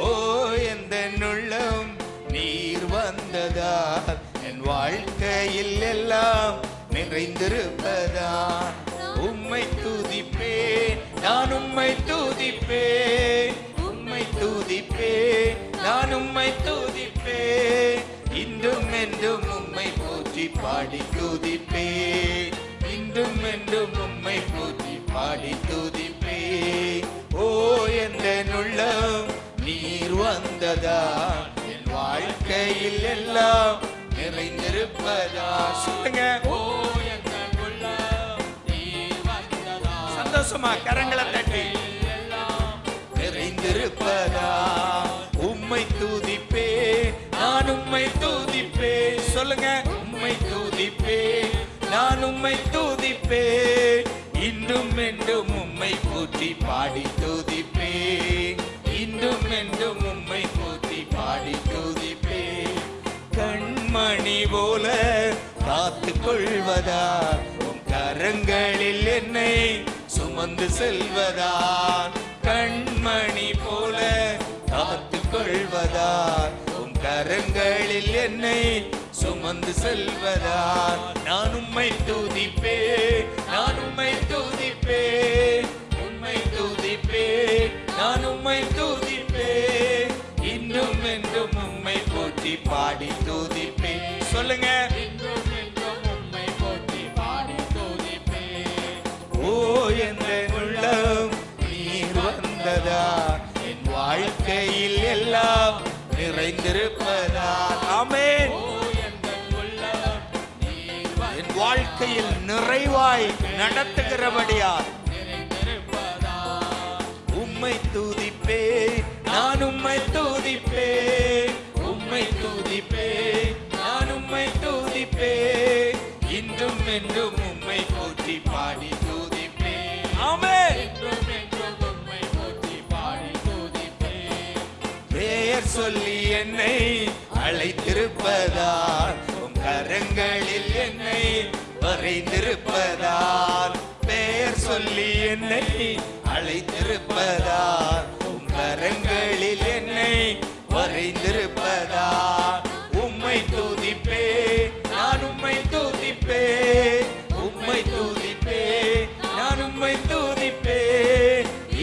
ஓ எந்த உள்ளம் நீர் வந்ததால் என் வாழ்க்கையில் எல்லாம் நிறைந்திருப்பதா. உம்மை துதிப்பேன், நான் உம்மை துதிப்பேன், உம்மை துதிப்பேன், நான் உம்மை துதிப்பேன், இன்றும் என்றும் உம்மை போற்றி பாடி துதிப்பேன், இன்றும் என்றும் உம்மை போற்றி பாடி துதிப்பேன். ஓ எந்த உள்ளம் நீர் வந்ததா என் வாழ்க்கையில் எல்லாம் நிறைந்திருப்பதா. சொல்லுங்க. ஓ எந்த உள்ளம் நீர் வந்ததா. சந்தோஷமா கரங்களை தட்டி நிறைந்திருப்பதா. உம்மை துதிப்பே, நான் உம்மை துதிப்பே. சொல்லுங்க. உம்மை துதிப்பே, நான் உம்மை துதிப்பே, இன்றும் என்றும் உம்மை போற்றி பாடி துதிப்பே, இன்றும் என்றும் உம்மை போற்றி பாடி துதிப்பே. கண்மணி போல காத்து கொள்வதா, உம் கரங்களில் என்னை சுமந்து செல்வதா. கண்மணி போல காத்து கொள்வதா, உம் கரங்களில் என்னை சுமந்து செல்வதா. நான் உம்மை துதிப்பே, நான் உம்மை துதிப்பே, உம்மை துதிப்பே, நான் உம்மை துதிப்பே, இன்றும் என்றும் உம்மை போற்றி பாடி துதிப்பே. சொல்லுங்க. இன்றும் என்றும் உம்மை போற்றி பாடி துதிப்பே. ஓ எந்த உள்ளம் நீர் வந்ததா என் வாழ்க்கையில் எல்லாம் நிறைந்திருப்பதா. ஆமென். என் வாழ்க்கையில் நிறைவாய் நடத்துகிறபடியால் உம்மை துதிப்பே, நான் உம்மை துதிப்பே, உம்மை துதிப்பே, நான் உம்மை துதிப்பே, இன்றும் என்றும் உம்மை போற்றி பாடி துதிப்பே. ஆமென். இன்றும் என்றும் உம்மை போற்றி பாடி துதிப்பே. பெயர் சொல்லி என்னை அழைத்திருப்பதால், உம் கரங்களில் என்னை வரைந்திருப்பதால், பெயர் சொல்லி என்னை அழைத்திருப்பதால், உம் கரங்களில் என்னை வரைந்திருப்பதால், உம்மை துதிப்பே, நான் உம்மை துதிப்பே, உம்மை துதிப்பே, நான் உம்மை துதிப்பே,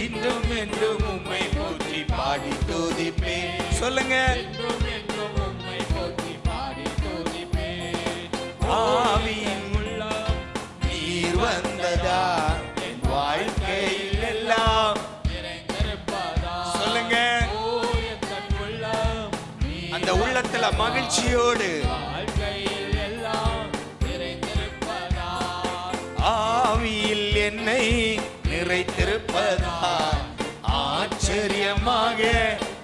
இன்றும் என்றும் உம்மை போற்றி பாடி துதிப்பே. சொல்லுங்க. ஆவியின் உள்ளம் நீர் வந்ததா என் வாழ்க்கையில் எல்லாம் நிறைந்திருப்பதா. சொல்லுங்க. அந்த உள்ளத்துல மகிழ்ச்சியோடு வாழ்க்கையில் எல்லாம் நிறைந்திருப்பதா. ஆவியில் என்னை நிறைத்திருப்பதா, ஆச்சரியமாக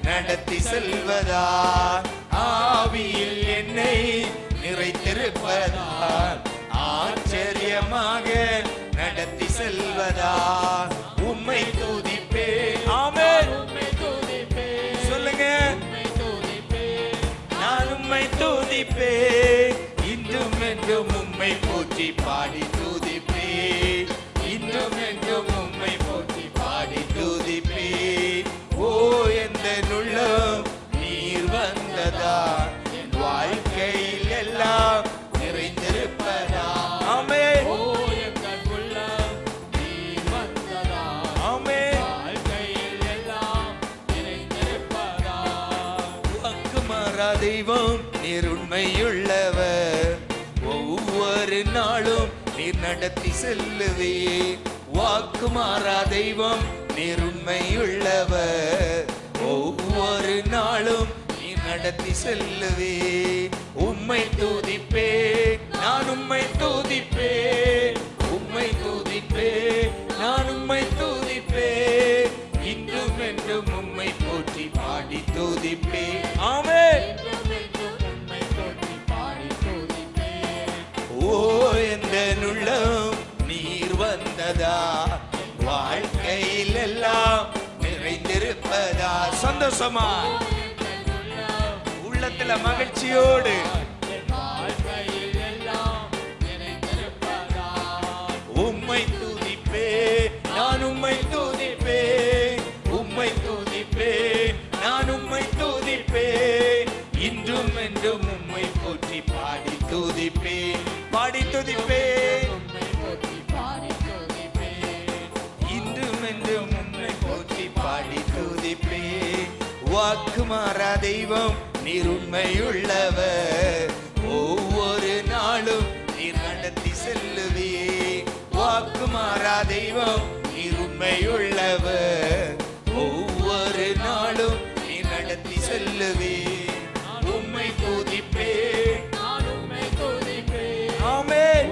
நடத்தி செல்வதா. ஆவியில் என்னை நிறைத்திருப்பதால், ஆச்சரியமாக நடத்தி செல்வதா. உம்மை துதிப்பே. ஆமென். உம்மை துதிப்பே. சொல்லுங்க. உம்மை துதிப்பே, நான் உம்மை துதிப்பே, இன்றும் என்றும் உம்மை போற்றி பாடி துதிப்பே, இன்றும் என்றும் உம்மை போற்றி பாடி துதிப்பே. ஓ எந்த உள்ளம் நீர் வந்ததா என் வாழ்க்கையில் எல்லாம் நிறைந்திருப்பதா. ஆமென். ஓ எந்த உள்ளம் நீர் வந்ததா. ஆமென். வாழ்க்கையில் எல்லாம் நிறைந்திருப்பதா. வாக்கு மாறா தெய்வம் நீர் உண்மையுள்ளவர், ஒவ்வொரு நாளும் நீர் நடத்தி செல்லுவே. வாக்கு மாறா தெய்வம் நீர் உண்மையுள்ளவர், ஒவ்வொரு நாளும் நீர் நடத்தி செல்லுவே. உம்மை துதிப்பே, நான் உம்மை துதிப்பே, உம்மை துதிப்பே, நான் உம்மை துதிப்பே, இன்றும் என்றும் உம்மை போற்றி பாடி துதிப்பே. ஆமென். ஓ எந்த உள்ளம் நீர் வந்ததா வாழ்க்கையில் எல்லாம் நிறைந்திருப்பதா. சந்தோஷமா உள்ளத்துல மகிழ்ச்சியோடு உம்மை துதிப்பே, நான் உம்மை துதிப்பே, உம்மை துதிப்பே, நான் தெய்வம், நீர் உண்மையுள்ளவர். ஒவ்வொரு நாளும் நீர் நடத்தி செல்லுவே. வாக்கு மாறா தெய்வம், நீர் உண்மையுள்ளவர். ஒவ்வொரு நாளும் நீர் நடத்தி செல்லுவே. உம்மை துதிப்பே, ஆமென்.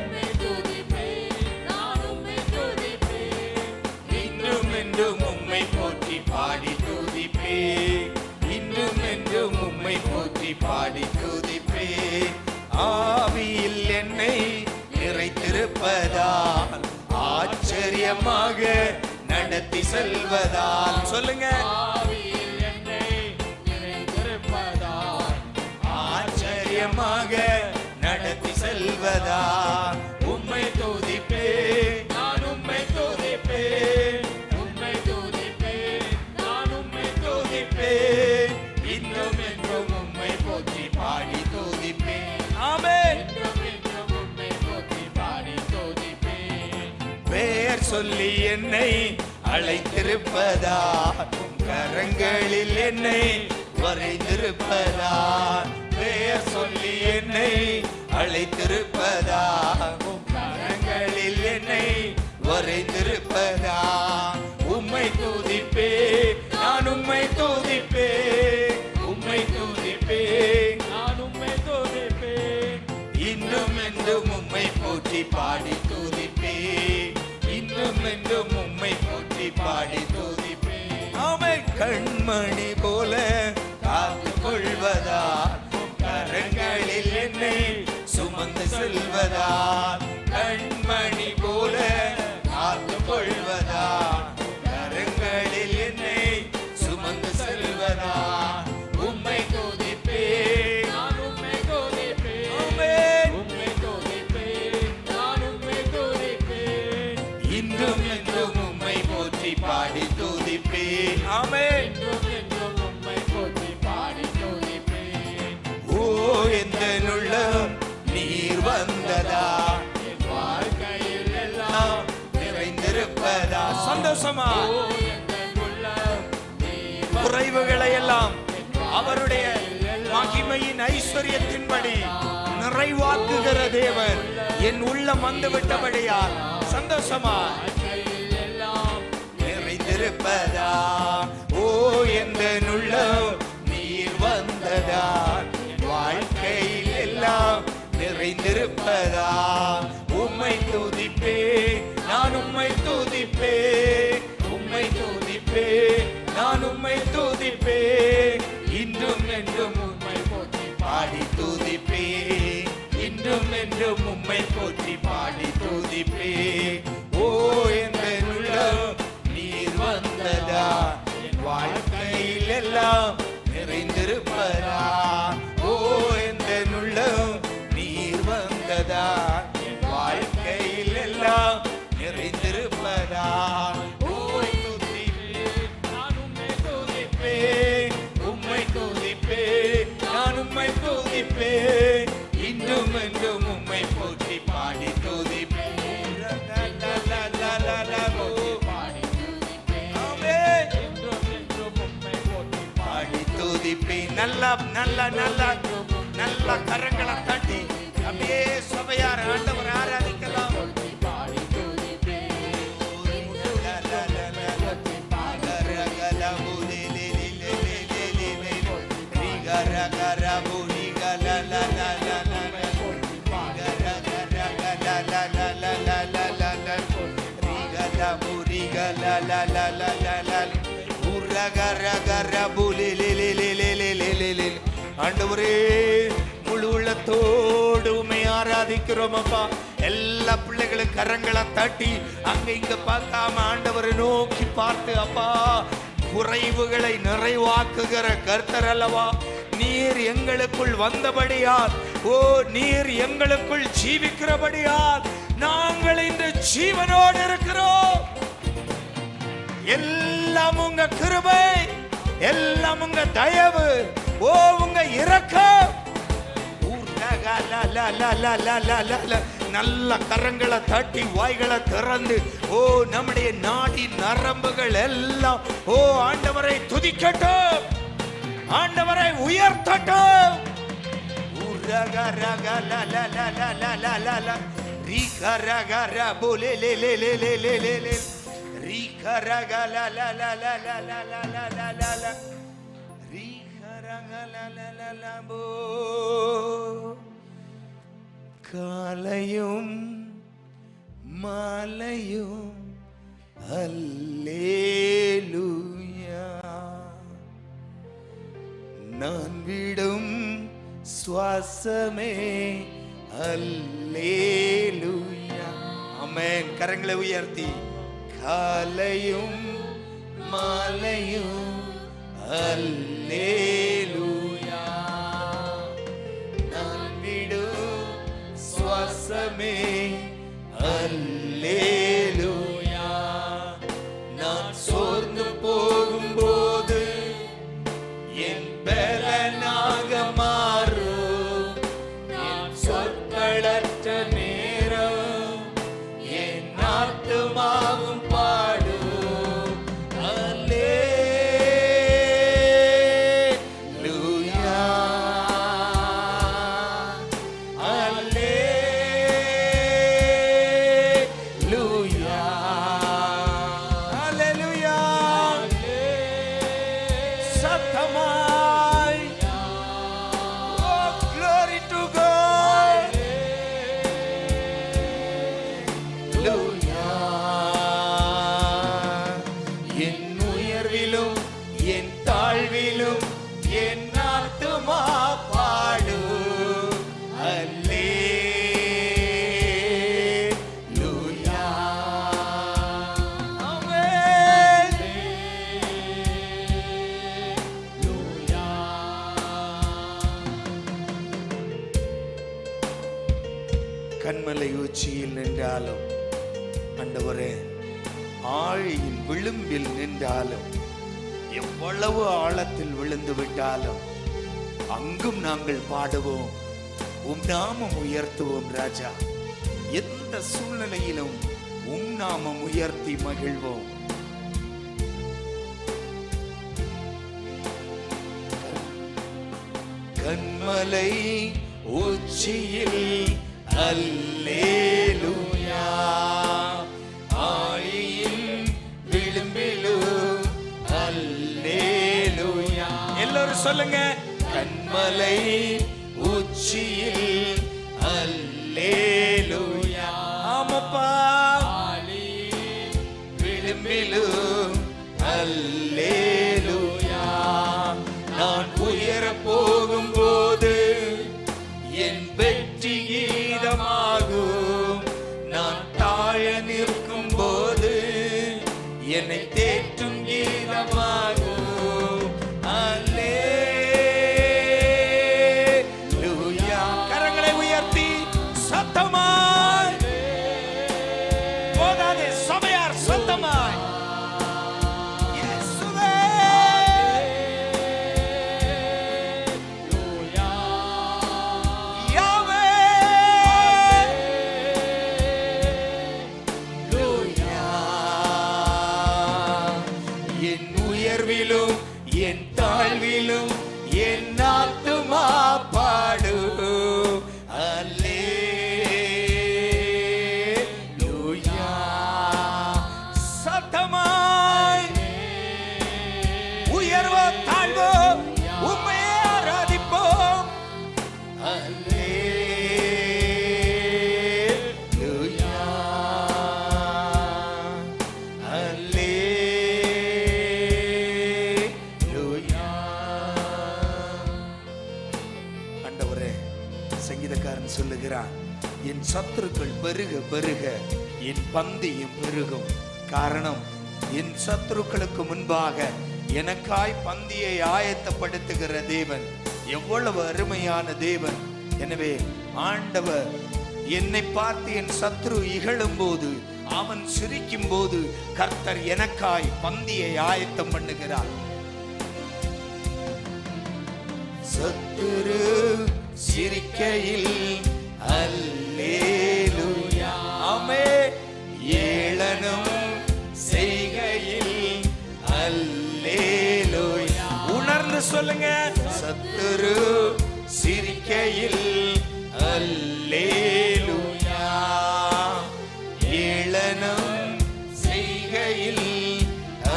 இன்றும் என்றும் உம்மை போற்றி பாடி துதிப்பே. இன்றும் என்றும் உம்மை போற்றி பாடி துதிப்பே. ஆவியில் என்னை நிறைத்திருப்பதால், ஆச்சரியமாக நடத்தி செல்வதால். சொல்லுங்க. ஆச்சரியமாக நடத்தி செல்வதால் உம்மை துதிப்பே. நான் உம்மை துதிப்பே, உம்மை துதிப்பே, நான் உம்மை துதிப்பே. இன்னும் என்றும் உம்மை போற்றி பாடி துதிப்பே. ஆமென். பெயர் சொல்லி என்னை அழைத்திருப்பதால், கரங்களில் என்னை வரைந்திருப்பதால். பெயர் சொல்லி என்னை அழைத்திருப்பதால், கரங்களில் என்னை வரைந்திருப்பதால் உம்மை துதிப்பே. நான் உம்மை துதிப்பே, உம்மை துதிப்பே, நான் உம்மை துதிப்பே. இன்னும் என்றும் உம்மை போற்றி பாடி துதிப்பே. இன்னும் என்றும் உம்மை போற்றி பாடி துதிப்பே. ஆமென். கண்மணி போல காத்து கொள்வதால், கரங்களில் என்னை சுமந்து செல்வதால். கண்மணி போல காத்து கொள்வதால், கரங்களில் என்னை சுமந்து செல்வதால் உம்மை துதிப்பே. நான் உம்மை துதிப்பே, உம்மை துதிப்பே, நான் உம்மை துதிப்பே. இன்றும் என்றும் உம்மை போற்றி பாடி துதிப்பே. ஆமென். ஓ எந்த உள்ளம் நீர் வந்ததா, வாழ்க்கையில் எல்லாம் நிறைந்திருப்பதா. சந்தோஷமா குறைவுகளை எல்லாம் அவருடைய மகிமையின் ஐஸ்வர்யத்தின்படி நிறைவாக்குகிற தேவன் என் உள்ளம் வந்து விட்டபடியால் சந்தோஷமா நிறைந்திருப்பதா. ஓ எந்த உள்ளம் நீர் வந்ததா, வாழ்க்கையில் எல்லாம் நிறைந்திருப்பதா. உம்மை துதிப்பே, நான் உம்மை துதிப்பே, உம்மை துதிப்பே, நான் உம்மை துதிப்பே. இன்றும் என்றும் உம்மை போற்றி பாடி துதிப்பே. இன்றும் என்றும் உம்மை போற்றி பாடி துதிப்பே. ஓ எந்த உள்ளம் நீர் வந்ததா, என் வாழ்க்கையில் எல்லாம் நிறைந்திருப்பதா. ஓ எந்த உள்ளம் நீர் வந்ததா, என் வாழ்க்கையில் எல்லாம் நிறைந்திருப்பதா. உம்மை துதிப்பே, நான் உம்மை துதிப்பே, உம்மை துதிப்பே, நான் உம்மை துதிப்பே. இன்றும் என்றும் உம்மை போற்றி பாடி துதிப்பே. நல்ல நல்ல நல்ல நல்ல கரங்களை தட்டி அப்படியே சபையார் ஆண்டவர் ஆராதிக்கலாம். ஆண்டவரே முழு உள்ளத்தோடு உம்மை ஆராதிக்கிறோம் அப்பா. எல்லா பிள்ளைகளும் கரங்களை தட்டி அங்க இங்க பார்க்காம ஆண்டவரை நோக்கி பார்த்து, அப்பா குறைவுகளை நிறைவாக்குகிற கர்த்தர் அல்லவா நீர். எங்களுக்குள் வந்தபடியால், ஓ நீர் எங்களுக்குள் ஜீவிக்கிறபடியால் நாங்கள் இன்று ஜீவனோடு இருக்கிறோம். எல்லாம் உங்க கிருபை, எல்லாம் உங்க தயவு, ஓ உங்க இரக்கம். நல்ல கரங்களை தட்டி வாய்களை திறந்து, ஓ நம்முடைய நாடி நரம்புகள் எல்லாம் ஓ ஆண்டவரை துதிக்கட்டும். ஆண்டவரை உயர்த்தட்டும். காலையும் மாலையும் அல்லேலூயா, நான் விடும் சுவாசமே அல்லேலூயா. ஆமென். கரங்களை உயர்த்தி காலையும் மாலையும் அல்லேலூயா, நான் விடும் சுவாசமே அல்லேலூயா. நான் சோர்ந்து போகும்போது என் பலனாக மாறும், நான் சொற்களற்ற நேரம் என் ஆத்துமாவும் பாடும் அல்லேலூயா, அல்லேலூயா, அல்லேலூயா. சத்தமாய் oh glory to God, அல்லேலூயா. என் உயர்விலும் என் தாழ்விலும் என் ஆத்துமா பாடும் அல்லேலூயா. ஆமென். கண்மலை உச்சியில் நின்றாலும் ஆண்டவரே, ஆழியின் விளிம்பில் நின்றாலும், எவ்வளவு ஆழத்தில் விழுந்து விட்டாலும் அங்கும் நாங்கள் பாடுவோம், உம் நாமம் உயர்த்துவோம் ராஜா. எந்த சூழ்நிலையிலும் உம் நாமம் உயர்த்தி மகிழ்வோம். கண்மலை உச்சியில் அல்லேலூயா, ஆழியின் விளிம்பிலும் அல்லேலூயா. எல்லாரும் சொல்லுங்க. கண்மலை உச்சியில் அல்லேலூயா. ஆமப்பா. ஆழியின் விளிம்பிலும் அல்லேலூயா. நான் உயர போகும்போது என் வெற்றி கீதமாகும், நான் தாழ நிற்கும் போது என்னை தேற்றும் கீதமாகும் அல்லேலூயா. கரங்களை உயர்த்தி சத்தமாய் போதாதே, சபையார் சத்தமாய் இயேசுவே என் தாழ்விலும் என் ஆத்துமா பாடும் அல்லேலூயா. சத்தமாய் உயர்வோ தாழ்வோ உம்மை ஆராதிப்போம் அல்லேலூயா, சங்கீதக்காரன் சொல்லுகிறான், என் சத்துருக்கள் பெருக பெருக என் பந்தியும் பெருகும். காரணம், என் சத்துருக்களுக்கு முன்பாக எனக்காய் பந்தியை ஆயத்தப்படுத்துகிற தேவன் எவ்வளவு அருமையான தேவன். எனவே ஆண்டவர் என்னை பார்த்து என் சத்துரு இகழும் போது, அவன் சிரிக்கும் போது கர்த்தர் எனக்காய் பந்தியை ஆயத்தம் பண்ணுகிறார். சத்துரு சிரிக்கையில் அல்லேலூயா, ஆமென். ஏளனம் செய்கையில் அல்லேலூயா. உணர்ந்து சொல்லுங்க. சத்துரு சிரிக்கையில் அல்லேலூயா, ஏளனம் செய்கையில்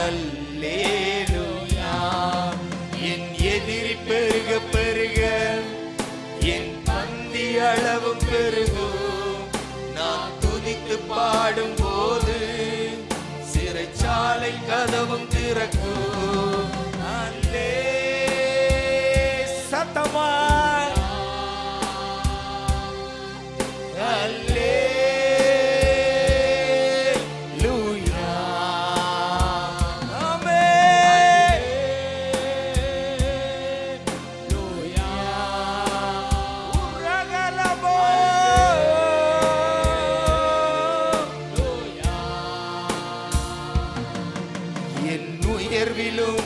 அல்லேலூயா, என் எதிரி பெருக பெருக என் பந்தி அளவும் பெருகும். நான் துதித்து பாடும் போது சிறைச்சாலை கதவும் திறக்கும். அல்லே சத்தமாய் அல்லேலூயா, ஆமென். உரகலபோ என் உயர்விலும்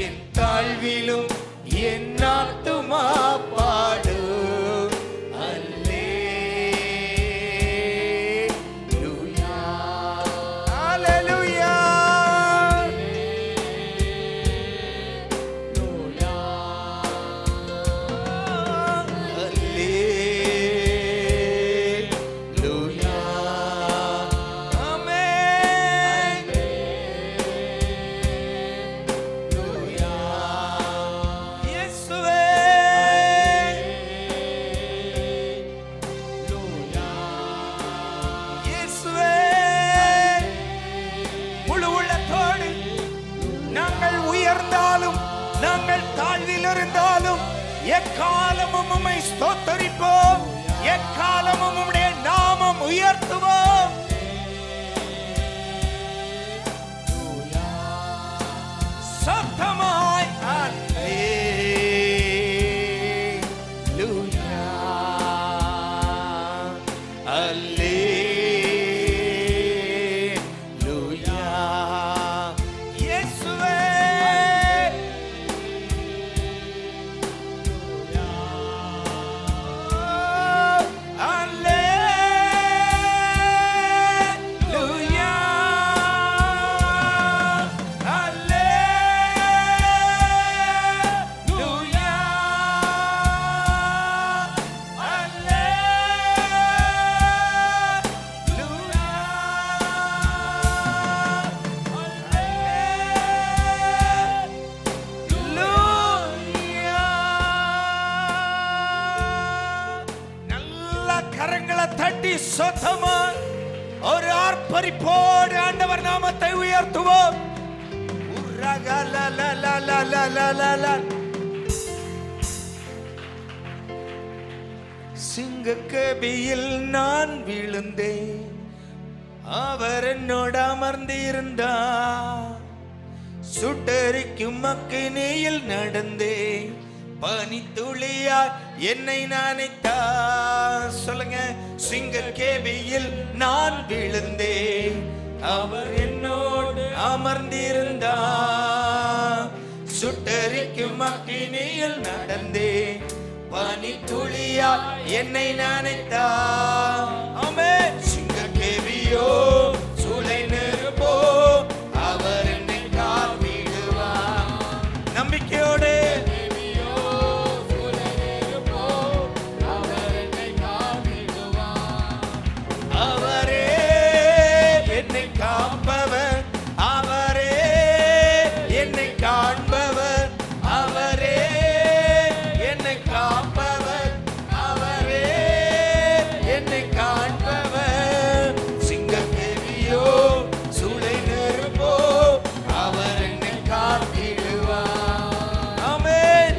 என் தாழ்விலும் என் ஆத்துமா பாடு அல்லேலூயா, அல்லேலூயா, அல்லேலூயா, ஆமென். இயேசுவே, இயேசுவே, முழு உள்ளத்தோடு நாங்கள் உயர்ந்தாலும் நாங்கள் தாழ்வில் இருந்தாலும் எக்காலமும் உம்மை ஸ்தோத்தரிப்போம், எக்காலமும் உம்முடைய நாமம் உயர்த்துவோம். சத்தமாய் அல்லேலூயா, அல்லேலூயா, இயேசுவே, அல்லேலூயா, அல்லேலூயா, அல்லேலூயா. நல்ல கரங்களை தட்டி சொத்தமா ஒரு ஆர்ப்பரிப்போடு ஆண்டவர் நாமத்தை உயர்த்துவோம். உரகலலலலலலலல. சிங்கக்கபியில் நான் விழுந்தேன், அவர் என்னோட அமர்ந்திருந்தார். சுட்டரிக்கும் அக்கினியில் நடந்தேன், பனித்துளியாய் என்னை நனைத்தார். சொல்லுங்க. சிங்கக்கேபியில் நான் விழுந்தேன், அவர் என்னோடு அமர்ந்திருந்தார். சுட்டரிக்கும் அக்கினியில் நடந்தேன், பனித்துளியாய் என்னை நனைத்தார். ஆமென். சிங்கக்கேபியோ சூளை நெருப்போ, அவர் என்னை காத்திடுவார். நம்பிக்கையோடு அவரே என்னை காப்பவர், அவரே என்னை காண்பவர், அவரே என்னை காப்பவர், அவரே என்னை காண்பவர். சிங்கக்கேபியோ சூளை நெருப்போ, அவர் என்னை காத்திடுவார். ஆமென்.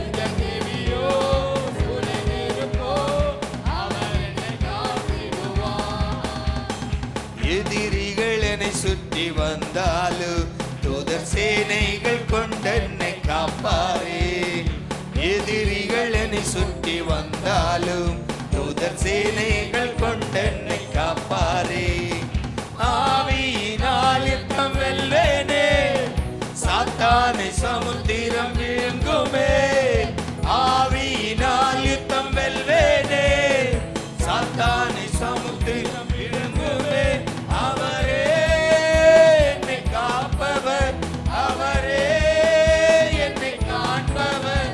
எதிரிகள் என்னை சுற்றி வந்தாலும் தூதர் சேனைகள் கொண்டென்னை காப்பாரே. எதிரிகள் என்னை சுற்றி வந்தாலும் தூதர் சேனைகள் கொண்டென்னை காப்பாரே. ஆவியினால் யுத்தம் வெல்வேனே, சாத்தானை சமுத்திரம் விழுங்குமே. ஆவியினால் யுத்தம் வெல்வேனே, சாத்தானை சமுத்திரம் விழுங்குமே. அவரே என்னை காப்பவர், அவரே என்னை காண்பவர்,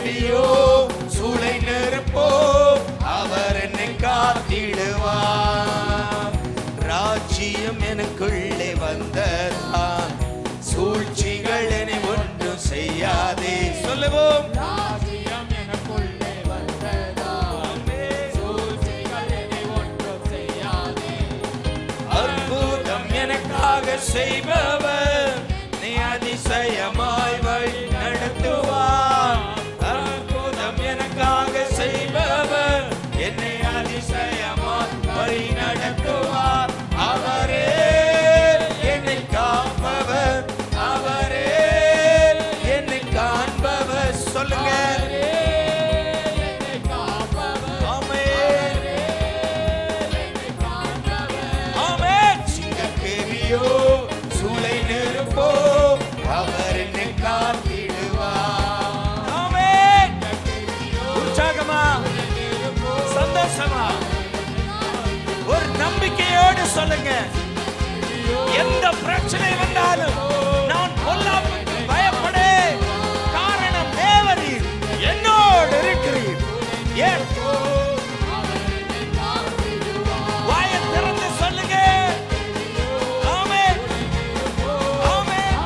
கெபியோ சூளை நெருப்போ அவர் என்னை காத்திடுவார். ராஜ்யம் எனக்குள்ளே வந்ததான் சூழ்ச்சிகள் என்னை ஒன்றும் செய்யாதே. சொல்லுவோம். ராஜ்யம் எனக்குள்ளே வந்ததான் சூழ்ச்சிகள் என்னை ஒன்றும் செய்யாதே. அற்புதம் எனக்காக செய்பவர் நீ அதிசயமாய் வழி நடத்துவார். அற்புதம் எனக்காக செய்பவர் என்னை அதிசயமாய் வழி நடத்துவார். அவரே என்னை காப்பவர், அவரே என்னை காண்பவர். சொல்லுங்க. என்னை காப்பவர் ஆமென், என்னை காண்பவர். ஆமென். சிங்கக்கேவியோ சூளை நெருப்போ அவர் என்னை காத்திடுவார். ஆமென். உற்சாகமா, சந்தோஷமா, ஒரு நம்பிக்கையோடு சொல்லுங்க. எந்த பிரச்சனை வந்தாலும் நான் பொல்லாப்புக்கு பயப்படேன். காரணம் தேவரீர் என்னோடு இருக்கிறீர். ஏன் வாயை திறந்து சொல்லுங்க. ஆமென், ஆமென்.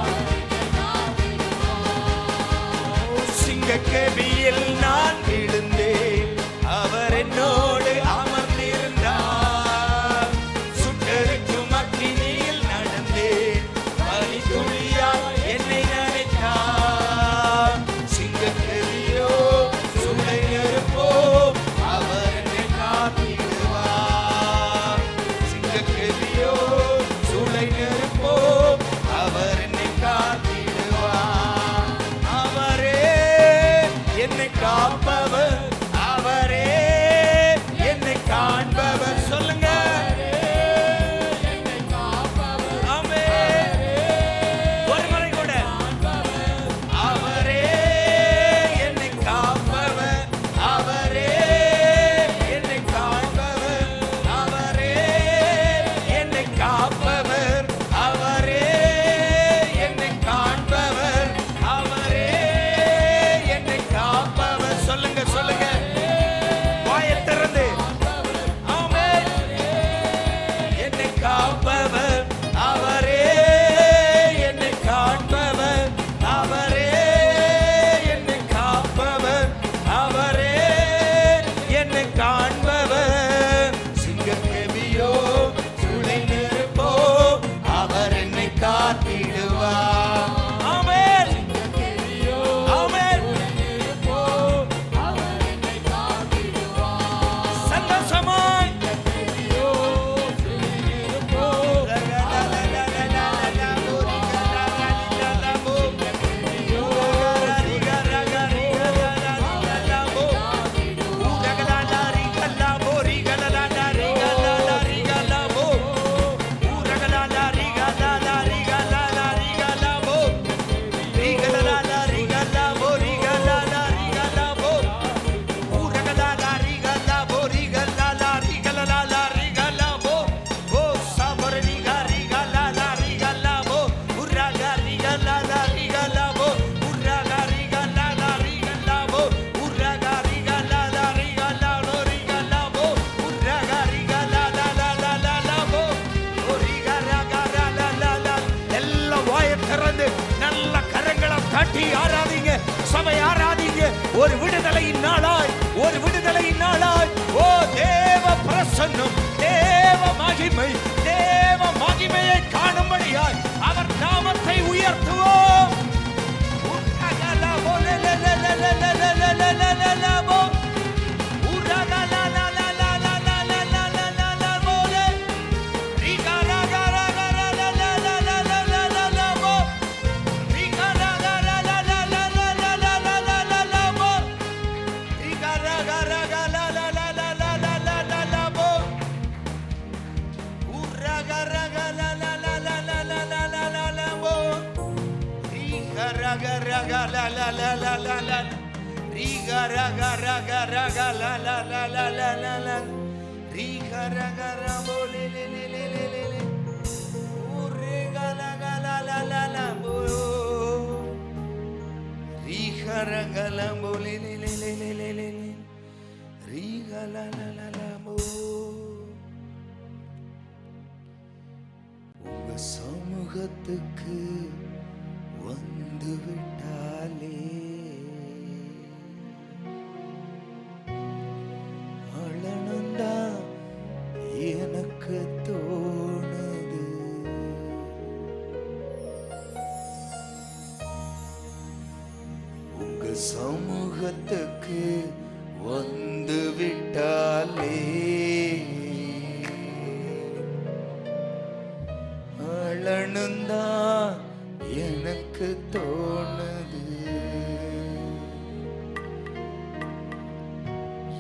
சிங்கக்கேபியில் நான் விழுந்தேன், அவர் என்னோடு அமர்ந்திருந்தார். சுட்டெரிக்கும் அக்கினியில் நடந்தேன், பனித்துளியால் என்னை நனைத்தார். சிங்கக்கேபியோ சூளை நெருப்போ அவர் என்னை காத்திடுவார். சிங்கக்கேபியோ சூளை நெருப்போ அவர் என்னை காத்திடுவார். அவரே என்னை காப்பவர், அவரே என்னை காண்பவர். சொல்லுங்க. என்னை காப்பவர் ஆமென். ஒரு முறை கூட. அவரே என்னை காப்பவர், அவரே என்னை காண்பவர். அவரே என்னை காப்பவர், அவரே என்னை காண்பவர். அவரே என்னை காப்பவர். சொல்லுங்க, சொல்லுங்க. வாயை திறந்து. ஆமென். என்னை காப்பவர், அவரே என்னை காண்பவர். அவரே என்னை காப்பவர், அவரே என்னை காண்பவர். சிங்கக்கேபியோ சூளை நெருப்போ அவர் என்னை காத்திடுவார். ஆமென், ஆமென். அவர் என்னை காத்திடுவார். சந்தோஷமாய் ஆராதிங்க, சபை ஆராதிங்க. ஒரு விடுதலையின் நாளாய், ஒரு விடுதலையின் நாளாய். ஓ தேவ பிரசன்னம், தேவ மகிமை, தேவ மகிமையை காணும்படியாய் அவர் நாமத்தை உயர்த்துவோம். உங்க சமூகத்துக்கு வந்து விட்டாலே அழணுந்தா எனக்கு தோணுது. உங்க சமூகத்துக்கு வந்து விட்டாலே அழணுந்தா எனக்கு தோணுது.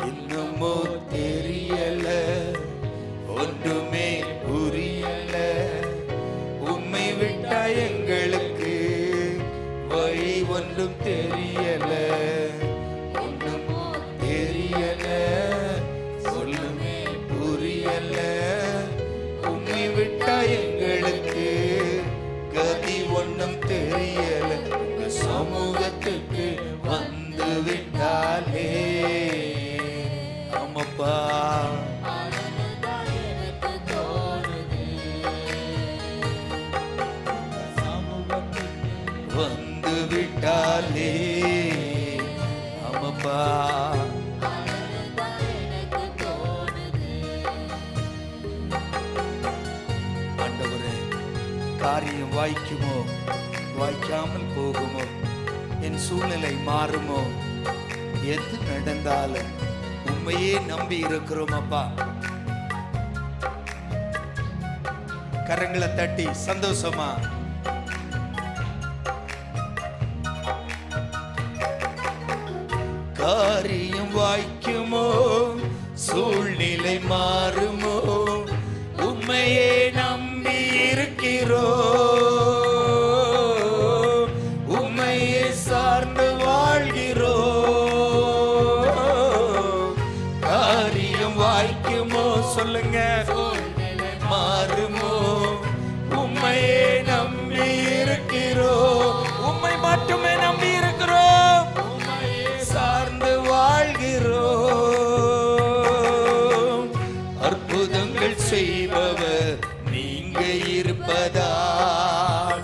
என்னமோ தெரியல, ஒன்றுமே புரியல, உம்மை விட்டா எங்களுக்கு வழி ஒன்றும் தெரியல, ஒன்றுமோ தெரியல, சொல்லுமே புரியல, உம்மை விட்டா எங்களுக்கு கதி ஒன்றும் தெரியல. உங்க சமூகத்துக்கு வந்து விட்டாலே ஆமாப்பா எனக்கு தோணுது. சமூகத்துக்கு வந்து விட்டாலே ஆமாப்பா எனக்கு தோணுது. ஆண்டவரே, காரியம் வாய்க்குமோ வாய்க்காமல் போகுமோ, என் சூழ்நிலை மாறுமோ, எது நடந்தாலும் உண்மையே நம்பி இருக்கிறோம் அப்பா. கரங்களை தட்டி சந்தோஷமா காரியம் வாய்க்குமோ, சூழ்நிலை மாறுமோ, உண்மையே நம்பி இருக்கிறோம், உண்மையே சார்ந்து வாழ்கிறோம். காரியம் வாய்க்குமோ சொல்லுங்க, மாறுமோ, உண்மையே நம்பி இருக்கிறோம், உண்மை மட்டுமே நம்பி இருக்கிறோம், சார்ந்து வாழ்கிறோம். அற்புதங்கள் செய்பவர் நீங்க இருப்பதால்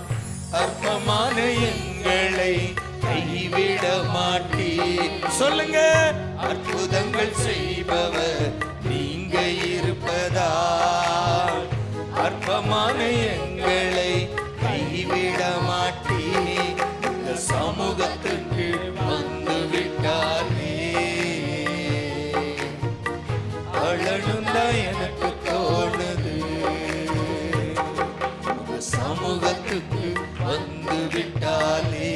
அற்பமான எங்களை கைவிட மாட்டீர். சொல்லுங்க, அற்புதங்கள் செய்பவர் நீங்க இருப்பதால் அற்பமான எங்களை கைவிட மாட்டீர். இந்த சமூகத்துக்கு வந்து விட்டாலே அழணுந்தா எனக்கு தோணுது. இந்த சமூகத்துக்கு வந்து விட்டாலே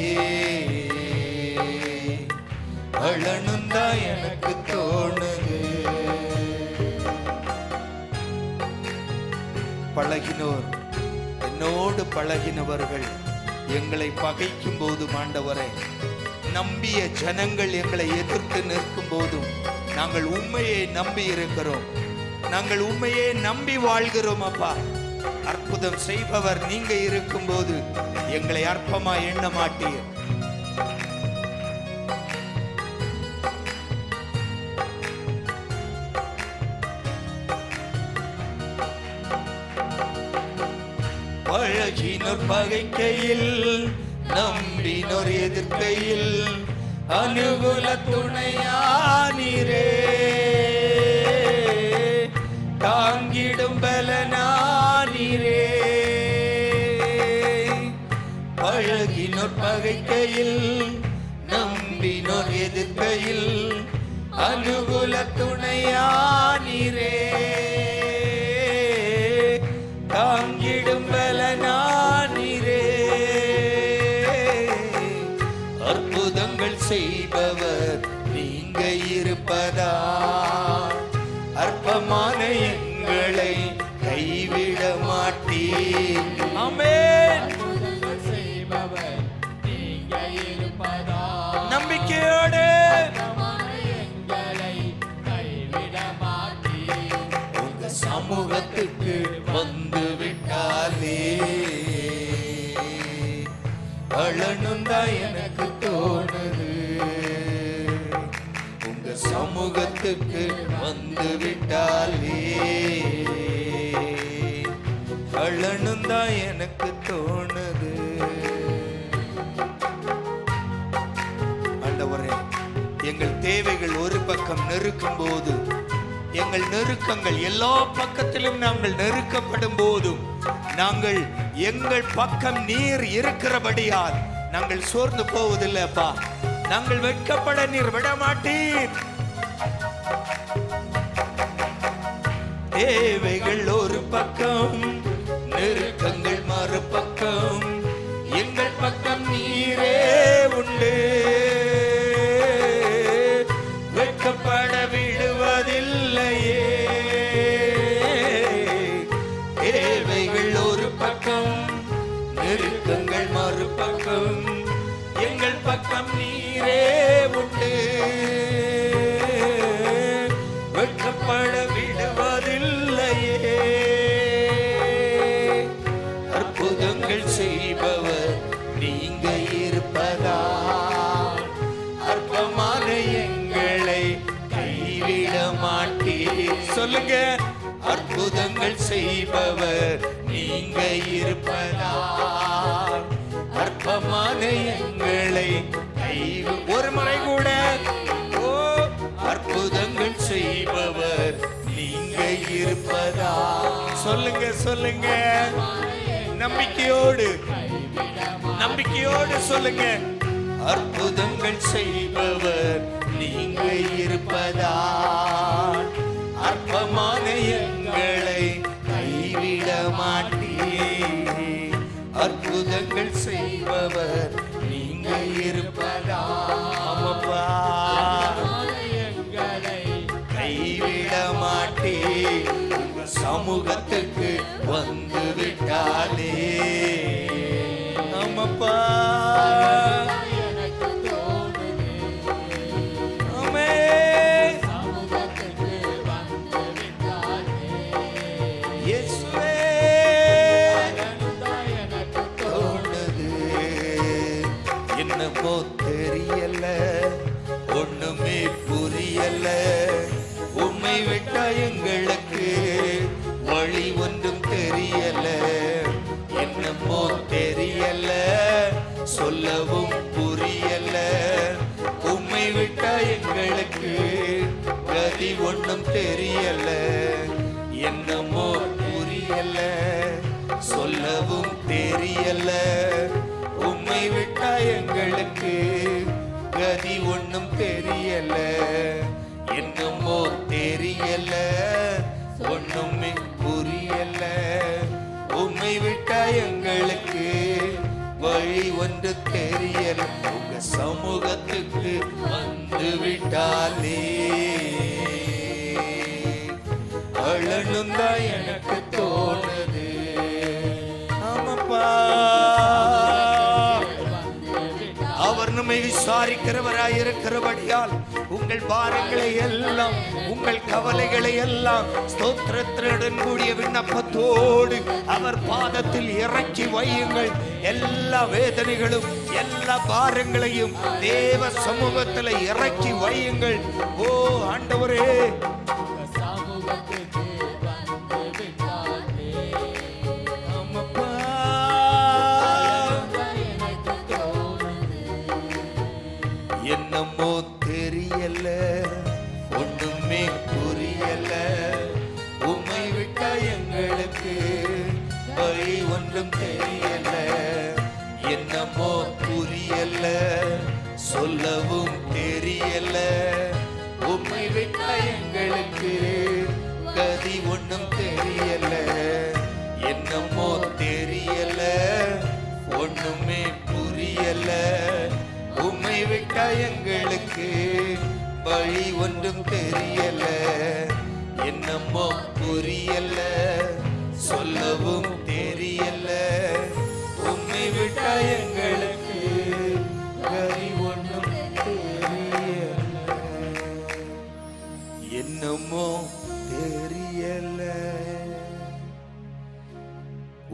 அழணுந்தா எனக்கு தோணுது. பழகினோர், என்னோடு பழகினவர்கள் எங்களை பகைக்கும் போதும் ஆண்டவரே, நம்பிய ஜனங்கள் எங்களை எதிர்த்து நிற்கும் போதும் நாங்கள் உண்மையை நம்பி இருக்கிறோம், நாங்கள் உண்மையை நம்பி வாழ்கிறோம் அப்பா. அற்புதம் செய்பவர் நீங்க இருக்கும் போது எங்களை அற்பமா எண்ண மாட்டீர். பழகினோர் பகைக்கையில், நம்பினோர் எதிர்க்கையில் அனுகூல துணையானீரே, தாங்கிடும் பலனானீரே. பழகினோர் பகைக்கையில், நம்பினோர் எதிர்க்கையில் அனுகூல துணையானீரே, தாங்கிடும் பலனானீரே. அற்புதங்கள் செய்பவர் நீங்க இருப்பதா அற்பமான எங்களை கைவிட மாட்டீர். ஆமென். அற்புதங்கள் செய்பவர் நீங்க இருப்பதா நம்பிக்கையோடு எங்களை கைவிட மாட்டீர். சமூகத்துக்கு வந்து விட்டாலே அழணும் தான் எனக்கு தோணுது. ஆண்டவரே, எங்கள் தேவைகள் ஒரு பக்கம் நெருக்கும் போது, எங்கள் நெருக்கங்கள் எல்லா பக்கத்திலும் நாங்கள் நெருக்கப்படும் போதும், நாங்கள் எங்கள் பக்கம் நீர் இருக்கிறபடியால் நாங்கள் சோர்ந்து போவதில்லைப்பா. நாங்கள் வெட்கப்பட நீர் விடமாட்டீர். தேவைகள் ஒரு பக்கம், நெருக்கங்கள் மறுபக்கம், எங்கள் பக்கம் நீரே உண்டு. வெட்கப்பட விடுவதில்லையே. தேவைகள் ஒரு பக்கம், நெருக்கங்கள் மறுபக்கம், எங்கள் பக்கம் நீரே உண்டு. வெட்கப்பட விடுவதில்லையே. அற்புதங்கள் செய்பவர் நீங்க இருப்பதால் அற்பமான எங்களை கைவிட மாட்டீர். சொல்லுங்க, அற்புதங்கள் செய்பவர் நீங்க இருப்பதால் அற்பமான எங்களை ஒரு முறை கூட. ஓ, அற்புதங்கள் செய்பவர் நீங்க இருப்பதா. சொல்லுங்க சொல்லுங்க, நம்பிக்கையோடு நம்பிக்கையோடு சொல்லுங்க. அற்புதங்கள் செய்பவர் நீங்க இருப்பதா அற்பமான எங்களை கைவிட மாட்டீர். அற்புதங்கள் செய்பவர் நீங்க இருப்பதா அம்மா, எங்களை கைவிட மாட்டீர். உங்க சமூகத்துக்கு வந்து விட்டாலே அம்மப்பா. எனக்கு தோணுது, ஆமென். சமூகத்துக்கு வந்து விட்டாலே இயேசுவே, அதுதான் எனக்கு தோணுது. என்னமோ தெரியல, ஒண்ணுமே புரியல. உம்மை விட்டா எங்களுக்கு வழி ஒன்றும் தெரியல. என்னமோ தெரியல, சொல்லவும் புரியல. உம்மை விட்டா எங்களுக்கு கதி ஒன்றும் தெரியல. என்னமோ புரியல, சொல்லவும் தெரியல. உம்மை விட்டா எங்களுக்கு கதி ஒன்றும் தெரியல. என்னமோ தெரியல, ஒண்ணுமே புரியல. உம்மை விட்டா எங்களுக்கு வழி ஒன்று தெரியல. உங்க சமூகத்துக்கு வந்து விட்டாலே அழணும் தான் எனக்கு தோணுது. ஆமாப்பா, அவர் நம்மை விசாரிக்கிறவராய் இருக்கிறபடியால் உங்கள் பாரங்களை எல்லாம், உங்கள் கவலைகளை எல்லாம் ஸ்தோத்திரத்துடன் கூடிய விண்ணப்பத்தோடு அவர் பாதத்தில் இறக்கி வையுங்கள். எல்லா வேதனைகளும் எல்லா பாரங்களையும் தேவ சமூகத்தில் இறக்கி வையுங்கள். ஓ ஆண்டவரே, சமூகத்துக்கு வந்து விட்டாலே ஆமாப்பா, எனக்கு தோணுது. என்னமோ தெரியல, ஒண்ணுமே புரியல. உம்மை விட்டா எங்களுக்கு வழி ஒன்றும் தெரியல. என்னமோ புரியல, சொல்லவும் தெரியல. உம்மை விட்டா எங்களுக்கு கதி ஒன்றும் தெரியல. என்னமோ தெரியல, ஒண்ணுமே புரியல. உம்மை விட்டா எங்களுக்கு வழி ஒன்றும் தெரியல. என்னமோ புரியல, சொல்லவும் தெரியல. உம்மை விட்டா எங்களுக்கு கதி ஒன்றும் தெரியல. என்னமோ தெரியல,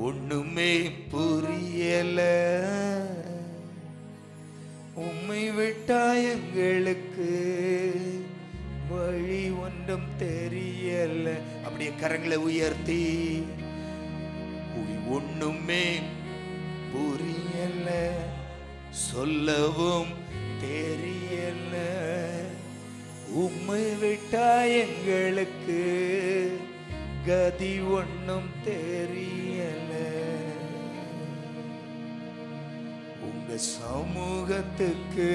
ஒண்ணுமே புரியல. உம்மை விட்டா எங்களுக்கு வழி ஒன்றும் தெரியல. அப்படியே கரங்களை உயர்த்தி, ஒண்ணுமே புரியல, சொல்லவும் தெரியல, உம்மை விட்டா எங்களுக்கு கதி ஒண்ணும் தெரியல. உங்க சமூகத்துக்கு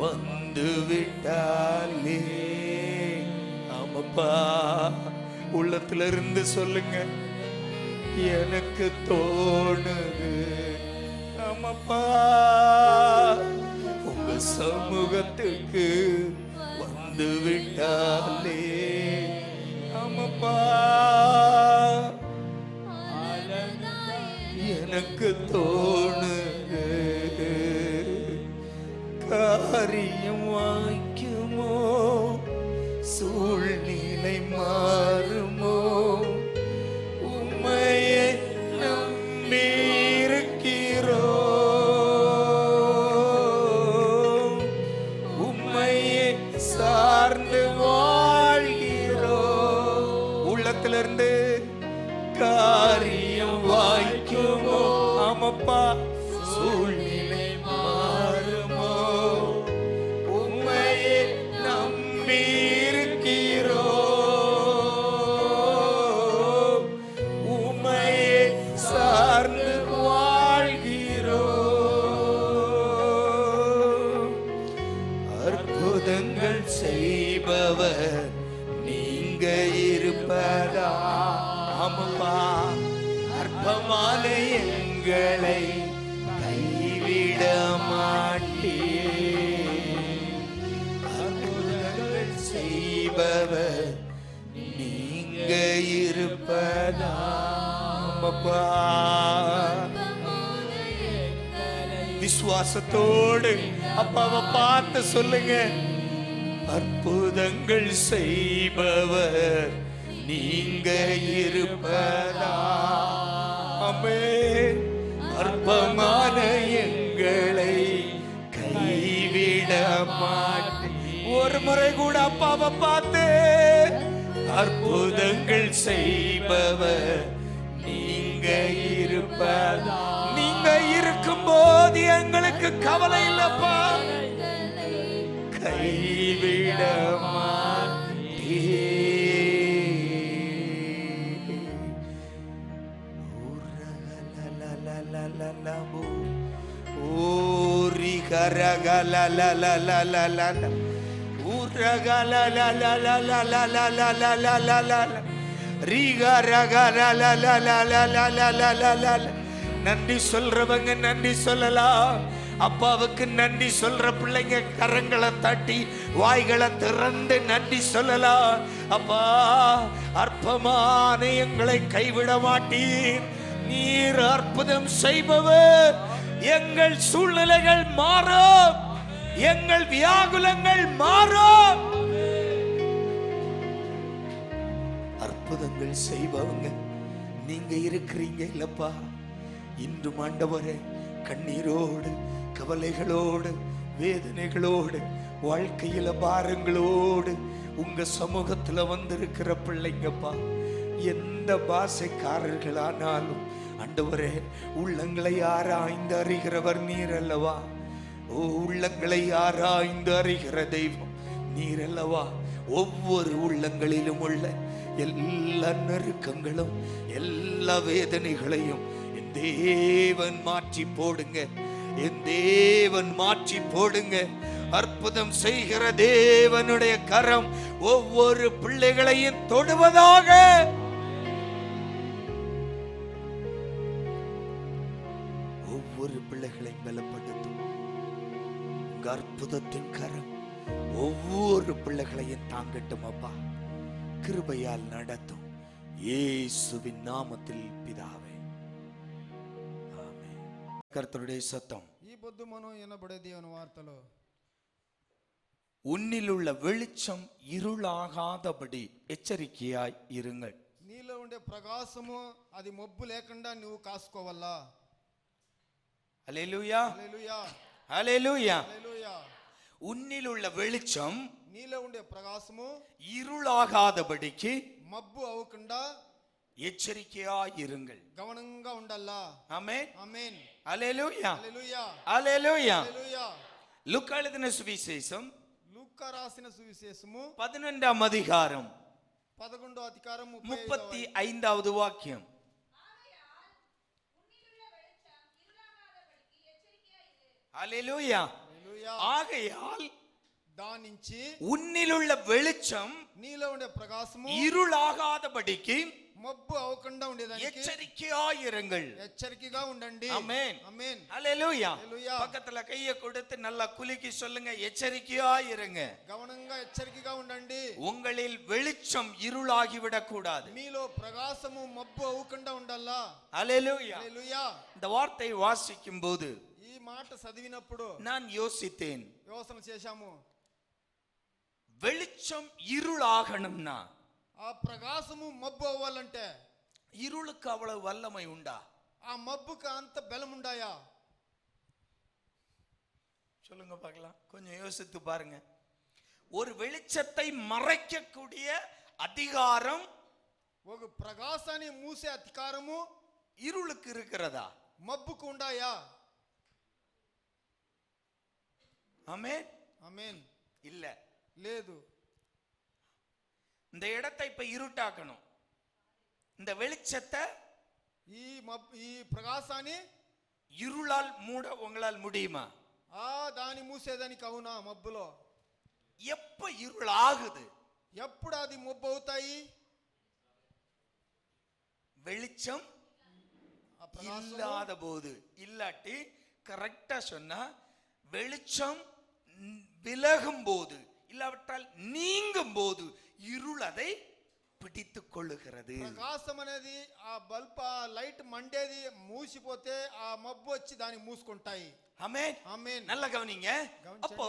வந்து விட்டாலே, ஆமாப்பா, உள்ளத்துல இருந்து சொல்லுங்க, எனக்கு தோணுது, ஆமாப்பா, உங்க சமூகத்துக்கு வந்து விட்டாலே, ஆமாப்பா, எனக்கு தோணுது, காரியம் வாய்க்குமோ, சூழ்நிலை மாறுமோ, உம்மையே நம்பியிருக்கிறோம், உம்மையே சார்ந்து வாழ்கிறோம். உள்ளத்திலிருந்து காரியம் வாய்க்குமோ, ஆமாப்பா, சூழ்நிலை மாறுமோ, உம்மையே நம்பியிருக்கிறோம், உம்மையே சார்ந்து வாழ்கிறோம். அற்புதங்கள் செய்பவர் நீங்க இருப்பதா, ஆமாப்பா, அற்பமான எங்களை கைவிட மாட்டீர். அற்புதங்கள் செய்பவர் நீங்க இருப்பதா, ஆமாப்பா. விசுவாசத்தோடு அப்பாவை பார்த்து சொல்லுங்க, அற்புதங்கள் செய்பவர் நீங்க இருப்பதா, ஆமென். அற்பமான எங்களை கைவிட மாட்டேன். ஒரு முறை கூட அப்பாவை பார்த்து, அற்புதங்கள் செய்பவர் நீங்க இருப்பதா. நீங்க இருக்கும்போது எங்களுக்கு கவலை இல்லப்பா, கைவிட மாட்டீர். நன்றி சொல்றவங்க நன்றி சொல்லலாம். அப்பாவுக்கு நன்றி சொல்ற பிள்ளைங்க கரங்களை தட்டி வாய்களை திறந்து நன்றி சொல்லலாம். அப்பா, அற்பமான எங்களை கைவிட மாட்டீர், நீர் அற்புதம் செய்பவர். எங்கள் சூழ்நிலைகள் மாறும், எங்கள் வியாகுலங்கள் மாறும். அற்புதங்கள் செய்பவங்க நீங்க இருக்கிறீங்க இல்லப்பா. இன்று ஆண்டவரே, கண்ணீரோடு, கவலைகளோடு, வேதனைகளோடு, வாழ்க்கையில பாரங்களோடு உங்க சமூகத்துல வந்திருக்கிற பிள்ளைங்கப்பா, எந்த பாஷைக்காரர்களானாலும் ஆண்டவரே, உள்ளங்களை ஆராய்ந்து அறிகிறவர் நீர் அல்லவா. ஓ, உள்ளங்களை ஆராய்ந்து அறிகிற தெய்வம் நீர் அல்லவா. ஒவ்வொரு உள்ளங்களிலும் உள்ள எல்லா நெருக்கங்களும் எல்லா வேதனைகளையும் என் தேவன் மாற்றி போடுங்க, என் தேவன் மாற்றி போடுங்க. அற்புதம் செய்கிற தேவனுடைய கரம் ஒவ்வொரு பிள்ளைகளையும் தொடுவதாக. ஒவ்வொரு பிள்ளைகளையும் பலப்படுத்தும் உங்க அற்புதத்தின் கரம் ஒவ்வொரு பிள்ளைகளையும் தாங்கட்டும் அப்பா. கிருபையால் நடத்தும் இயேசுவின் நாமத்தில் பிதாவே, ஆமென். கர்த்தருடைய சத்தம். ఈ పొద్దు మనం వినబడే దేవుని వార్తలో உன்னில் உள்ள வெளிச்சம் இருளாகாதபடி எச்சரிக்கையாய் இருங்கள். నీలో ఉండే ప్రకాశము అది మబ్బు లేకుండా నువ్వు కాసుకోవాలా. ஹல்லேலூயா, హల్లెలూయా ஹல்லேலூயா. హల్లెలూయా. உன்னில் உள்ள வெளிச்சம் నీలో ఉండే ప్రకాశము இருளாகாதபடிக்கு మబ్బు అవ్వకుండా எச்சரிக்கையாயிருங்கள். గమనంగా ఉండాలా. ஆமென். ఆమేన్. அல்லேலூயா. హల్లెలూయా. அல்லேலூயா. హల్లెలూయా. லூக்கா எழுதின சுவிசேஷம் లూకా రాసిన సువిశేషము 11ஆம் அதிகாரம் 11వ అధికారం 35வது வாக்கியம். அல்லேலூயா. హల్లెలూయా. ஆகையால் దాని నుంచి உன்னிலுள்ள வெளிச்சம் నీలో ఉండే ప్రకాశము இருளாகாதபடிக்கு మబ్బు అవ్వకుండా ఉండేదానికి எச்சரிக்கையாயிருங்கள். హెచ్చరికగా ఉండండి. ஆமென். ఆమేన్. அல்லேலூயா. హల్లెలూయా. பக்கத்துல கையை கொடுத்து நல்லா குலுக்கி சொல்லுங்க, எச்சரிக்கையாயிருங்க. గమనంగా హెచ్చరికగా ఉండండి. உங்களில் வெளிச்சம் இருளாகிவிடக் கூடாது. మీలో ప్రకాశము మబ్బు అవ్వకుండా ఉండాలా. அல்லேலூயா. హల్లెలూయా. இந்த வார்த்தை வாசிக்கும் போது ఈ మాట చదివినప్పుడు நான் யோசித்தேன், యోచన చేశాము. வெளிச்சம் இருளாகணும்னா ఆ ప్రకాశము మబ్బు అవ్వాలంటే இருளுக்கு அவ்வளவு வல்லமை உண்டா? ఆ మబ్బుకు అంత బలం ఉండాయా? சொல்லுங்க பார்க்கலாம், கொஞ்சம் யோசித்து பாருங்க. ஒரு வெளிச்சத்தை மறைக்கக்கூடிய அதிகாரம் ఒక ప్రకాశాన్ని మూసే అధికారము இருளுக்கு இருக்கிறதா? మబ్బుకు ఉండాయా? ஆமென். ఆమేన్. இல்ல. లేదు. இந்த இடத்தை இப்ப இருட்டாக்கணும். இந்த வெளிச்சத்தை ఈ ప్రకాశాన్ని இருளால் மூட உங்களால் முடியுமா? దాని మూసేదానికి అవునా? మబ్బులో எப்ப இருள் ஆகுது? ఎప్పుడు అది మబ్బు అవుతాయి? வெளிச்சம் ఆ ప్రకాశము இல்லாத போது. இல்லாட்டி கரெக்டா சொன்னா வெளிச்சம் விலகும் போது, இல்லாவிட்டால் நீங்கும் போது இருள் அதை பிடித்துக் கொள்ளுகிறது. ప్రకాశం అనేది ఆ బల్బ్ ఆ లైట్ మండేది మూసిపోతే ఆ మబ్బు వచ్చి దాన్ని మూసుకుంటాయి. ஆமென். ఆమేన్. நல்ல கவனிங்க. அப்போ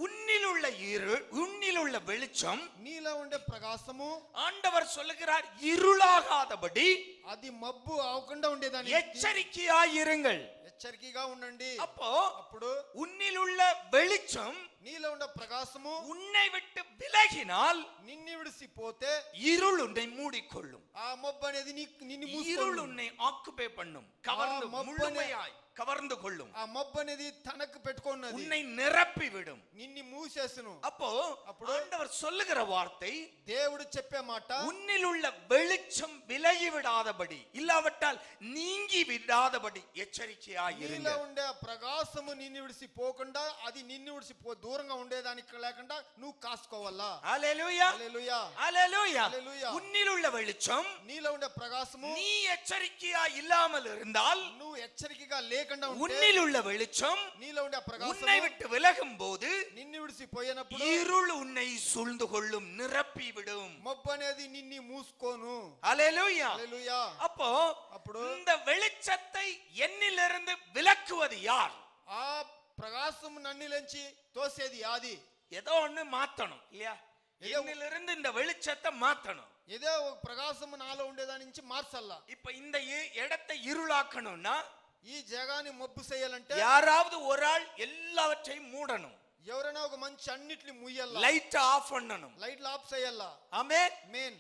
உன்னிலுள்ள இருள், உன்னிலுள்ள வெளிச்சம், నీలో ఉండే ప్రకాశము ஆண்டவர் சொல்லுகிறார் இருளாகாதபடி అది మబ్బు అవ్వకుండా ఉండేదాన్ని எச்சரிக்கையாயிருங்கள். హెచ్చరికగా ఉండండి. அப்போ అప్పుడు உன்னிலுள்ள வெளிச்சம் నీలో ఉండే ప్రకాశము உன்னை விட்டு விலகினால் నిన్ను విడిసిపోతే இருள் உன்னை மூடிக்கொள்ளும். ఆ మబ్బు అనేది నిన్ను இருள் మూసుకొల్లు. உன்னை ஆக்குபை பண்ணும், கவர்ந்து முழுமையாய் கவர்ந்து கொள்ளும், ఆ మబ్బు అనేది తనకు పెట్టుకున్నది, உன்னை நிரப்பி விடும். నిన్ను మూసేసును. அப்போ అప్పుడు ஆண்டவர் சொல்லுகிற வார்த்தை, దేవుడు చెప్పే మాట உன்னில் உள்ள வெளிச்சம் விலகி விடாதபடி, இல்லாவிட்டால் நீங்கி விடாதபடி నీలో எச்சரிக்கையாயிருங்க. ఉండే ఆ ప్రకాశము నిన్ను విడిసిపోకుండా అది నిన్ను విడిసిపో దూరంగా ఉండేదానికి లేకుండా నువ్వు కాసుకోవాలా. ஹல்லேலூயா. హల్లెలూయా. ஹல்லேலூயா. ஹல்லேலூயா. உன்னில் உள்ள வெளிச்சம் నీలో ఉండే ప్రకాశము நீ எச்சரிக்கையா இல்லாமல் இருந்தால், నువ్వు హెచ్చరికగా లేకుండా ఉంటే உன்னில் உள்ள வெளிச்சம் నీలో ఉండే ఆ உன்னை ప్రకాశము விட்டு விலகும் போது నిన్ను విడిసిపోయినప్పుడు இருள் உன்னை சூழ்ந்து கொள்ளும், நிரப்பி விடும். మబ్బు అనేది నిన్ను మూసుకోను. ஹல்லேலூயா. హల్లెలూయా. அப்போ అప్పుడు இந்த வெளிச்சத்தை என்னிலிருந்து விலக்குவது யார்? ఆ ప్రకాశం నన్నులోంచి తోసేది యాది? ஏதோ ஒண்ணு மாத்தணும் இல்லையா? என்னிலிருந்து இந்த வெளிச்சத்தை மாத்தணும். ఏదో ఒక ప్రకాశం నాలో ఉండేదాని నుంచి మార్చాలా. இப்ப இந்த இடத்தை இருளாக்கணும்னா ఈ జగాన్ని మబ్బు చేయాలంటే யாராவது ஒரு ஆள் எல்லாவற்றையும் மூடணும். ఎవరైనా ఒక మంచి అన్నిటిని ముయ్యాలా, லைட் ஆஃப் பண்ணணும். లైట్లు ఆఫ్ చేయాలా. ஆமென். మెయిన్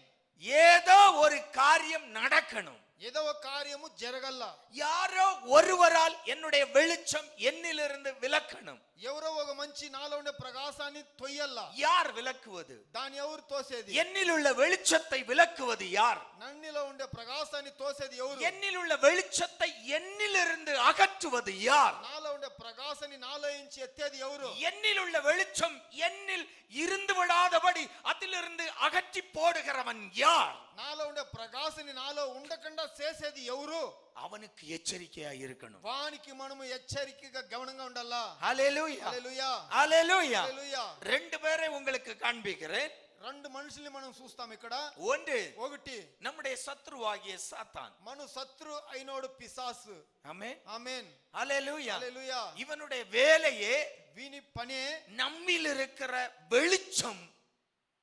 ஏதோ ஒரு காரியம் நடக்கணும். ఏదో ఒక కార్యము జరగల్లా. யாரோ ஒருவரால் என்னுடைய வெளிச்சம் என்னிலிருந்து விலக்கணும். ఎవరో ఒక మంచి నాలో ఉండే ప్రకాశాన్ని తొయ్యల్లా. யார் விலக்குவது? దాని ఎవరు తోసేది? என்னில் உள்ள வெளிச்சத்தை விலக்குவது யார்? నన్నిలో ఉండే ప్రకాశాన్ని తోసేది ఎవరు? என்னில் உள்ள வெளிச்சத்தை என்னிலிருந்து அகற்றுவது யார்? నాలో ఉండే ప్రకాశాన్ని నాలో నుంచి ఎత్తేది ఎవరు? என்னில் உள்ள வெளிச்சம் என்னில் இருந்து விடாதபடி அதிலிருந்து அகற்றி போடுகிறவன் யார்? నాలో ఉండే ప్రకాశాన్ని నాలో ఉండకుండా చేసేది ఎవరు? அவனுக்கு எச்சரிக்கையா இருக்கணும். వానికి మనము హెచ్చరికగా గమనంగా ఉండాలా. ஹல்லேலூயா. హల్లెలూయా. ஹல்லேலூயா. హల్లెలూయా. ரெண்டு பேரை உங்களுக்கு காண்பிக்கிறேன். రెండు మనుషుల్ని మనం చూస్తాం ఇక్కడ. ஒன்று ఒకటి நம்முடைய சத்ருவாகிய சாத்தான். మన శత్రు అయినోడు పిశాసు. ஆமென். ఆమేన్. ஹல்லேலூயா. హల్లెలూయా. இவனுடைய வேலையே వీని పనే நம்மில் இருக்கிற வெளிச்சம்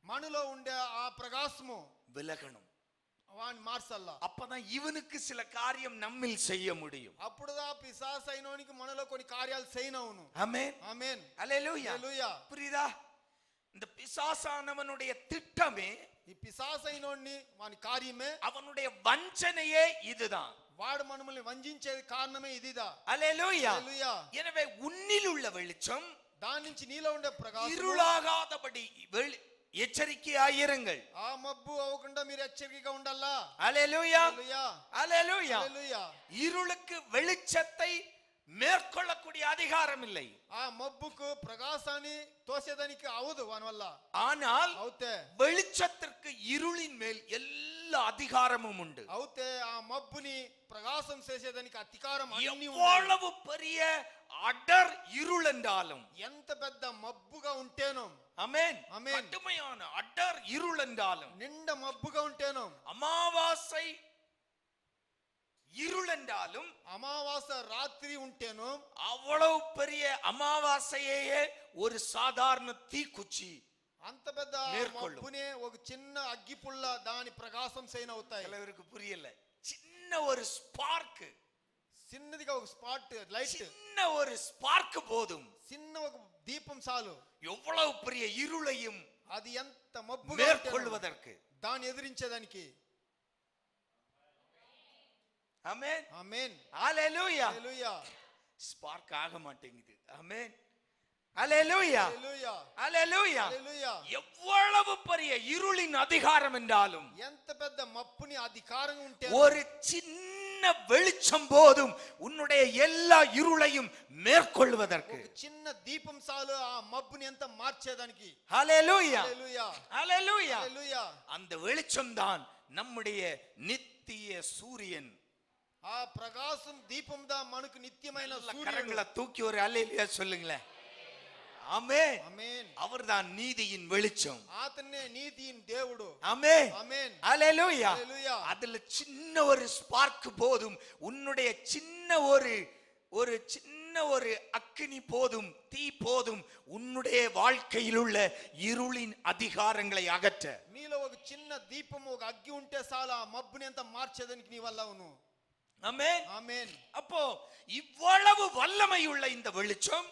మనలో ఉండే ఆ ప్రకాశము விலகணும். వాని మార్చల్లా. அப்பதான் இவனுக்கு சில காரியம் நம்மில் செய்ய முடியும். అప్పుడుదా పిశాసు అయినోనికి మనలో కొన్ని కార్యాలు చేయనవును. ஆமென். ఆమేన్. ஹல்லேலூயா. హల్లెలూయా. புரியுதா? இந்த பிசாசானவனுடைய திட்டமே, ఈ పిశాసైనోడిని వాని కార్యమే, அவனுடைய வஞ்சனையே இதுதான். వాడు మనల్ని వంచించేది కారణమే ఇదిదా. அல்லேலூயா. హల్లెలూయా. எனவே உன்னில் உள்ள வெளிச்சம் దాని నుంచి నీలో ఉండే ప్రకాశం இருளாகாதபடி எச்சரிக்கையாயிருங்கள். ఆ మబ్బు అవ్వకుండా మీరు హెచ్చరికగా ఉండాలా. அல்லேலூயா. హల్లెలూయా. அல்லேலூயா. హల్లెలూయా. இருளுக்கு வெளிச்சத்தை மேற்கொள்ளக்கூடிய அதிகாரம் இல்லை. ఆ మబ్బుకు ప్రకాశాన్ని తోసేదానికి అవదు వాని వల్ల. ஆனால் అవుతే வெளிச்சத்திற்கு இருளின் மேல் எல்லா அதிகாரமும் உண்டு. అవుతే ఆ మబ్బుని ప్రకాశం చేసేదానికి అధికారం అన్ని ఉంది. எவ்வளவு பெரிய அடர் இருள் என்றாலும், ఎంత పెద్ద మబ్బుగా ఉంటేనో, ஆமென், ஆமென், கடுமையான அடர் இருள் என்றாலும், నిండా మబ్బుగా ఉంటేనో, அமாவாசை இருள் என்றாலும், అమావాస రాత్రి ఉంటేనో, அவ்வளவு பெரிய அமாவாசையே ஒரு சாதாரண தீக்குச்சி అంత పెద్ద మేర్కొల్లు. మబ్బునే ఒక చిన్న అగ్గిపుల్ల దాని ప్రకాశం సైన్ అవుతాయి. சிலருக்கு புரியல. சின்ன ஒரு ஸ்பார்க், చిన్నదిగా ఒక స్పాట్ లైట్, சின்ன ஒரு ஸ்பார்க் போதும் చిన్న ఒక దీపం చాలు எவ்வளவு பெரிய இருளையும் అది ఎంత మబ్బుగా மேற்கொள்வதற்கு. దాన్ని ఎదిరించేదానికి. ஆமென், ఆమేన్. ஹalleluya. హల్లెలూయా. ஸ்பார்க் ஆக மாட்டேங்குது. ஆமென், ஹalleluya, హల్లెలూయా. ஹalleluya. హల్లెలూయా. எவ்வளவு பெரிய இருளின் அதிகாரம் என்றாலும், ఎంత పెద్ద మప్పుని అధికారం ఉంటే ஒரு சின்ன வெளிச்சம் போதும் உன்னுடைய எல்லா இருளையும் மேற்கொள்வதற்கு. ఒక చిన్న దీపం చాలు ఆ మబ్బుని ఎంత మార్చేదానికి. ஹalleluya, హల్లెలూయా. ஹalleluya. హల్లెలూయా. அந்த வெளிச்சம் தான் நம்முடைய நித்திய சூரியன். ఆ ప్రకాశం దీపం దా మనకు నిత్యమైన సూర్యుడు. கரங்களை தூக்கி ஒரு அல்லேலூயா சொல்லுங்களேன். ஆமென். ఆమేన్. அவர்தான் நீதியின் வெளிச்சம். అతన్నే నీతిயின் దేవుడు. ஆமென், ఆమేన్. ஹalleluya. హల్లెలూయా. அதுல சின்ன ஒரு ஸ்பார்க் போதும், உன்னுடைய சின்ன ஒரு சின்ன ஒரு அக்கினி போதும், தீ போதும், உன்னுடைய வாழ்க்கையில் உள்ள இருளின் அதிகாரங்களை அகற்ற. నీలో ఒక చిన్న దీపం ఒక అగ్గి ఉంటే చాలు ఆ మబ్బుని ఎంత మార్చేదానికి నీ వల్ల అవును. ஆமென். ఆమేన్. அப்போ இவ்வளவு வல்லமை உள்ள இந்த வெளிச்சம்,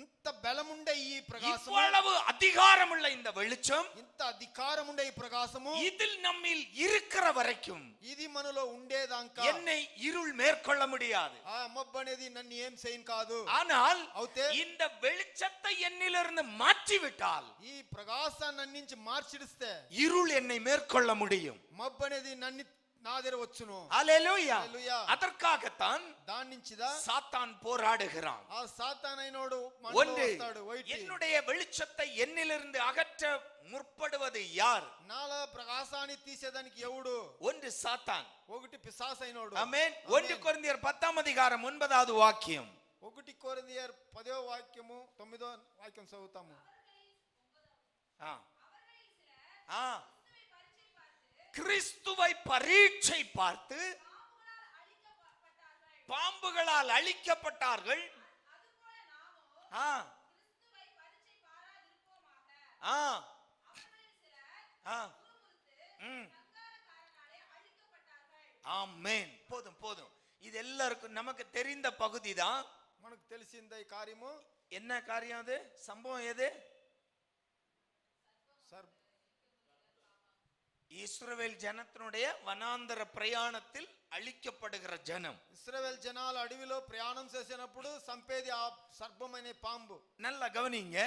ఇంత బలం ఉండే ఈ ప్రకాశం, இவ்வளவு அதிகாரம் உள்ள இந்த வெளிச்சம், ఇంత అధికారం ఉండే ఈ ప్రకాశము இதில் நம்மில் இருக்கிற வரைக்கும் ఇది మనలో ఉండేదాకా என்னை இருள் மேற்கொள்ள முடியாது. ఆ మబ్బు అనేది నన్ను ఏం చేయను కాదు. ஆனால் అవుతే இந்த வெளிச்சத்தை என்னிலிருந்து மாற்றிவிட்டால் ఈ ప్రకాశాన్ని నన్ను నుంచి మార్చిడిస్తే இருள் என்னை மேற்கொள்ள முடியும். మబ్బు అనేది నన్ను నా దగ్గర వచ్చును. ஹalleluya. హల్లెలూయా. அதற்காகத்தான் దాని నుంచిదా சாத்தான் போராடுகிறான். ఆ సాతానైనోడు ஒன்று, వస్తాడు. వైటి என்னுடைய வெளிச்சத்தை என்னிலிருந்து அகற்ற முற்படுவது யார்? నాల ప్రకాశాన్ని తీసేదానికి ఎవడు? ஒன்று சாத்தான். ఒకటి పిశాసైనోడు. ஆமென். 1 கொரிந்தியர் 10 அதிகாரம் 9வது வாக்கியம். 1 కొరింథీయులు 10వ వాక్యము 9వ వాక్యం చదువుతాము. கிறிஸ்துவை பரீட்சை பார்த்து பாம்புகளால் அழிக்கப்பட்டார்கள். ஆமென். போதும் போதும். இது எல்லாருக்கும் நமக்கு தெரிந்த பகுதி தான். మనకు తెలిసిందే ఈ కార్యము. என்ன காரியம் அது? சம்பவம் எது? இஸ்ரவேல் ஜனத்தினுடைய வனாந்தர பிரயாணத்தில் அழிக்கப்படுகிற ஜனம். ఇశ్రాయేల్ జనాలు అడవిలో ప్రయాణం చేసినప్పుడు సంపేది ఆ సర్పమైన పాంబు. நல்லா கவனிங்க.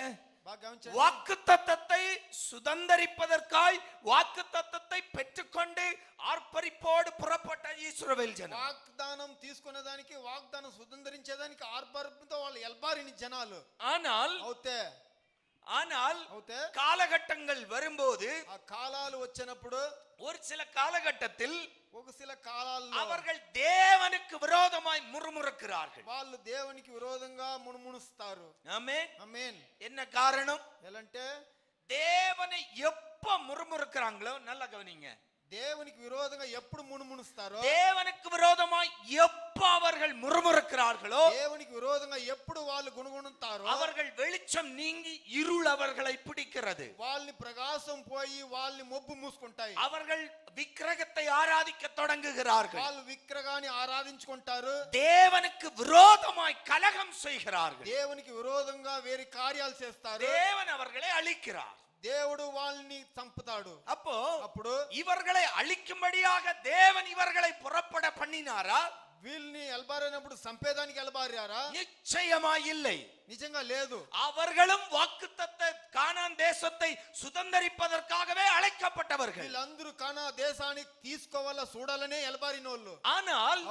బాగా గమనించండి. வாக்குத்தத்தத்தை சுதந்தரிப்பதற்காய் வாக்குத்தத்தத்தை பெற்றுக்கொண்டு ஆர்ப்பரிப்போடு புறப்பட்ட இஸ்ரவேல் ஜனம். వాగ్దానం తీసుకునేదానికి వాగ్దానం సుందరించేదానికి ఆర్భాటంతో వాళ్ళు ఎల్బారిని జనాలు. ஆனால் అవుతే காலகட்டங்கள் வரும்போது, ఆ కాలాలు వచ్చినప్పుడు, ஒரு சில காலகட்டத்தில் ఒక சில కాలాల్లో அவர்கள் தேவனுக்கு விரோதமாய் முறுமுறுக்கிறார்கள். వాళ్ళు దేవునికి విరోధంగా మునుమునుస్తారు. ஆமென். ఆమేన్. என்ன காரணம்? ఎలాంటే தேவனை எப்ப முறுமுறுக்கிறாங்களோ, நல்லா கவனிங்க, దేవునికి విరోధంగా ఎప్పుడు మునుమునుస్తారో, தேவனுக்கு விரோதமாய் எப்ப எப்ப அவர்கள் முறுமுறுக்கிறார்களோ దేవునికి విరోధంగా ఎప్పుడు వాళ్ళు గుణగుణుతారో அவர்கள் வெளிச்சம் நீங்கி இருள் அவர்களை பிடிக்கிறது. వాళ్ళని ప్రకాశం పోయి వాళ్ళని మొబ్బు మూసుకుంటాయి. அவர்கள் விக்கிரகத்தை ஆராதிக்க தொடங்குகிறார்கள். వాళ్ళు విగ్రహాన్ని ఆరాధించుకుంటారు. தேவனுக்கு விரோதமாய் கலகம் செய்கிறார்கள். దేవునికి విరోధంగా వేరే కార్యాలు చేస్తారు. தேவன் அவர்களை அழிக்கிறார். దేవుడు వాళ్ళని చంపుతాడు. అప్పుడు ఇవర్களை అழிக்கும்படியாக தேவன் இவர்களை புறப்பட பண்ணினாரா? వీళ్ళని ఎల్బారైనప్పుడు సంపేదానికి ఎల్బారారా? நிச்சயமாய் இல்லை. నిజంగా లేదు. அவர்களும் வாக்குத்தத்த கானான் தேசத்தை சுதந்தரிப்பதற்காகவே அழைக்கப்பட்டவர்கள். వీళ్ళందరూ కానా దేశాన్ని తీసుకోవాల చూడాలనే ఎల్బారినోళ్ళు. ஆனால்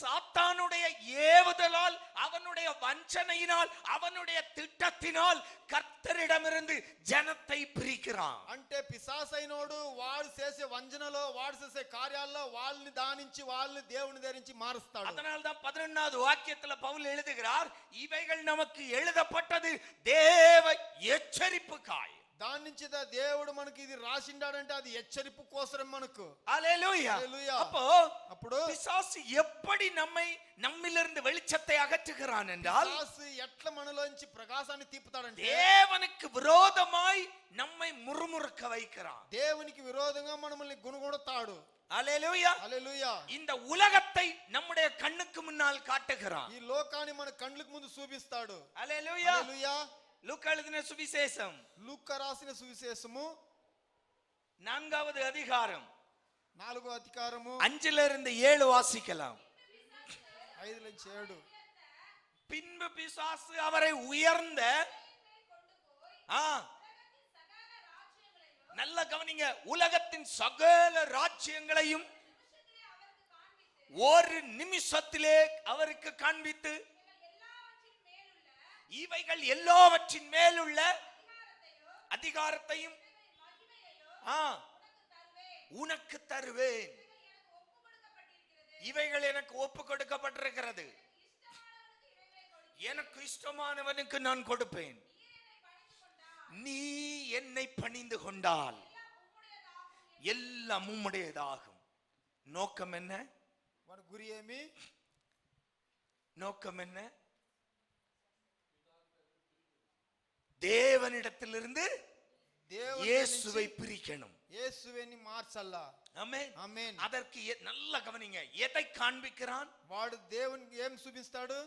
சாத்தானுடைய ஏவுதலால் அவனுடைய வஞ்சனையினால் அவனுடைய திட்டத்தினால் கர்த்தரிடமிருந்து ஜனத்தை பிரிக்கிறான். అంటే పిశాసైనోడు వాడు చేసే వంజనలో వాడు చేసే కార్యాల్లో వాళ్ళని దానించి వాళ్ళని దేవుని ధరించి మారుస్తాడు. அதனால்தான் 11வது வாக்கியத்துல பவுல் எழுதுகிறார், இவைகள் நமக்கு எழுதப்பட்டது தேவ எச்சரிப்புக்காய். దాని నుంచి దేవుడు మనకి ఇది రాసిండాడంటే అది హెచ్చరిப்பு కోసరం మనకు. ஹalleluya. ஹalleluya. அப்போ பிசாசு எப்படி நம்மிலிருந்து வெளிச்சத்தை அகற்றுகிறான் என்றால், பிசாசு எట్లా మనలోంచి ప్రకాశాన్ని తీపుతాడంటే தேவனுக்கு விரோதமாய் நம்மை முறுமுறுக்க வைக்கிறான். దేవునికి విరోధంగా మనల్ని గుణగుణతాడు. ஹalleluya. హalleluya. இந்த உலகத்தை நம்முடைய கண்ணுக்கு முன்னால் காட்டுகிறான். ఈ లోకాన్ని మన కళ్ళకు ముందు చూపిస్తాడు. ஹalleluya. హalleluya. லூக்கா எழுதின சுவிசேஷம், లూకా రాసిన సువిశేషము 4வது அதிகாரம் 4వ అధికారము 5லிருந்து 7 வாசிக்கலாம். 5 నుంచి 7. பின்பு பிசாசு அவரை உயர்ந்த நல்ல கவனிங்க, உலகத்தின் சகல ராஜ்யங்களையும் ஒரு நிமிஷத்திலே அவருக்கு காண்பித்து இவைகள் எல்லாவற்றின் மேலுள்ள அதிகாரத்தையும் உனக்கு தருவேன். இவைகள் எனக்கு ஒப்பு கொடுக்கப்பட்டிருக்கிறது. எனக்கு இஷ்டமானவனுக்கு நான் கொடுப்பேன். நீ என்னை பணிந்து கொண்டால் எல்லாம் உம்முடையதாகும். நோக்கம் என்ன? వాడి గురి ఏమి? நோக்கம் என்ன? தேவனிடத்திலிருந்து இயேசுவை பிரிக்கணும். இயேசுவை మార్చాలా. ஆமென். ஆமென். அதற்கு நல்ல கவனிங்க, எதை காண்பிக்கிறான்? వాడు దేవుని ఏం చూపిస్తాడు?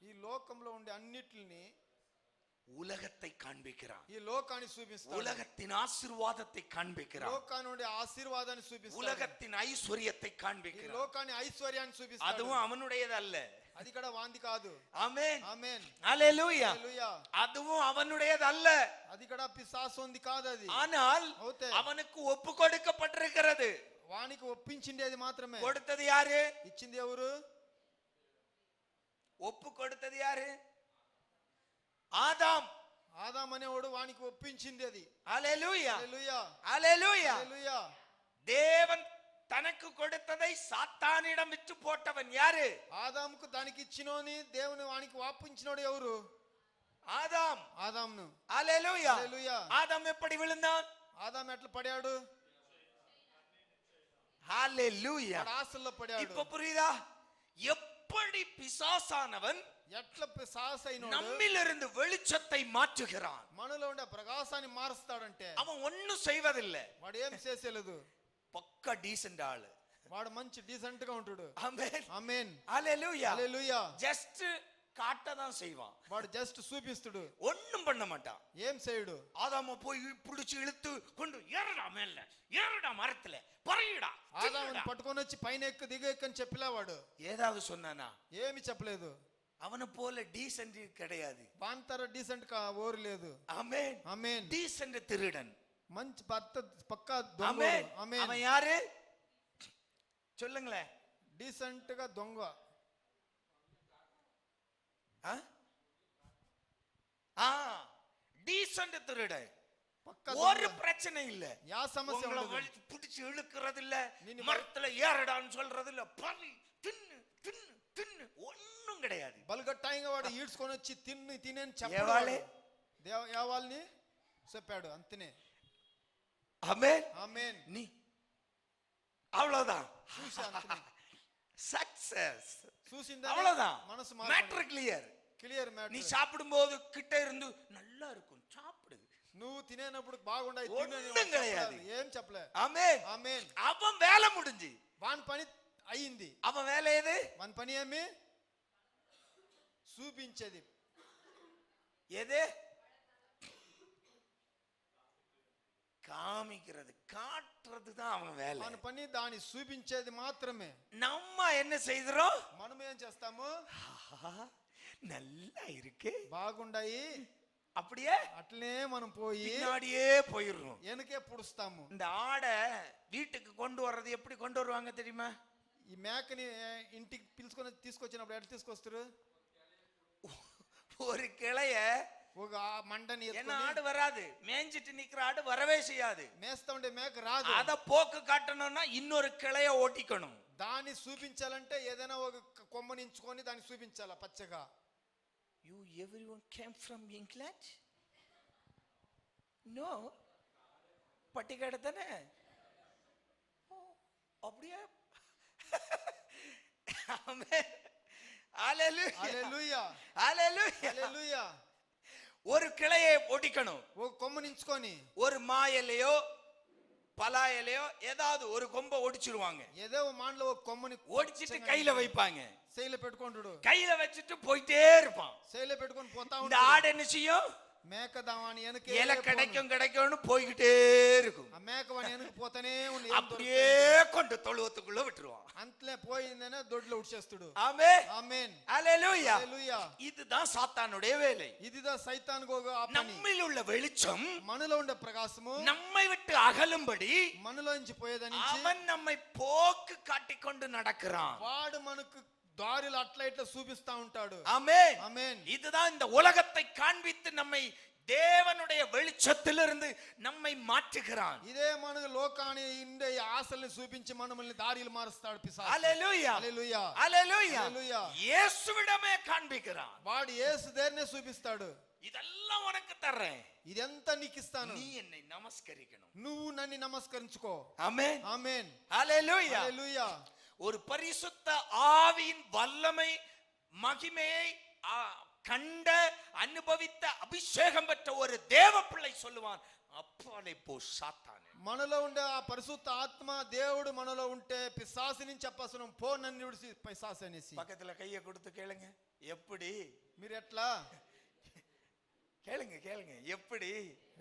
ఈ లోకంలో ఉండే అన్నిటిని, உலகத்தை காண்பிக்கிறான். ఈ లోకాన్ని చూపిస్తాడు. உலகத்தின் ஆசீர்வாதத்தை காண்பிக்கிறான். లోకాన్ని ఉండే ఆశీర్వాదాన్ని చూపిస్తాడు. உலகத்தின் ஐஸ்வரியத்தை ఈ காண்பிக்கிறான். లోకాన్ని ఐశ్వర్యాన్ని చూపిస్తాడు. அதுவும் அவனுடையது அல்ல. అది కూడా వాంది కాదు. ఆమేన్. ఆమేన్. హల్లెలూయా. హల్లెలూయా. அதுவும் அவனுடையது அல்ல. అది కూడా పిశాసొంది కాదు. అది ஆனால் அவனுக்கு ஒப்பு கொடுக்கப்பட்டிருக்கிறது. వానికి ఒప్పించిండేది మాత్రమే. கொடுத்தது யாரு? ఇచ్చింది ఎవరు? ஒப்பு கொடுத்தது யாரு? ஆதாம். ఆదాం అనేవాడు వానికి ఒప్పించింది అది. హల్లెలూయా. హల్లెలూయా. హల్లెలూయా. హల్లెలూయా. தேவன் தனக்கு கொடுத்ததை சாத்தானிடம் விற்று போட்டவன் யாரு? ఆదాముకు దానికి ఇచ్చినోని దేవుని వానికి వాపించినోడు ఎవరు? ஆதாம். ఆదామును. హల్లెలూయా. హల్లెలూయా. ஆதாம் எப்படி விழுந்தான்? ఆదాం ఎట్లా పడాడు? హల్లెలూయా. ఆశల్లో పడాడు. இப்ப புரியுதா? எப்படி பிசாசானவன் ఎట్లా పిశాసైనోడు நம்மிலிருந்து வெளிச்சத்தை மாற்றுகிறான். మనలో ఉండే ప్రకాశాన్ని మారుస్తాడంటే அவன் ஒண்ணும் செய்வதில்லை. వాడు ఏం చేసేలేదు. பக்க டீசென்ட் ஆளு. వాడు మంచి డీసెంట్ గా ఉంటాడు. ஆமென். ఆమేన్. ஹல்லேலூயா. హల్లెలూయా. ஜஸ்ட் காட்ட தான் செய்வான். వాడు జస్ట్ చూపిస్తుడు. ஒண்ணும் பண்ண மாட்டான். ఏం చేయడు. ஆதாம போய் பிடிச்சு இழுத்து கொண்டு ஏறடா மேல, ஏறடா மரத்துல, பறீடா. ఆదాముని పట్టుకొని వచ్చి పైన ఎక్కి దిగు ఎక్కని చెప్పలేవాడు. ஏதாவது சொன்னானா? ఏమి చెప్పలేదు. அவனை போல டீசென்ட் கிடையாது. వాంతర డీసెంట్ గా ఓరు లేదు. ஆமென். ఆమేన్. டீசென்ட் திருடன். మంచి పక్కా దొంగ. ஆமென். ఆమేన్. அவன் யாரு சொல்லுங்களேன்? డీసెంట్ గా దొంగ. டீசென்ட் திருடன். పక్కా ஒரு பிரச்சனை இல்ல. యా సమస్య ఉండదు. பிடிச்சு இழுக்கிறது இல்ல, மரத்துல ஏறடான்னு சொல்றது இல்ல, பறி தின்னு தின்னு தின்னு ஒண்ணும் கிடையாது. బలగట్టాయిగా వాడు ఈడ్చుకొని వచ్చి తిని తినని చెప్పాలి. దేవాల్ని చెప్పాడు అంతనే. ఆమేన్. ఆమేన్. நீ அவ்வளவுதான். చూసి అంతనే. சக்சஸ், చూసిందని அவ்வளவுதான். మనసు மேட்டர் கிளியர். క్లియర్ நீ మ్యాటర్. சாப்பிடும்போது கிட்ட இருந்து நல்லா இருக்கும், சாப்பிடு. నువ్వు తినేనప్పుడు బాగుండాయి ஒண்ணும் கிடையாது. ఏం చెప్పలే. ஆமென். ఆమేన్. அவன் வேலை முடிஞ்சு, వాని పని అయ్యింది. அவன் வேலை எது? మన పని ఏమి? చూపించేది. எது? காமிக்கிறது, காட்டுறது தான் அவன் வேலை. మన పని దాన్ని చూపించేది మాత్రమే. நம்ம என்ன செய்கிறோம்? మనం ఏం చేస్తాము? நல்லா இருக்கு, బాగుండాయి அப்படியே అట్లనే మనం పోయి பின்னாடியே போயிடுறோம். వెనకే పుడుస్తాము. இந்த ஆடை வீட்டுக்கு கொண்டு வர்றது எப்படி கொண்டு வருவாங்க தெரியுமா? ఈ మేకని ఇంటికి తీసుకొచ్చినప్పుడు ఎట్లా తీసుకొస్తారు? ஒரு கிளைய, ఒక మండని என்ன ஆடு வராது, மேய்ஞ்சிட்டு நிக்கிற ஆடு வரவே செய்யாது. మేస్తా ఉండే మేక రాదు. அத போக்கு காட்டணும்னா இன்னொரு கிளைய ஓட்டிக்கணும். దాన్ని చూపించాలంటే ఏదైనా ఒక కొమ్మని ఎంచుకొని దాన్ని చూపించాలా పచ్చగా. You everyone came from England? No. பட்டிக்காடு தானே? அப்படியே. ஆமென். ஹalleluya. హల్లెలూయా. ஹalleluya. హల్లెలూయా. ஒரு கிளையை ஒடிக்கணும். ఒక కొమ్మని ఎంచుకొని ஒரு மாயலையோ பலாயலையோ ஏதாவது ஒரு கொம்பை ஒடிச்சிருவாங்க. ఏదో మాండ్లో ఒక కొమ్మని ஒடிச்சிட்டு கையில வைப்பாங்க. శైలి పెట్టుకుంటాడు. கையில வச்சுட்டு போயிட்டே இருப்பான். శైలి పెట్టుకొని పోతా இந்த ఉంటాడు. ஆடு என்ன செய்யும்? మేక దావాని వెనకే இலை கிடைக்கும் கிடைக்கும்னு போய்கிட்டே இருக்கும். ఆ మేక వాని వెనక పోతానే ఉండి அப்படியே கொண்டு தொழுவத்துக்குள்ள விட்டுருவான். అంతలే పోయిందనే దొడ్లో ఉడ్చేస్తాడు. ஆமென். ఆమేన్. ஹalleluya. హల్లెలూయా. இதுதான் சாத்தானுடைய வேலை. ఇదిదా సైతానికి ఒక పని. நம்மில் உள்ள வெளிச்சம் మనలో ఉండే ప్రకాశము நம்மை விட்டு అகలుம்படி మనలో నుంచి పోయేదని அவன் நம்மை போக்கு காட்டிக்கொண்டு நடக்கிறான். వాడు మనకు దారిలో అట్లా ఇట్లా చూపిస్తా ఉంటాడు. ஆமென். ఆమేన్. இதுதான் இந்த உலகத்தை காண்பித்து நம்மை தேவனுடைய வெளிச்சத்திலிருந்து நம்மை மாற்றுகிறான். ఇదే మనకు లోకాన్ని ఇండే ఆశల్ని చూపించి మనల్ని దారిలు మారుస్తాడు పిశాచు. ஹalleluya. హల్లెలూయా. ஹalleluya. హల్లెలూయా. இயேசுவிடமே காண்பிக்கிறான். వాడు యేసు దగ్గరనే చూపిస్తాడు. இதெல்லாம் உனக்கு தர்றேன், ఇదంతా నీకు ఇస్తాను, நீ என்னை நமஸ்கரிக்கணும். నువ్వు నన్ను నమస్కరించుకో. ஆமென். ఆమేన్. ஹalleluya. హల్లెలూయా. ஒரு பரிசுத்த ஆவியின் வல்லமை மகிமையை கண்ட அனுபவித்த அபிஷேகம் பெற்ற ஒரு தேவ பிள்ளை சொல்லுவான், அப்பாலே போ சாத்தானே. మనలో ఉండే ఆ పరిశుద్ధ ఆత్మ దేవుడు మనలో ఉంటే పిశాసిని చెప్పాల్సిన పో నన్ను విడిచి పిశాసు అనేసి. பக்கத்துல கையை கொடுத்து கேளுங்க, எப்படி? మీరు ఎట్లా கேளுங்க கேளுங்க, எப்படி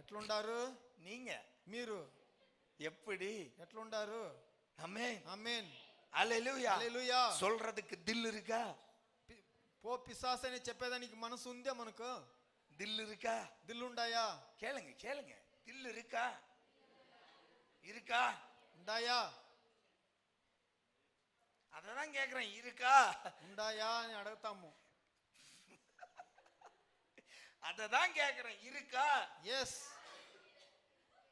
ఎట్లుండారు? நீங்க మీరు எப்படி? ఎట్లుండారు? ஆமென். ఆమేన్. ஹalleluya. హల్లెలూయా. சொல்றதுக்கு தில் இருக்கா? పో పిశాసు అని చెప్పేదానికి మనసు ఉందే మనకు? தில் இருக்கா? దిల్లుండాయా? கேளுங்க கேளுங்க, தில் இருக்கா? இருக்கா? ఉండాయా? அததான் கேக்குறேன், இருக்கா? ఉండాయా అని అడుగుతాము. அததான் கேக்குறேன், இருக்கா? ఎస్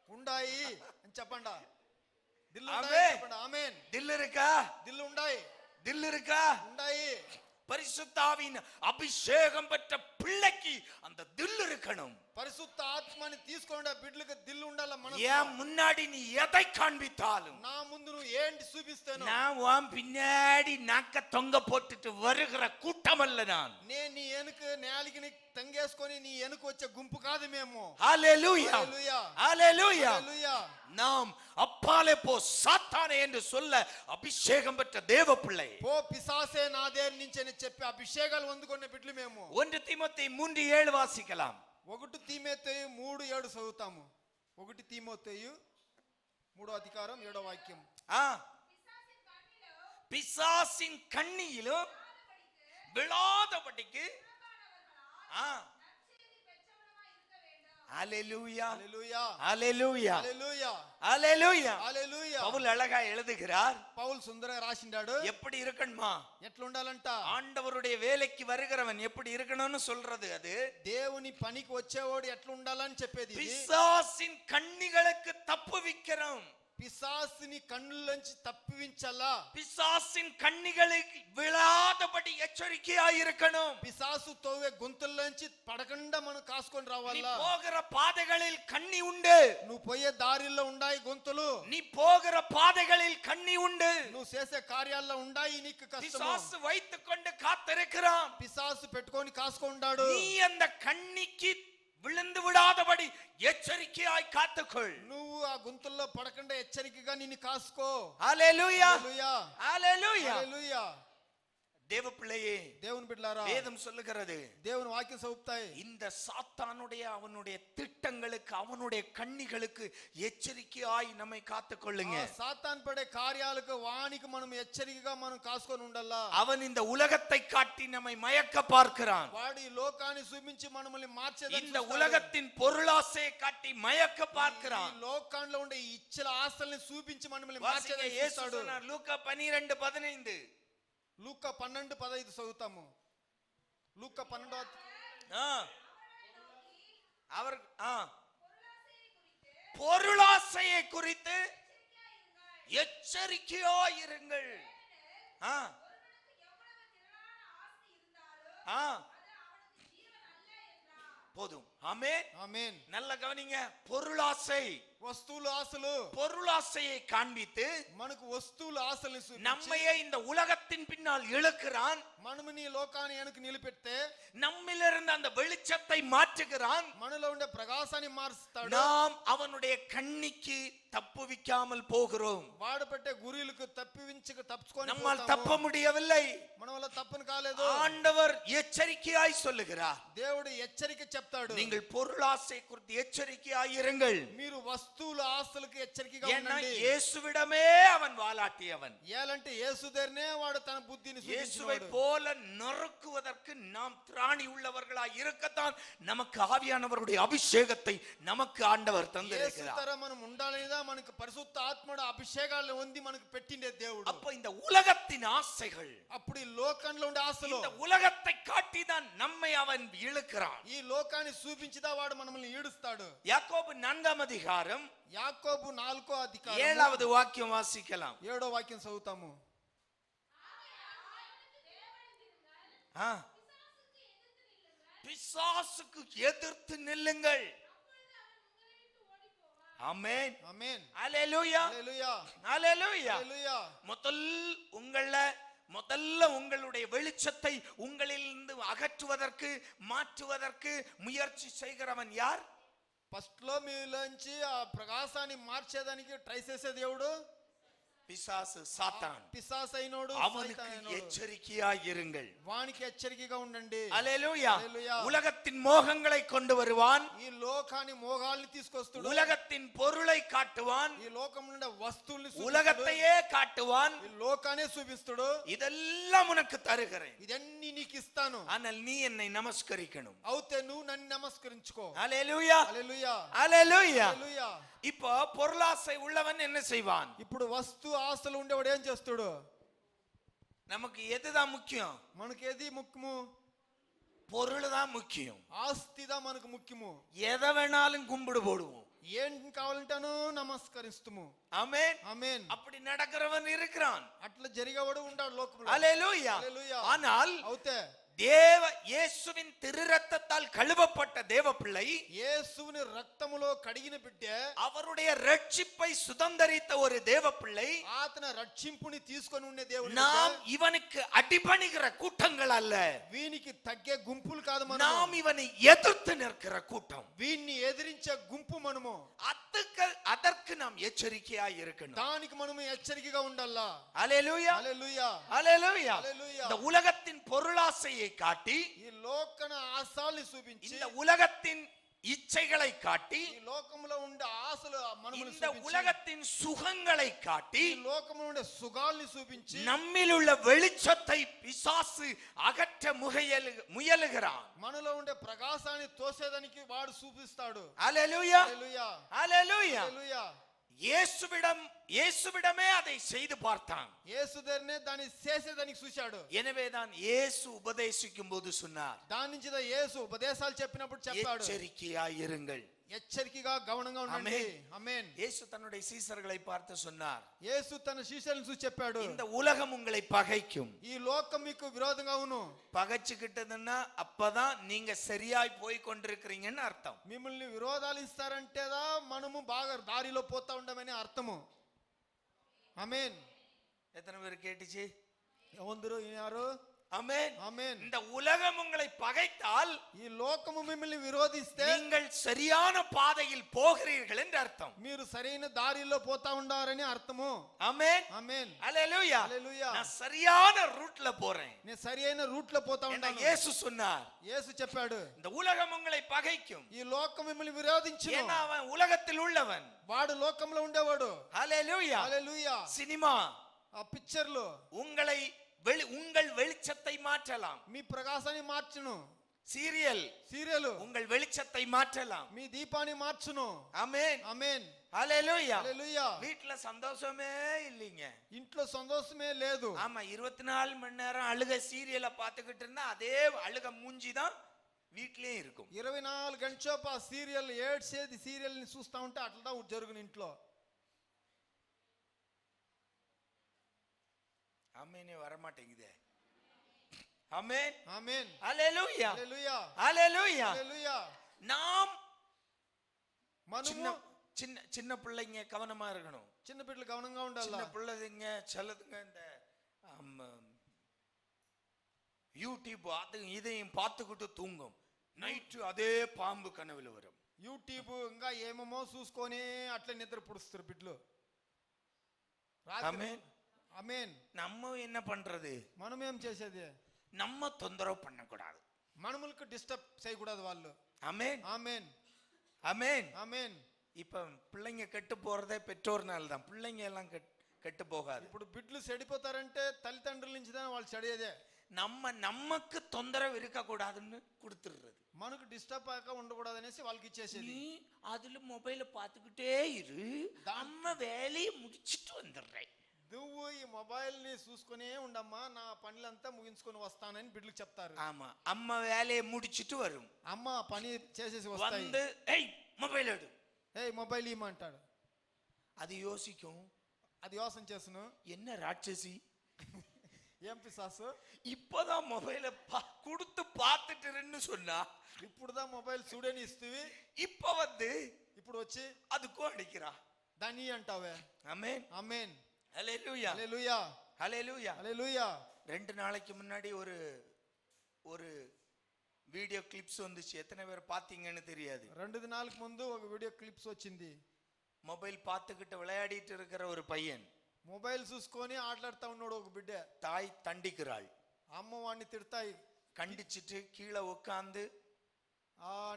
ఉండాయి అని చెప్పండా. దిల్లు ఆమేన్. ఉండాయి చెప్పండి. ఆమేన్. தில் இருக்கா? దిల్లు ఉండాయి. தில் இருக்கா? ఉండాయి. பரிசுத்தாவின் அபிஷேகம் பெற்ற பிள்ளைக்கு அந்த தில் இருக்கணும். పరిశుద్ధ ఆత్మని తీసుకొండే బిడ్డలకు దిల్లు ఉండాల. మనసు ஏன் முன்னாடி நீ எதை காண்பித்தாலும், నా ముందు నువ్వు ఏంటి చూపిస్తాను, நான் உன் பின்னாடி நாக்க தொங்க போட்டுட்டு வருகிற கூட்டம் அல்ல நான். నేను నీ వెనుక నేలికి తంగేసుకొని నీ వెనుక వచ్చే గుంపు కాదు మేము. ஹalleluya. హల్లెలూయా. ஹalleluya. హల్లెలూయా. நாம் அப்பாலே போ சாத்தானே என்று சொல்ல அபிஷேகம் பெற்ற தேவ பிள்ளை. పో పిశాసే నా దగ్గర నుంచి అని చెప్పి అభిషేకాలు పొందుకునే బిడ్డలు మేము. 1 தீமோத்தேயு 3:7 வாசிக்கலாம். 1 తీమోతేయు 3:7 చదువుతాము. 1 తీమోతేయు 3వ అధికారం 7వ వాక్యం. பிசாசின் கண்ணியிலும் விழாதபடிக்கு ஹalleluya. హల్లెలూయా. ஹalleluya. హల్లెలూయా. ஹalleluya. హల్లెలూయా. பவுல் அழகா எழுதுகிறார், పౌలు సుందరంగా రాసిండాడు. எப்படி இருக்கணுமா? ఎట్లుండాలంట? ஆண்டவருடைய வேலைக்கு வருகிறவன் எப்படி இருக்கணும்னு சொல்றது அது. దేవుని పనికి వచ్చేవాడు ఎట్లుండాలని చెప్పేది ఇది. பிசாசின் கண்ணிகளுக்கு தப்புவிக்கிறோம். పిశాసుని కన్నుల్లోంచి తప్పించాలా. பிசாசின் கண்ணிகளுக்கு விழாதபடி எச்சரிக்கையாயிருக்கணும். పిశాసు తోవే గుంతల్లోంచి పడకుండా మనం కాసుకొని நீ రావాలా. போகிற பாதைகளில் கண்ணி உண்டு. నువ్వు పోయే దారిలో ఉండాయి గొంతులు. நீ போகிற பாதைகளில் கண்ணி உண்டு. నువ్వు చేసే కార్యాల్లో ఉండాయి నీకు కష్టము. பிசாசு வைத்துக்கொண்டு காத்திருக்கிறான். పిశాసు పెట్టుకొని కాసుకుంటాడు. நீ அந்த கண்ணிக்கு விழுந்து விடாதபடி எச்சரிக்கையாய் காத்துக்கொள். నువ్వు ఆ గుంతల్లో పడకుండా హెచ్చరికగా నిన్ను కాసుకో. ஹalleluya హల్లెలూయా. ஹalleluya. హల్లెలూయా. தேவ பிள்ளையே, దేవుని బిడ్డలారా, வேதம் சொல்லுகிறது దేవుని వాక్యం చదువుతాయి. இந்த சாத்தானுடைய அவனுடைய திட்டங்களுக்கு அவனுடைய கண்ணிகளுக்கு எச்சரிக்கையாய் நம்மை காத்துக்கொள்ளுங்க. సాతాన్ పడే కార్యాలకు వానికి మనం హెచ్చరికగా మనం కాసుకొని ఉండాలా. அவன் இந்த உலகத்தை காட்டி நம்மை மயக்க பார்க்கிறான். వాడు ఈ లోకాన్ని చూపించి మనల్ని మార్చేదని இந்த చూస్తాడు. உலகத்தின் பொருளாசையை காட்டி மயக்க பார்க்கிறான். ఈ లోకంలో ఉండే ఈ ఇచ్చల ఆశల్ని చూపించి మనల్ని வாசிங்க, మార్చేదని இயேசு చూస్తాడు. சொன்னார், லூக்கா 12:15. లూకా 12:15 చదువుతాము. లూకా 12 அவர் பொருளாசையை குறித்து எச்சரிக்கையாயிருங்கள். போதும். ஆமென். ఆమేన్. நல்ல கவனிங்க. பொருளாசை, వస్తువుల ఆశలు பொருளாசையை காண்பித்து మనకు వస్తువుల ఆశల్ని చూపించి நம்மையே இந்த உலகத்தின் பின்னால் இழுக்கிறான். మనము నీ లోకాన్ని వెనక నిలిపెడితే நம்மிலிருந்து அந்த வெளிச்சத்தை மாற்றுகிறான். మనలో ఉండే ప్రకాశాన్ని మారుస్తాడు. நாம் அவனுடைய கண்ணிக்கு தப்புவிக்காமல் போகிறோம். వాడు పెట్టే గురిలకు తప్పుకొని நம்மால் தப்ப முடியவில்லை. మన వల్ల తప్పని కాలేదు. ஆண்டவர் எச்சரிக்கையாய் சொல்லுகிறார். దేవుడు హెచ్చరిక చెప్తాడు. நீங்கள் பொருளாசை குறித்து எச்சரிக்கையாய் இருங்கள். మీరు వస్తువుల ఆశలకు హెచ్చరికగా ஏன்னா ఉండండి. இயேசுவிடமே அவன் வாலாட்டியவன். ఏలంటే యేసు దగ్గరనే వాడు తన బుద్ధిని இயேசுவை చూపించినాడు. போல நொறுக்குவதற்கு நாம் திராணி உள்ளவர்களாய் இருக்கத்தான் நமக்கு ஆவியானவருடைய அபிஷேகத்தை நமக்கு ஆண்டவர் యేసు தந்திருக்கிறார். తర మనం ఉండాలిదా మనకు పరిశుద్ధ ఆత్మడు అభిషేకాలను పొంది మనకు పెట్టిండే దేవుడు. அப்ப இந்த உலகத்தின் ஆசைகள், అప్పుడు ఈ లోకంలో ఉండే ఆశలు, இந்த உலகத்தை காட்டி தான் நம்மை அவன் இழுக்கிறான். ఈ లోకాన్ని చూపించిదా వాడు మనల్ని ఈడుస్తాడు. யாக்கோபு 4 அதிகாரம் యాకోబు 4వ అధ్యాయం 7வது வாக்கியம் வாசிக்கலாம். 7వ వాక్యం చదువుతాము. பிசாசுக்கு எதிர்த்து நில்லுங்கள். ஆமென். ఆమేన్. ஹalleluya. హల్లెలూయా. ஹalleluya. హల్లెలూయా. முதல்ல உங்களுடைய வெளிச்சத்தை உங்களிலிருந்து அகற்றுவதற்கு மாற்றுவதற்கு முயற்சி செய்கிறவன் யார்? ఫస్ట్ లో మీలోంచి ఆ ప్రకాశాన్ని మార్చేదానికి ట్రై చేసే దేవుడు பிசாசு, சாத்தான். పిశాచు అయినోడు, அவனுக்கு సైతాన్ అయినోడు. எச்சரிக்கையாய் இருங்கள். వానికి హెచ్చరికగా ఉండండి. ஹalleluya. హల్లెలూయా. உலகத்தின் மோகங்களை கொண்டு வருவான். ఈ లోకాన్ని మోగాల్ని తీసుకొస్తాడు. உலகத்தின் பொருளை காட்டுவான். ఈ లోకం నుండి వస్తువుల్ని చూపిస్తాడు. உலகத்தையே காட்டுவான். ఈ లోకాన్ని చూపిస్తాడు. இதெல்லாம் உனக்கு தருகிறேன். ఇదన్నీ నీకు ఇస్తాను. ஆனால் நீ என்னை நமஸ்கரிக்கணும். అవుతే నువ్వు నన్ను నమస్కరించుకో. ஹalleluya. హల్లెలూయా. ஹalleluya. హల్లెలూయా. இப்போ பொருளாசை உள்ளவன் என்ன செய்வான்? ఇప్పుడు వస్తు ఆశలు ఉండేవాడు ఏం చేస్తాడు? நமக்கு எதுதான் முக்கியம்? మనకి ఏది ముఖ్యము? பொருள் தான் முக்கியம். ఆస్తిదా మనకు ముఖ్యము. எதை வேணாலும் கும்பிடு போடுவோம். ఏం కావాలంటానో నమస్కరిస్తాము. ஆமென். ఆమేన్. அப்படி நடக்கிறவன் இருக்கிறான். అట్లా జరిగేవాడు ఉంటాడు లోకంలో. ஹalleluya. హల్లెలూయా. ஆனால் అవుతే இயேசுவின் திரு ரத்தத்தால் கழுவப்பட்ட தேவ பிள்ளை, యేసుని రక్తములో కడిగిన బిడ్డ, அவருடைய ரட்சிப்பை சுதந்தரித்த ஒரு தேவ பிள்ளை, ఆతన రక్షింపుని తీసుకొని ఉండే దేవుడు. நாம் இவனுக்கு அடிபணிகிற கூட்டங்கள் அல்ல, వీనికి తగ్గే గుంపులు కాదు మనం. நாம் இவனை எதிர்த்து நிற்கிற கூட்டம். వీన్ని ఎదిరించే గుంపు మనము. அதற்கு நாம் எச்சரிக்கையாய் இருக்கணும். దానికి మనము హెచ్చరికగా ఉండాలా. ஹalleluya. హల్లెలూయా. ஹalleluya. హల్లెలూయా. இந்த உலகத்தின் பொருளாசையை காட்டி, ఈ లోకన ఆశల్ని చూపించి, இந்த உலகத்தின் இச்சைகளை காட்டி, ఈ లోకములో ఉండే ఆశలు మనమును இந்த చూపించి, உலகத்தின் சுகங்களை காட்டி, ఈ లోకములో ఉండే సుఖాల్ని చూపించి, நம்மில் உள்ள வெளிச்சத்தை பிசாசு அகற்ற முயலுகிறான். మనలో ఉండే ప్రకాశాన్ని తోసేదానికి వాడు చూపిస్తాడు. ஹalleluya. హల్లెలూయా. ஹalleluya. హల్లెలూయా. இயேசுவிடமே அதை செய்து பார்த்தான். యేసు దగ్గరనే దాన్ని చేసేదానికి చూశాడు. எனவேதான் இயேசு உபதேசிக்கும் போது சொன்னார், దాని నుంచి యేసు ఉపదేశాలు చెప్పినప్పుడు చెప్పాడు, எச்சரிக்கையாயிருங்கள். హెచ్చరికగా గమనంగా ఉండండి. ఆమేన్. இயேசு தன்னுடைய சீசர்களை பார்த்து சொன்னார், యేసు తన శిష్యులను చూసి చెప్పాడు, இந்த உலகம் உங்களை பகைக்கும். ఈ లోకం మీకు విరోధంగా ఉను. பகைச்சுக்கிட்டதுன்னா அப்பதான் நீங்க சரியாய் போய் கொண்டிருக்கிறீங்கன்னு அர்த்தம். మిమ్మల్ని విరోధాలు ఇస్తారంటేదా మనము బాగా దారిలో పోతా ఉండమని అర్థము. ఆమేన్. எத்தனை பேர் கேட்டுச்சு? ఎవరు విన్నారు? ஆமென். ఆమేన్. இந்த உலகம் உங்களை பகைத்தால் ఈ లోకము మిమ్మల్ని విరోధిస్తే நீங்கள் சரியான பாதையில் போகிறீர்கள் என்று அர்த்தம். మీరు సరైన దారిలో పోతా ఉండారని అర్థము. ஆமென். ఆమేన్. ஹல்லேலூயா. హల్లెలూయా. நான் சரியான ரூட்ல போறேன். నేను సరైన రూట్ లో పోతా என்ன ఉంటాను. இயேசு சொன்னார், యేసు చెప్పాడు, இந்த உலகம் உங்களை பகைக்கும். ఈ లోకం మిమ్మల్ని విరోధించును. ஏன்னா அவன் உலகத்தில் உள்ளவன். వాడు లోకంలో ఉండేవాడు. ஹல்லேலூயா. హల్లెలూయా. சினிமா ఆ పిక్చర్లు உங்கள் வெளிச்சத்தை மாற்றலாம். మీ ప్రకాశాన్ని మార్చును. சீரியல் సీరియల్ உங்கள் வெளிச்சத்தை மாற்றலாம். మీ దీపాన్ని మార్చును. ஆமென். ఆమేన్. ஹல்லேலூயா. హల్లెలూయా. வீட்ல சந்தோஷமே இல்லைங்க. ఇంట్లో సంతోషమే లేదు. ஆமா, 24 மணி நேரம் அழுக சீரியலை பார்த்துக்கிட்டு இருந்தா அதே அழுக மூஞ்சி தான் வீட்லயே இருக்கும். 24 గంటలసేపు ఆ సీరియల్ ఏడ్చేది సీరియల్ ని చూస్తా ఉంటే అట్లా జరుగును ఇంట్లో. ஆமெனே வர மாட்டேங்குதே. ஆமென். ఆమేన్. ஹல்லேலூயா. హల్లెలూయా. ஹல்லேலூயா. హల్లెలూయా. நாம் మనము சின்ன சின்ன பிள்ளைங்க கவனமா இருக்கணும். చిన్న బిడ్డలు గమనంగా ఉండాలి. சின்ன பிள்ளைங்க சிலதுங்க இந்த யூடியூப் இதையும் பார்த்துக்கிட்டு தூங்கும். நைட்டு அதே பாம்பு கனவுல வரும். యూట్యూబ్ ఇంకా ఏమేమో చూసుకొని అట్లా నిద్ర పుడుస్తారు బిడ్డలు. ஆமென். ఆమేన్. நம்ம என்ன பண்றது? మనం ఏం చేసేది? நம்ம தொந்தரவு பண்ணக்கூடாது. మనములకు డిస్టర్బ్ చేయకూడదు వాళ్ళు. ஆமென். ఆమేన్. ஆமென். ఆమేన్. இப்ப பிள்ளைங்க கெட்டு போறதே பெற்றோர்னால தான். பிள்ளைங்க எல்லாம் கெட்டு போகாது. ఇప్పుడు బిడ్డలు చెడిపోతారంటే తల్లిదండ్రుల నుంచి தான் వాళ్ళు చెడేదే. நமக்கு தொந்தரவு இருக்க கூடாதுன்னு கொடுத்துடுறது. మనకు డిస్టర్బ్ అయ్యాక ఉండకూడదు అనేసి వాళ్ళకి ఇచ్చేసేది. நீ அதுல மொபைல பார்த்துக்கிட்டே இரு, நம்ம வேலையை முடிச்சிட்டு வந்துடுறேன். నువ్వు ఈ మొబైల్ ని చూసుకునే ఉండమ్మా, నా పనులంతా ముగించుకొని వస్తానని బిడ్డలకు చెప్తారు. ஆமா, அம்மா வேலையை முடிச்சிட்டு வரும். అమ్మ పని చేసేసి వస్తాయి. வந்து ஏய் மொபைல் எடு, ఏయ్ మొబైల్ ఇమ్మంటాడు. அது யோசிக்கும், అది యోసన చేసును. என்ன ராட்சசி ఏం పిశాసు, இப்பதான் மொபைல கொடுத்து பார்த்துட்டுன்னு சொன்னா, ఇప్పుడుదా మొబైల్ చూడని ఇస్తువి, இப்ப வந்து ఇప్పుడు వచ్చి அதுக்கும் அடிக்கிறா. దాన్ని అంటావే. ஆமென். ఆమేన్. ஹல்லேலூயா. హల్లెలూయా. ஹல்லேலூயா. హల్లెలూయా. 2 நாளைக்கு முன்னாடி ஒரு வீடியோ கிளிப்ஸ் வந்துச்சு. எத்தனை பேர் பாத்தீங்கன்னு தெரியாது. 2 దినాలకు ముందు ఒక వీడియో క్లిప్స్ వచ్చింది. மொபைல் பார்த்துக்கிட்டு விளையாடிட்டு இருக்கிற ஒரு பையன், మొబైల్ చూసుకొని ఆటలాడుతా ఉన్నాడు ఒక బిడ్డ. தாய் தண்டிக்கிறாள். అమ్మ వాడిని తిడతాయి. கண்டிச்சிட்டு கீழே உட்கார்ந்து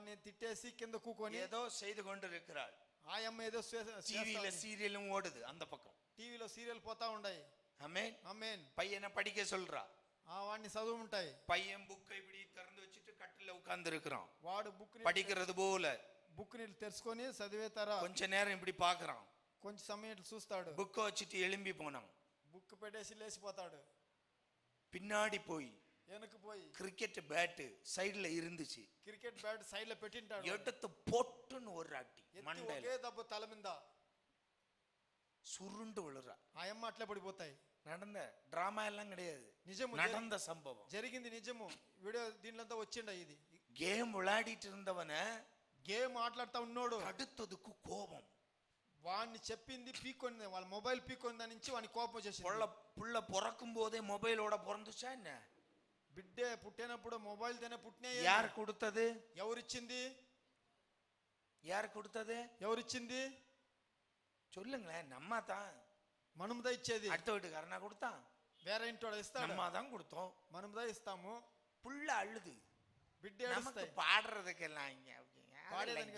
నేను తిట్టేసి కింద కూకొని ஏதோ செய்து கொண்டு இருக்கிறாள். ఆ అమ్మ ఏదో டிவியில சீரியலும் ஓடுது அந்த பக்கம். టీవీలో సీరియల్ పోతా ఉన్నాయి. ஆமென். ఆమేన్. பையனை படிக்க சொல்றா. వాడిని చదువు ఉంటాయి. பையன் புக்கை இப்படி திறந்து வச்சுட்டு கட்டில உட்கார்ந்து இருக்கிறான். వాడు బుక్ படிக்கிறது போல బుక్ ని తెరుచుకొని చదివేతారా. கொஞ்ச நேரம் இப்படி பாக்குறான். కొంచెం సమయం చూస్తాడు. புக்கை வச்சுட்டு எழும்பி போனான். బుక్ పెట్టేసి లేచిపోతాడు. பின்னாடி போய் వెనక్కి పోయి கிரிக்கெட் பேட்டு சைடுல இருந்துச்சு, క్రికెట్ బ్యాట్ సైడ్ లో పెట్టింటాడు. எடுத்து போட்டுன்னு ஒரு அடி ఎత్తి மண்டையில ఒకే దెబ్బ తల మీద. சுருண்டு விழுறா. ఆ అమ్మ అట్లే పడిపోతాయి. நடந்த டிராமா எல்லாம் கிடையாது, నిజము, நடந்த சம்பவம். జరిగింది నిజము. వీడియో దీంట్లో వచ్చిండ. ఇది கேம் விளையாடிட்டு இருந்தவன గేమ్ ఆటలాడుతా ఉన్నాడు. அடுத்ததுக்கு கோபம். వాడిని చెప్పింది పీక్కొని, వాళ్ళ మొబైల్ పీక్కొని దాని నుంచి వాడిని కోపం వచ్చేసింది. புள்ள பிறக்கும் போதே மொபைலோட பிறந்துச்சா என்ன? బిడ్డే పుట్టినప్పుడు మొబైల్ తోనే పుట్టినాయి. யார் கொடுத்தது? ఎవరిచ్చింది? யார் கொடுத்தது? ఎవరిచ్చింది? சொல்லுங்களேன். நம்ம தான். మనముదా ఇచ్చేది. அடுத்த வீட்டுக்காரனா கொடுத்தான், వేరే ఇంటోడ ఇస్తాడు. நம்ம தான் கொடுத்தோம். మనముదా ఇస్తాము. புள்ள அழுது, బిడ్డే நமக்கு ఏడుస్తాయి. பாடுறதுக்கெல்லாம்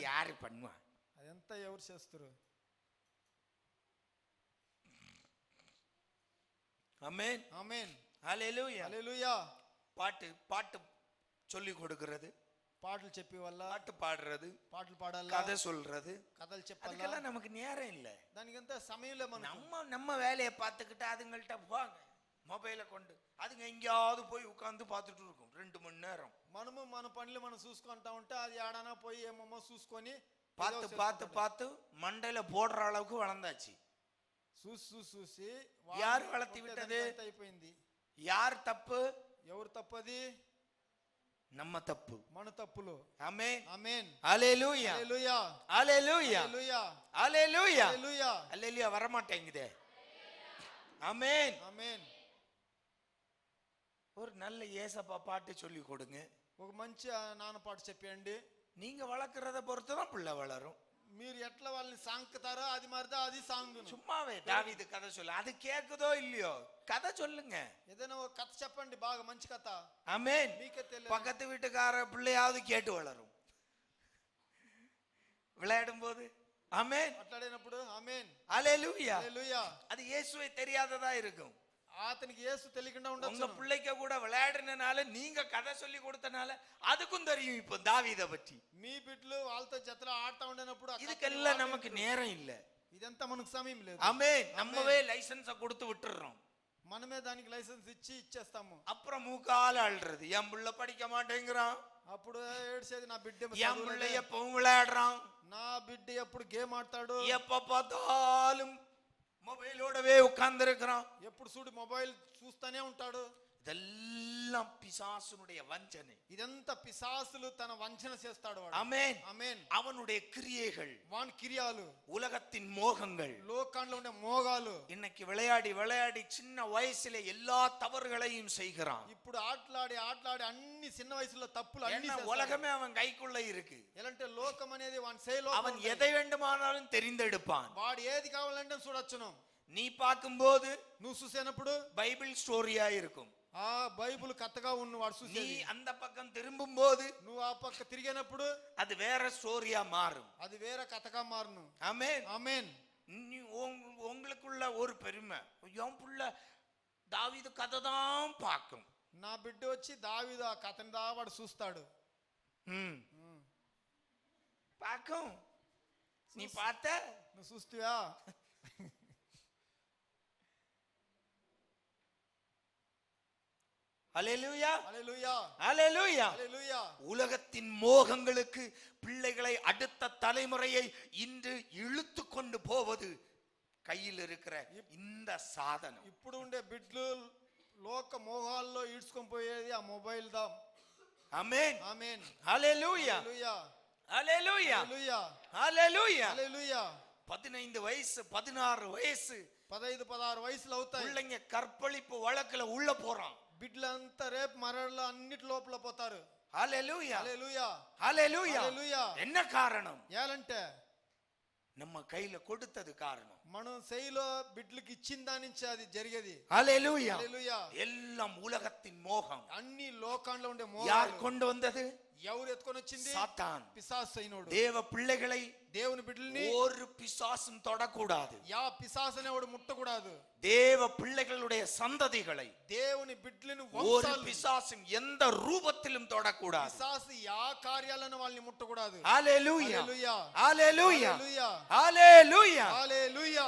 யாரு பண்ணுவா? అదంతా ఎవరు చేస్తారు? ஆமென். ఆమేన్. ஹல்லேலூயா. హల్లెలూయా. பாட்டு சொல்லி கொடுக்கிறது, పాటలు చెప్పి వల్ల, பாட்டு பாடுறது, పాటలు పాడాలా, கதை சொல்றது, కథలు చెప్పాలా. அதுக்கெல்லாம் நமக்கு நேரம் இல்ல. దానికంత సమయంలో நம்ம வேலையை பார்த்துக்கிட்டு அதுங்கள்ட்ட போங்க. மொபைலை கொண்டு அதுங்க எங்கேயாவது போய் உட்கார்ந்து பார்த்துட்டு இருக்கும் 2 மணி நேரம். మనము మన పనులు మనం చూసుకుంటా ఉంటే అది ఆడానా పోయి ఏమేమో చూసుకొని பார்த்து பார்த்து பார்த்து மண்டையில போடுற அளவுக்கு வளர்ந்தாச்சு. చూసి చూసి யார் வளர்த்தி விட்டது? అయిపోయింది. யார் தப்பு? ఎవరు తప్పది? நம்ம தப்பு, మన తప్పులు. ஆமென் ఆమేన్. ஹalleluya హల్లెలూయా ஹalleluya హల్లెలూయా ஹalleluya హల్లెలూయా ஹalleluya வர மாட்டேங்குதே. ஆமென். ఆమేన్. ஒரு நல்ல ஏசப்பா பாட்டு சொல்லி கொடுங்க. ఒక మంచి నాన్న పాట చెప్పండి. நீங்க வளர்க்கறத பொறுத்து தான் பிள்ளை வளரும். మీరు ఎట్లా వాళ్ళని సాంకుతారో అది మరిదా అది సాంగ్. சும்மாவே தாவீது கதை சொல்லு, அது கேக்குதோ இல்லையோ கதை சொல்லுங்க. ఏదైనా ఒక కథ చెప్పండి, బాగా మంచి కథ. ஆமென். మీకే తెలియదు. பக்கத்து வீட்டுக்கார பிள்ளையாவது கேட்டு வளரும் விளையாடும் போது. ஆமென். మాట్లాడినప్పుడు ఆమేన్. ஹalleluya హల్లెలూయా. அது இயேசுவை தெரியாததா இருக்கும். అతనికి యేసు తెలియకుండా உங்க ఉండొచ్చు. பிள்ளைக்கு கூட விளையாடுனனால நீங்க கதை சொல்லி கொடுத்தனால அதுக்கும் தெரியும் இப்ப தாவீத பற்றி. మీ బిడ్డలు వాళ్ళతో జతలో ఆడుతా ఉండేనప్పుడు இதுக்கெல்லாம் நமக்கு நேரம் இல்ல. ఇదంతా మనకు సమయం లేదు. ஆமென். நம்மவே லைசன்ஸ கொடுத்து விட்டுறோம். మనమే దానికి లైసెన్స్ ఇచ్చి ఇచ్చేస్తాము. அப்புறம் மூக்கால அழுறது, என் பிள்ளை படிக்க மாட்டேங்கிறான், అప్పుడు ఏడ్చేది నా బిడ్డ என் பிள்ளை எப்பவும் விளையாடுறான், నా బిడ్డ ఎప్పుడు గేమ్ ఆడతాడు, எப்ப பார்த்தாலும் மொபைலோடவே உட்கார்ந்து இருக்கிறான், ఎప్పుడు చూడు మొబైల్ చూస్తానే ఉంటాడు. இதெல்லாம் பிசாசுனுடைய வஞ்சனை. ఇదంతా పిశాసులు తన వంచన చేస్తాడు వాడు. ஆமென். ఆమేన్. அவனுடைய கிரியைகள், వాని కిరియాలు, உலகத்தின் மோகங்கள். లోకాల్లో ఉండే మోగాలు. இன்னைக்கு விளையாடி விளையாடி சின்ன வயசுல எல்லா தவறுகளையும் செய்கிறான். ఇప్పుడు ఆటలాడి ఆటలాడి అన్ని చిన్న వయసులో తప్పులు అన్ని என்ன உலகமே அவன் கைக்குள்ள இருக்கு. ఎలాంటి లోకం అనేది వాని సేలో அவன் எதை வேண்டுமானாலும் தெரிந்தெடுப்பான். వాడు ఏది కావాలంటే చూడొచ్చును. நீ பார்க்கும்போது నువ్వు చూసేనప్పుడు பைபிள் ஸ்டோரியா இருக்கும். ఆ బైబిల్ కథగా ఉన్న వాడు நீ చూసేది. அந்த பக்கம் திரும்பும் போது నువ్వు ఆ పక్క తిరిగినప్పుడు அது வேற ஸ்டோரியா மாறும். అది వేరే కథగా మారును. ஆமென். ఆమేన్. உங்களுக்குள்ள ஒரு பெருமை, என் புள்ள தாவீது கதை தான் பார்க்கும். నా బిడ్డ వచ్చి దావీదు ఆ కథని దా వాడు చూస్తాడు. பார்க்கும். நீ பார்த்த? నువ్వు చూస్తావా? ஹல்லேலூயா హల్లెలూయా ஹல்லேலூயா. హల్లెలూయా. உலகத்தின் மோகங்களுக்கு பிள்ளைகளை அடுத்த தலைமுறையை இன்று இழுத்து கொண்டு போவது கையில் இருக்கிற இந்த சாதனம். ఇప్పుడు ఉండే బిడ్డలు లోక మోహాల్లో ఈడ్చుకొని పోయేది ఆ మొబైల్ దా. ஆமென். ఆమేన్. ஹல்லேலூயா హల్లెలూయా ஹல்லேலூயா హల్లెలూయా ஹல்லேலூயா. హల్లెలూయా. 15 வயசு 16 வயசு 15 16 వయసులు అవుతాయి. பிள்ளைங்க கற்பழிப்பு வழக்குல உள்ள போறான். బిడ్డలంతా రేపు మరల అన్నిటి లోపల పోతారు. ஹல்லேலூயா హల్లెలూయా ஹல்லேலూயா. హల్లెలూయా. என்ன காரணம்? ఏలంటే நம்ம கையில கொடுத்தது காரணம். మనం సెయిలో బిడ్డలకి ఇచ్చిన దాని నుంచి అది జరిగేది. ஹல்லேலூயா. హల్లెలూయా. எல்லாம் உலகத்தின் மோகம். అన్ని లోకాల్లో ఉండే யார் మోహాలు கொண்டு வந்தது? ఎవరు ఎత్తుకొని వచ్చింది? சாத்தான். పిశాసు అయినోడు. தேவ பிள்ளைகளை దేవుని బిడ్డల్ని ஒரு பிசாசும் தொடக்கூடாது. యా పిశాసు అనేవాడు ముట్టకూడదు. தேவ பிள்ளைகளுடைய சந்ததிகளை దేవుని బిడ్డలను ஒரு వంశాలు பிசாசும் எந்த ரூபத்திலும் தொடக்கூடாது. పిశాసు యా కార్యాలను వాళ్ళని ముట్టకూడదు. ஹல்லேலூயா హల్లెలూయా ஹல்லேலూயா హల్లెలూయా ஹல்லேலூயா. హల్లెలూయా.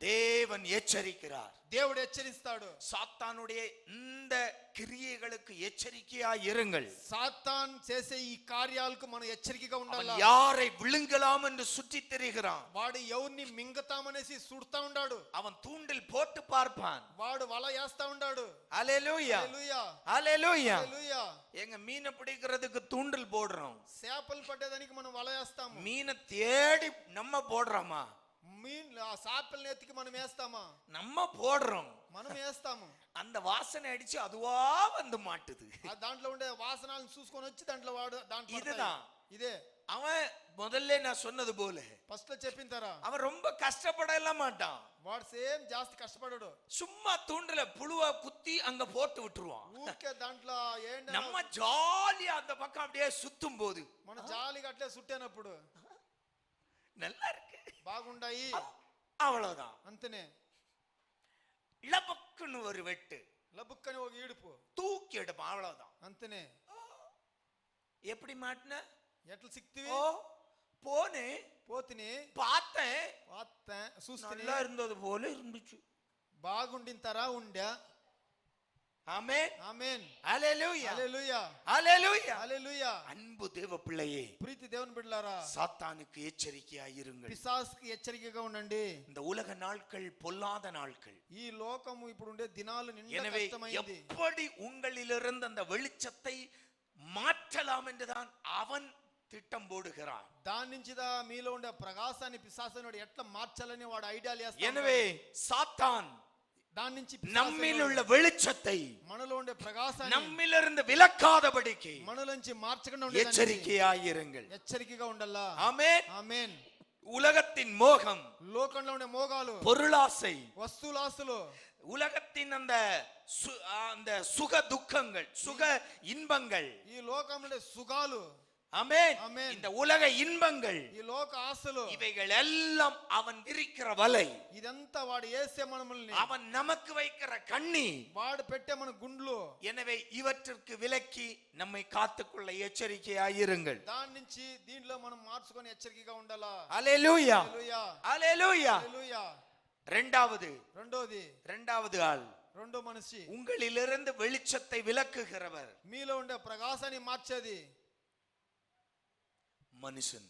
தேவன் எச்சரிக்கிறார். దేవుడు హెచ్చరిస్తాడు. சாத்தானுடைய இந்த கிரியைகளுக்கு எச்சரிக்கையா இருங்கள். సాతాన్ చేసే ఈ కార్యాలకు మనం హెచ్చరికగా அவன் ఉండాలి. யாரை விழுங்கலாம் என்று சுற்றி திரிகிறான். వాడు ఎవరిని మింగతామనేసి చూడతా ఉన్నాడు. அவன் தூண்டில் போட்டு பார்ப்பான். వాడు వల వేస్తా ఉన్నాడు. ஹல்லேலூயா హల్లెలూయా ஹல்லேலூயா. హల్లెలూయా. எங்க மீனை பிடிக்கிறதுக்கு தூண்டில் போடுறோம். చేపలు పట్టేదానికి మనం వల వేస్తాము. மீனை தேடி நம்ம போடுறோமா? మీన్ ఆ చేపల్ని ఎత్తికి మనం వేస్తామా? நம்ம போடுறோம். మనం వేస్తాము. அந்த வாசனை அடிச்சு அதுவா வந்து மாட்டுது. ఆ దాంట్లో ఉండే వాసనలను చూసుకొని వచ్చి దాంట్లో వాడు దాంట్లో இதுதான். ఇదే அவன் முதல்ல நான் சொன்னது போல ఫస్ట్ లో చెప్పిన తరా அவன் ரொம்ப கஷ்டப்படலாம் மாட்டான். వాడు సేమ్ జాస్తి కష్టపడడు. சும்மா தூண்டில புழுவா குத்தி அங்க போட்டு விட்டுருவான். ఊరికే దాంట్లో ఏంటి நம்ம ஜாலியா அந்த பக்கம் அப்படியே சுத்தும் போது మన జాలిగా అట్లే సుట్టేనప్పుడు நல்லா இருக்கு, బాగుండాయి, அவ்வளவுதான். అంతనే இளபக்குன்னு ஒரு வெட்டு, లబుక్కని ఒక ఈడుపు, தூக்கி எடுப்பான், அவ்வளவுதான். అంతనే. எப்படி மாட்டின? ఎట్లా సిక్తివి? ஓ போனே పోతిని பார்த்தேன், చూస్తే நல்லா இருந்தது போல இருந்துச்சு. బాగుండిన తరా ఉండే. ஆமென். ఆమేన్ ஹalleluya. హల్లెలూయా ஹalleluya. హల్లెలూయా அன்பு தேவ பிள்ளையே, ప్రీతి దేవుని బిడ్డలారా சாத்தானுக்கு எச்சரிக்கையாயிருங்கள். పిశాసుకి హెచ్చరికగా ఉండండి. இந்த உலக நாட்கள் பொல்லாத நாட்கள். ఈ లోకము ఇప్పుడు ఉండే దినాలు నిండా எனவே కష్టమైంది. எப்படி உங்களிலிருந்து அந்த வெளிச்சத்தை மாற்றலாம் என்றுதான் அவன் திட்டம் போடுகிறான். దాని నుంచి మీలో ఉండే ప్రకాశాన్ని పిశాసుని ఎట్లా మార్చాలని వాడు ఐడియాలు చేస్తాడు. எனவே சாத்தான் దాని నుంచి நம்மில் உள்ள வெளிச்சத்தை మనలో ఉండే ప్రకాశాన్ని நம்மிலிருந்து விலக்காதபடிக்கு మనలో నుంచి మార్చకుండా ఉండేదానికి எச்சரிக்கையாயிருங்கள். హెచ్చరికగా ఉండాలా. ஆமென். ఆమేన్. உலகத்தின் மோகம், లోకంలో ఉండే మోగాలు, பொருளாசை, వస్తువులాస్తులు, உலகத்தின் அந்த சுக துக்கங்கள், சுக இன்பங்கள், ఈ లోకంలో ఉండే సుఖాలు, ஆமென், ஆமென். இந்த உலக இன்பங்கள், ఈ లోక ఆశలు, இவைகள் எல்லாம் அவன் விரிக்கிற வலை, ఇదంతా వాడు వేసే మనల్ని, அவன் நமக்கு வைக்கிற கண்ணி, వాడు పెట్టే మన గుండ్లు. எனவே இவற்றிற்கு விலக்கி நம்மை காத்துக்கொள்ள எச்சரிக்கையாயிருங்கள். దాని నుంచి దీంట్లో మనం మార్చుకొని హెచ్చరికగా ఉండాలా. அல்லேலூயா, హల్లెలూయా அல்லேலூயா. హల్లెలూయా. இரண்டாவது ஆள், రెండో మనిషి உங்களிலிருந்து வெளிச்சத்தை விலக்குகிறவர் మీలో ఉండే ప్రకాశాన్ని మార్చేది மனுஷன்.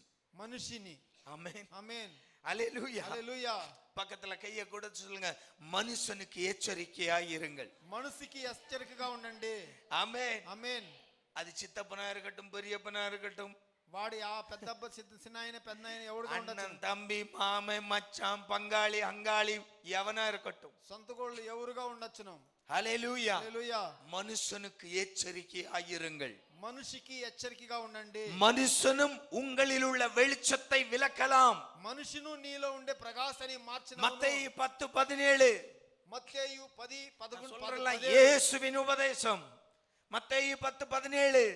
ஆமென், ఆమేన్ அல்லேலூயா. హల్లెలూయా. பக்கத்துல கைய கூட சொல்லுங்க, மனுஷனுக்கு எச்சரிக்கையாயிருங்கள். మనసుకి హెచ్చరికగా ఉండండి. ஆமென். ఆమేన్. அது சித்தப்பனா இருக்கட்டும், பெரியப்பனா இருக்கட்டும், వాడి ఆ పెద్దబ్బ చిన్నాయన పెద్దనాయన ఎవడుగా ఉండొచ్చు, அண்ணன், தம்பி, மாமன், மச்சான், பங்காளி, அங்காளி, எவனா இருக்கட்டும். సొంత గోళ్ళు ఎవరుగా ఉండొచ్చును. ஹல்லேலூயா. హల్లెలూయా. மனுஷனுக்கு எச்சரிக்கையாயிருங்கள். మనిషికి హెచ్చరికగా ఉండండి. மனுஷனும் உங்களில் உள்ள வெளிச்சத்தை விலக்கலாம். మనుషును నీలో ఉండే ప్రకాశాన్ని మార్చిన மத்தேயு 10:17 మత్తేయు 10:11 சொல்றலாம், இயேசுவின் உபதேசம். மத்தேயு 10:17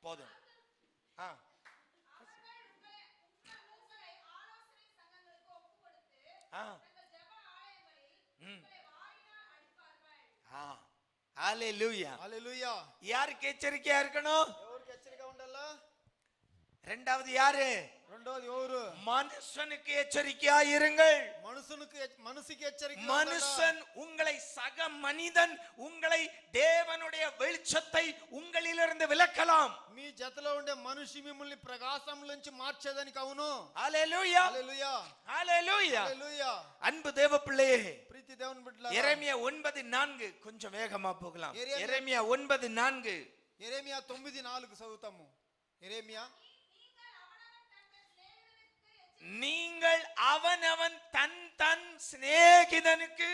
போதும். ஹல்லேலூயா. హల్లెలూయా. யாருக்கு எச்சரிக்கையா இருக்கணும்? ఎవరికి హెచ్చరికగా ఉండాలా? இரண்டாவது யாரு? రెండోది ఎవరు? மனுஷனுக்கு எச்சரிக்கையா இருங்கள். மனுஷிக்கு ஹெச்சரிக்கை. மனுஷன் உங்களை, சக மனிதன் உங்களை தேவனுடைய வெளிச்சத்தை உங்களிலிருந்து விலக்கலாம். మీ జతలో ఉండే మనిషి మిమ్మల్ని ప్రకాశం నుంచి మార్చేదానికి అవును. ஹல்லேலூயா, హల్లెలూయా, ஹல்லேலூயா. హల్లెలూయా. அன்பு தேவ பிள்ளையே, ప్రీతి దేవుని బిడ్డలారా, எரேமியா 9:4 கொஞ்சம் வேகமா போகலாம். எரேமியா எரேமியா 9:4 ఎరేమియా 9:4 చదువుతాము. ఎరేమియా, நீங்கள் அவனவன் தன் தன் சிநேகிதனுக்கு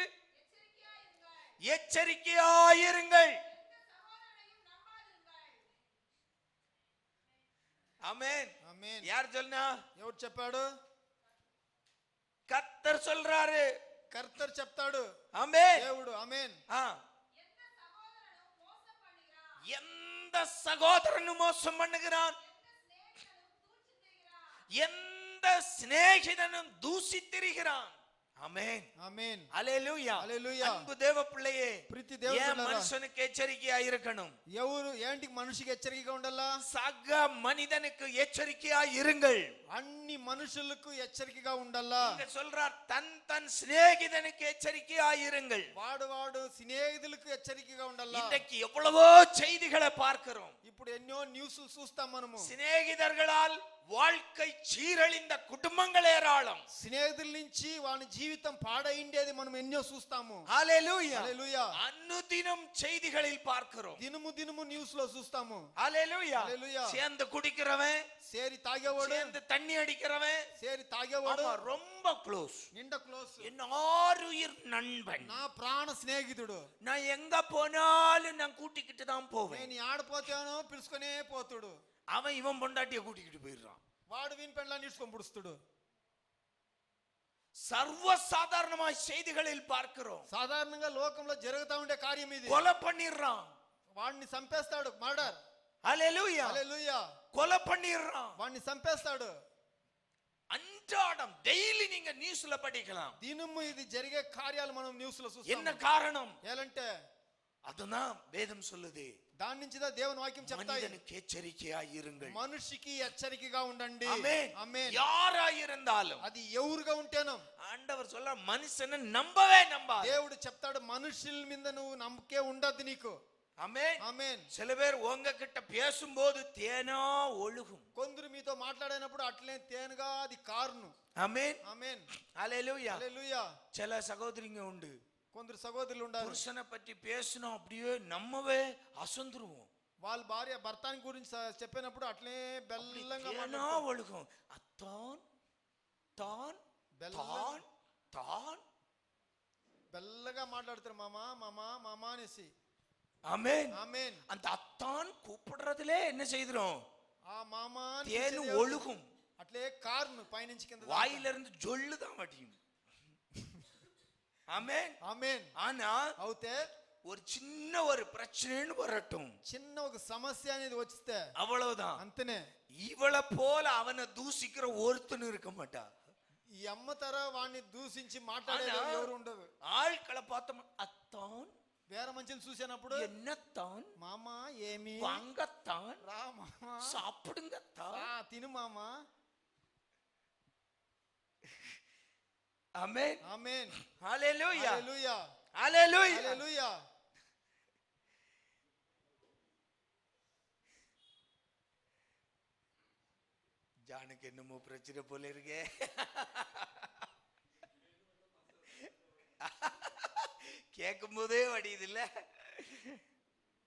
எச்சரிக்கையாயிருங்கள். ஆமென். ఆమేన్. யார் சொன்னா? ఎవరు చెప్పాడు? கர்த்தர் சொல்றாரு. కర్తర్ చెప్తాడు. ஆமென். దేవుడు. ఆమేన్. எந்த சகோதரனும் மோசம் பண்ணுகிறான், எந்த சிநேகிதனும் தூசித்திருக்கிறான். ஆமென், ஆமென். அல்லேலூயா, அல்லேலூயா. அன்பு தேவ பிள்ளையே, ప్రీతి దేవుని ஏன் బిడ్డలారా, மனுஷனுக்கு எச்சரிக்கையா இருக்கணும்? ఎవరు ఏంటికి మనిషికి హెచ్చరికగా ఉండాలా? சக மனிதனுக்கு எச்சரிக்கையா இருங்கள். అన్ని మనుషులకు హెచ్చరికగా ఉండాలా. இங்க சொல்றார், தன் தன் சிநேகிதனுக்கு எச்சரிக்கையா இருங்கள். వాడు స్నేహితులకు హెచ్చరికగా ఉండాలా. இன்றைக்கு எவ்வளவோ செய்திகளை பார்க்கிறோம். ఇప్పుడు ఎన్నో న్యూస్ చూస్తాం మనము. சிநேகிதர்களால் வாழ்க்கை சீரழிந்த குடும்பங்கள் ஏராளம். స్నేహితుల నుంచి వాని జీవితం పాడైండేది మనం ఎన్నో చూస్తాము. ஹல்லேலூயா, హల్లెలూయా. அனுதினம் செய்திகளில் பார்க்கிறோம். దినము న్యూస్ లో చూస్తాము. ஹல்லேலூயா. ஹல்லேலூயா. சேர்ந்து குடிக்கிறவன், సేరి తాగేవాడు, சேர்ந்து தண்ணி அடிக்கிறவன், సేరి తాగేవాడు, ஆமா, ரொம்ப க்ளோஸ், నిండా క్లోజ్, என் ஆருயிர் நண்பன், నా ప్రాణ స్నేహితుడు. நான் எங்க போனாலும் நான் கூட்டிக்கிட்டு தான் போவேன். నేను ఆడపోతానో పిలుచుకునే పోతుడు. அவன் இவன் பொண்டாட்டிய கூட்டிக்கிட்டு போயிடுறான். వాడు వీని పెండ్లాన్ని ఇడ్చుకొని పుడుస్తుడు. சர்வசாதாரணமாய் செய்திகளில் பார்க்கிறோம். సాధారణంగా లోకంలో జరుగుతా ఉండే కార్యం ఇది. கொலை பண்ணிடுறான், వాడిని చంపేస్తాడు. మర్డర్. ஹல்லேலூயா, హల్లెలూయా. கொலை பண்ணிடுறான். వాడిని చంపేస్తాడు. அன்றாடம் டெய்லி நீங்க நியூஸ்ல படிக்கலாம். దినము ఇది జరిగే కార్యాలు మనం న్యూస్ లో என்ன చూస్తాం. காரணம்? ఏలంటే அதுதான் வேதம் சொல்லுது. దాని నుంచి దేవుని వాక్యం చెప్తాయి, மனிதனுக்கு எச்சரிக்கையாயிருங்கள். మనిషికి హెచ్చరికగా ఉండండి. ஆமென். ఆమేన్. யாராயிருந்தாலும் అది ఎవరుగా ఉంటేనో ஆண்டவர் சொல்ல மனுஷனை நம்பவே நம்பாத. దేవుడు చెప్తాడు, మనుషుల మీద నువ్వు నమ్మకే ఉండద్దు నీకు. ஆமென். ఆమేన్. சில பேர் உங்ககிட்ட பேசும்போது தேனா ஒழுகும். కొందరు మీతో మాట్లాడినప్పుడు అట్లే తేనెగా అది కారును. ஆமென். ఆమేన్. ஹல்லேலூயா. హల్లెలూయా. சில சகோதரிங்க உண்டு, కొందరు సహోదరులు ఉండాలి, புருஷனை பற்றி பேசணும் அப்படியே நம்மவே அசந்துருவோம். వాళ్ళ భార్య భర్తని గురించి చెప్పినప్పుడు అట్లే బెల్లంగా தேனா మాట్లాడతారు. ஒழுகும். அத்தான் தான் బెల్లం தான் தான். బెల్లగా మాట్లాడతారు, మామా మామా మామా అనేసి. ஆமென். ఆమేన్. அந்த அத்தான் கூப்பிடுறதுலே என்ன செய்துரும்? ఆ మామా అని தேனு పిలిచేది ஒழுகும். అట్లే కారును పైనుంచి కింద దాకా. வாயிலிருந்து ஜொல்லுதான் வடியும். ஆமென். ఆమేన్. ஆனா అవుతే ஒரு சின்ன ஒரு பிரச்சனைன்னு வரட்டும், చిన్న ఒక సమస్య అనేది వస్తే அவ்வளவுதான். అంతనే. இவளை போல அவனை தூசிக்கிற ஒருத்தனும் இருக்க மாட்டா. ఈ అమ్మ తర వాడిని దూషించి మాట్లాడేది ஆனா, ఎవరు ఉండదు. ஆட்களை பார்த்தோம், அத்தான் వేరే మనుషులు చూసినప్పుడు என்னத்தான் మామా ఏమి வாங்கத்தான் రా మామా சாப்பிடுங்கத்தான். తిను మామా. ஆமென். ఆమేన్. ஹல்லேலூயா. హల్లెలూయా. ஹல்லேலூயா. హల్లెలూయా. ஜானுக்கு என்னமோ பிரச்சனை போல இருக்கே. கேட்கும் போதே வடியுது இல்ல.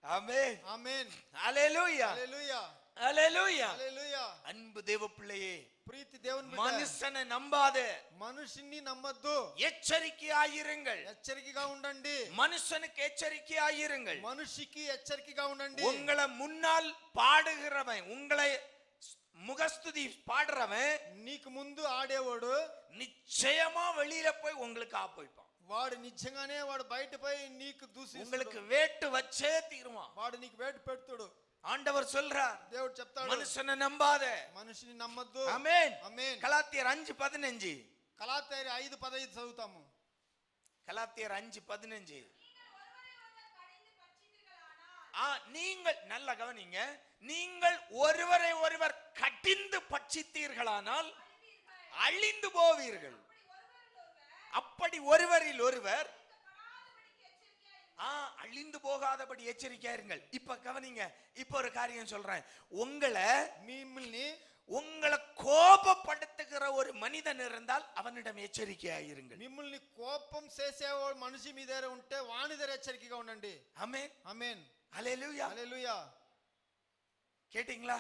ஆமென். ఆమేన్. ஹல்லேலூயா. హల్లెలూయా. ஹல்லேலூயா. హల్లెలూయా. அன்பு தேவ பிள்ளையே, ప్రీతి దేవుని బిడ్డ, மனுஷனை நம்பாத, మనిషిని నమ్మద్దు, எச்சரிக்கையாயிருங்கள். హెచ్చరికగా ఉండండి. மனுஷனுக்கு எச்சரிக்கையாயிருங்கள். మనిషికి హెచ్చరికగా ఉండండి. உங்களை முன்னால் பாடுகிறவன், உங்களை முகஸ்துதி பாடுறவன் నీకు ముందు ఆడేవాడు நிச்சயமா வெளியில போய் உங்களுக்கு ஆப்போய்ப்பான். వాడు నిజంగానే వాడు బయట పోయి నీకు దూషిస్తాడు. உங்களுக்கு வேட்டு வச்சே தீருவான். వాడు నీకు వేటు పెడతాడు. ஆண்டவர் சொல்றார், దేవుడు చెప్తాడు, மனுஷனை நம்பாத. మనిషిని నమ్మద్దు. ஆமென். ఆమేన్. கலாத்தியர் 5:15. గలాతీయులు 5:15 చదువుతాము. கலாத்தியர் 5:15. நீங்கள் நல்ல கவனிங்க, நீங்கள் ஒருவரை ஒருவர் கடிந்து பட்சித்தீர்களானால் அழிந்து போவீர்கள். அப்படி ஒருவரில் ஒருவர் அழிந்து போகாதபடி எச்சரிக்கையாயிருங்கள். இப்ப கவனிங்க, இப்ப ஒரு காரியம் சொல்றேன். உங்களை கோபப்படுத்துகிற ஒரு மனிதன் இருந்தால் அவனிடம் எச்சரிக்கையாயிருங்கள். మిమ్మల్ని కోపం చేసేవాడు మనిషి మీ దగ్గర ఉంటే వాని దగ్గర హెచ్చరికగా ఉండండి. ஆமென். ఆమేన్. ஹல்லேலூயா. హల్లెలూయా. கேட்டீங்களா?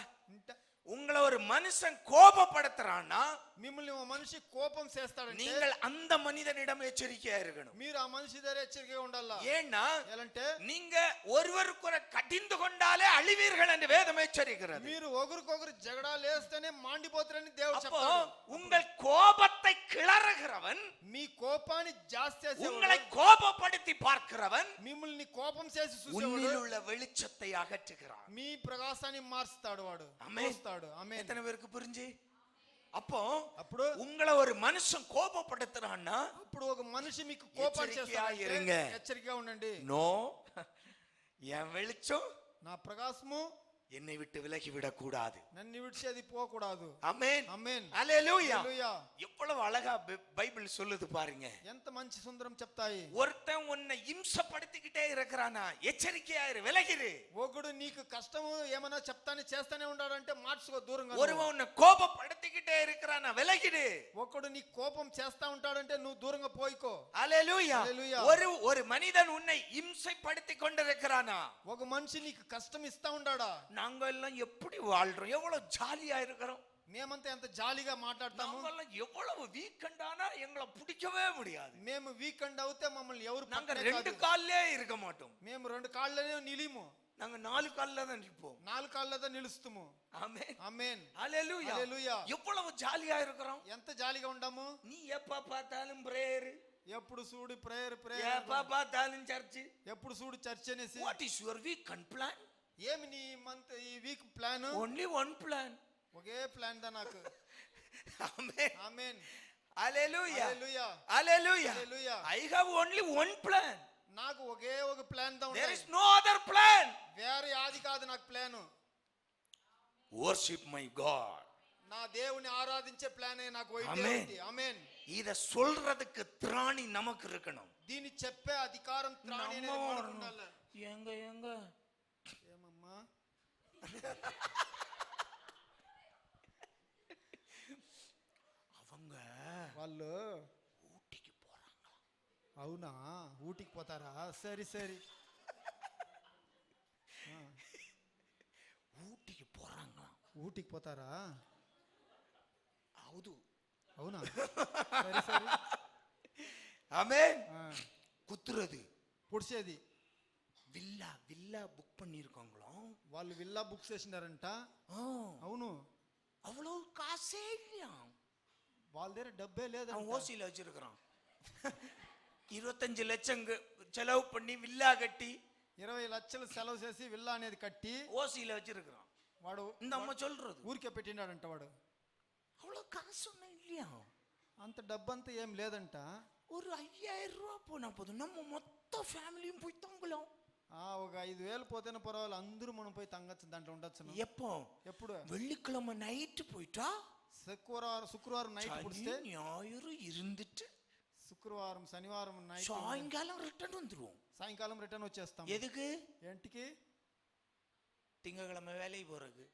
உங்களை ஒரு மனுஷன் கோபப்படுத்துறான்னா మిమ్మల్ని ఓ మనిషి కోపం చేస్తాడంటే நீங்கள் அந்த மனிதனிடம் எச்சரிக்கையா இருக்கணும். మీరు ఆ మనిషి దగ్గర హెచ్చరికగా ఉండాలా. ஏன்னா ఎలాంటే நீங்க ஒருவருக்கொரு கடிந்து கொண்டாலே அழிவீர்கள் என்று வேதம் எச்சரிக்கிறது. మీరు ఒకరికొకరు జగడాలు వేస్తేనే మాండిపోతారని దేవుడు அப்போ చెప్తాడు. உங்கள் கோபத்தை கிளறுகிறவன், మీ కోపాన్ని జాస్తి చేసేవాడు, உங்களை கோபப்படுத்தி பார்க்கிறவன் మిమ్మల్ని కోపం చేసి உன்னில் చూసేవాడు உள்ள வெளிச்சத்தை அகற்றுகிறான். మీ ప్రకాశాన్ని మార్చుతాడు వాడు. ஆமென். మోస్తాడు. ఆమేన్. எத்தனை பேருக்கு புரிஞ்சு? அப்போ అప్పుడు உங்களை ஒரு மனுஷன் கோபப்படுத்துறான்னா అప్పుడు ఒక మనిషి మీకు కోపాన్ని హెచ్చరికగా చేస్తాడంటే இருங்க. హెచ్చరికగా ఉండండి. நோ, என் வெளிச்சம் నా ప్రకాశము என்னை விட்டு விலகி விடக் கூடாது. నన్ను విడిచేది పోకూడదు. ஆமென். ఆమేన్. ஹல்லேலூயா. హల్లెలూయా. எவ்வளவு அழகா பைபிள் சொல்லுது பாருங்க. ఎంత మంచి సుందరం చెప్తాయి. ஒருத்தன் உன்னை இம்சப்படுத்திக்கிட்டே இருக்கிறானா, எச்சரிக்கையா இரு, விலகிரு. ఒకడు నీకు కష్టము ఏమైనా చెప్తానే చేస్తానే ఉన్నాడంటే మార్చుకో, దూరంగా. ஒருவன் உன்னை கோபப்படுத்திக்கிட்டே இருக்கிறானா, விலகிடு. ఒకడు నీ కోపం చేస్తా ఉంటాడంటే నువ్వు దూరంగా పోయికో. ஹல்லேலூயா. హల్లెలూయా. ஒரு மனிதன் உன்னை இம்சைப்படுத்தி கொண்டிருக்கிறானா, ఒక మనిషి నీకు కష్టం ఇస్తా ఉన్నాడా, நாங்க எல்லாம் எப்படி வாழ்றோம், எவ்வளவு ஜாலியா இருக்கிறோம். మేమంతా ఎంత జాలీగా మాట్లాడతాము. நாங்க எல்லாம் எவ்வளவு வீக்கெண்டானா எங்களை பிடிக்கவே முடியாது. మేము వీకెండ్ అవుతే మమ్మల్ని ఎవరు நாங்க పట్టనే ரெண்டு కాదు. கால்லே இருக்க மாட்டோம். మేము రెండు కాళ్ళనే నిలిము, நாங்க 4 கால்ல தான் நிற்போம். 4 కాళ్ళతో నిలుస్తాము. ஆமென். ఆమేన్. ஹல்லேலூயா. హల్లెలూయా. எவ்வளவு ஜாலியா இருக்கிறோம். ఎంత జాలీగా ఉండాము. நீ எப்ப பார்த்தாலும் பிரேயர், ఎప్పుడు చూడు ప్రేయర్ எப்ப பார்த்தாலும் சர்ச். ఎప్పుడు చూడు చర్చ్ అనేసి. What is your weekend plan? ఏమి నీ మంత్ ఈ week plan? Only one plan. ఒకే ప్లాన్ దా నాకు. Amen. Amen. Hallelujah. Hallelujah. Hallelujah. Hallelujah. I have only one plan. నాకు ఒకే ఒక ప్లాన్ తో There ఉంది. is no other plan. వేరే ఆది కాదు నాకు ప్లాన్. Worship my God. నా దేవుని ఆరాధించే ప్లానే నాకు ఒకటే Amen. ఉంది. ఆమేన్. இத சொல்றதுக்கு திராணி நமக்கு இருக்கணும். దీన్ని చెప్పే అధికారం త్రాణి అనేది మనకు ఉండాలి. எங்க எங்க ఏమమ్మా அவங்க వాళ్ళు ஊட்டிக்கு போறாங்க. అవునా ఊటికి పోతారా? సరి సరి. ஊட்டிக்கு போறாங்க. ఊటికి పోతారా? ಹೌದು. అవునా? సరి సరి. ஆமென். குத்துறது. పొడిచేది. வில்லா வில்லா புக் பண்ணிருக்காங்களாம். వాళ్ళు విల్లా బుక్ చేసినారంట. అవును. அவ்வளவு காசே இல்லையா? వాళ్ళ దగ్గర డబ్బే లేదు. அவன் ஓசியில வச்சிருக்கிறான். 25 லட்சம் செலவு பண்ணி வில்லா கட்டி 20 లక్షలు సెలవు చేసి విల్లా అనేది కట్టి ஓசியில வச்சிருக்கிறான். వాడు இந்த அம்மா சொல்றது ఊరికే పెట్టినాడంట. వాడు அவ்வளவு காசு ஒண்ணும் இல்லையா? అంత డబ్బంతా ఏం లేదంట. ஒரு 5000 ரூபாய் போனா போதும் நம்ம மொத்த ஃபேமிலியும் போய் தங்கலாம். ఒక 5,000 పోతేనే పర్వాలేదు, అందరూ మనం పోయి తంగచ్చు, దాంట్లో ఉండొచ్చు. எப்போ? ఎప్పుడు? வெள்ளிக்கிழமை நைட்டு போயிட்டா శుక్రవారం నైట్ పుడిస్తే ஞாயிறு இருந்துட்டு శుక్రవారం శనివారం నైట్ சாயங்காலம் ரிட்டர்ன் வந்துருவோம். సాయంకాలం రిటర్న్ వచ్చేస్తాం. எதுக்கு? ఏంటికి? திங்கக்கிழமை வேலைக்கு போறதுக்கு.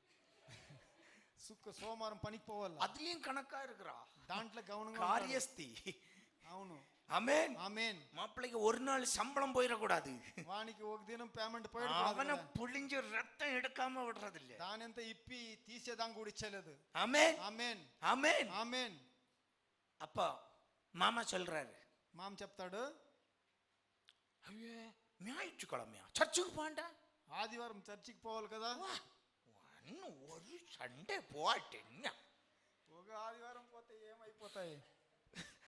సోమవారం పనికి పోవాలి. அதுலயும் கணக்கா இருக்கிறா. దాంట్లో గౌనంగా காரியஸ்தி. అవును. ஆமென். ఆమేన్. மாப்பிள்ளைக்கு ஒரு நாள் சம்பளம் போயிடக்கூடாது. వానికి ఒక దినం పేమెంట్ పోయాడు. அவனை புளிஞ்சு ரத்தம் எடுக்காம விடுறது இல்ல. దానంత ఇప్పి తీసేదాం కూడా ఇచ్చలేదు. ஆமென். ఆమేన్. ஆமென். ఆమేన్. அப்பா மாமா சொல்றாரு, మామ చెప్తాడు, ஐயே ஞாயிற்றுக்கிழமையா சர்ச்சுக்கு போண்டா, ఆదివారం చర్చికి పోవాలి కదా. ஒரு சண்டே போட்டேன். ఒక ఆదివారం పోతే ఏమైపోతాయి?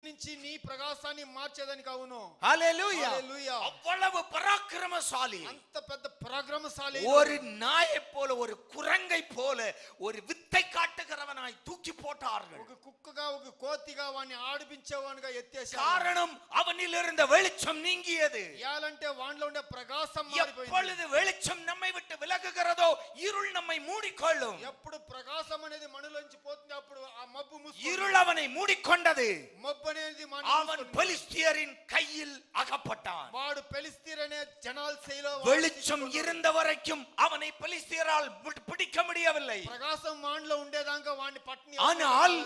నుంచి నీ ప్రకాశాన్ని మార్చేదానికి. అవును. ஹalleluya. హల్లెలూయా. அவ்வளவு பராக்கிரமசாலி. అంత పెద్ద పరాక్రమశాలి. ஒரு நாயை போல, ஒரு குரங்கை போல, ஒரு வித்தை காட்டுகிறவனாய் தூக்கி போட்டார்கள். ఒక కుక్కగా ఒక కోతిగా వాణ్ణి ఆడిపించేవానిగా ఎత్తేశారు. காரணம் அவனில் இருந்த வெளிச்சம் நீங்கியது. యాలంటే వానిలో ఉండే ప్రకాశం మారిపోయింది. எப்பொழுது வெளிச்சம் நம்மை விட்டு విలగుகிறதோ இருள் நம்மை மூடிக்கொள்ளும். ఎప్పుడు ప్రకాశం అనేది మనలోంచి పోతుంది అప్పుడు ఆ మబ్బు మూసుకుంటుంది. இருள் அவனை மூடிக்கொண்டது. మబ్బు అనేది அவன் பெலிஸ்தியரின் கையில் அகப்பட்டான். వాడు పెలిస్తీర్ అనే జనాల చేతిలో வெளிச்சம் இருந்த வரைக்கும் அவனை பெலிஸ்தியரால் பிடிக்க முடியவில்லை. ప్రకాశం వానిలో ఉండేదాకా వాడిని పట్ని. ஆனால்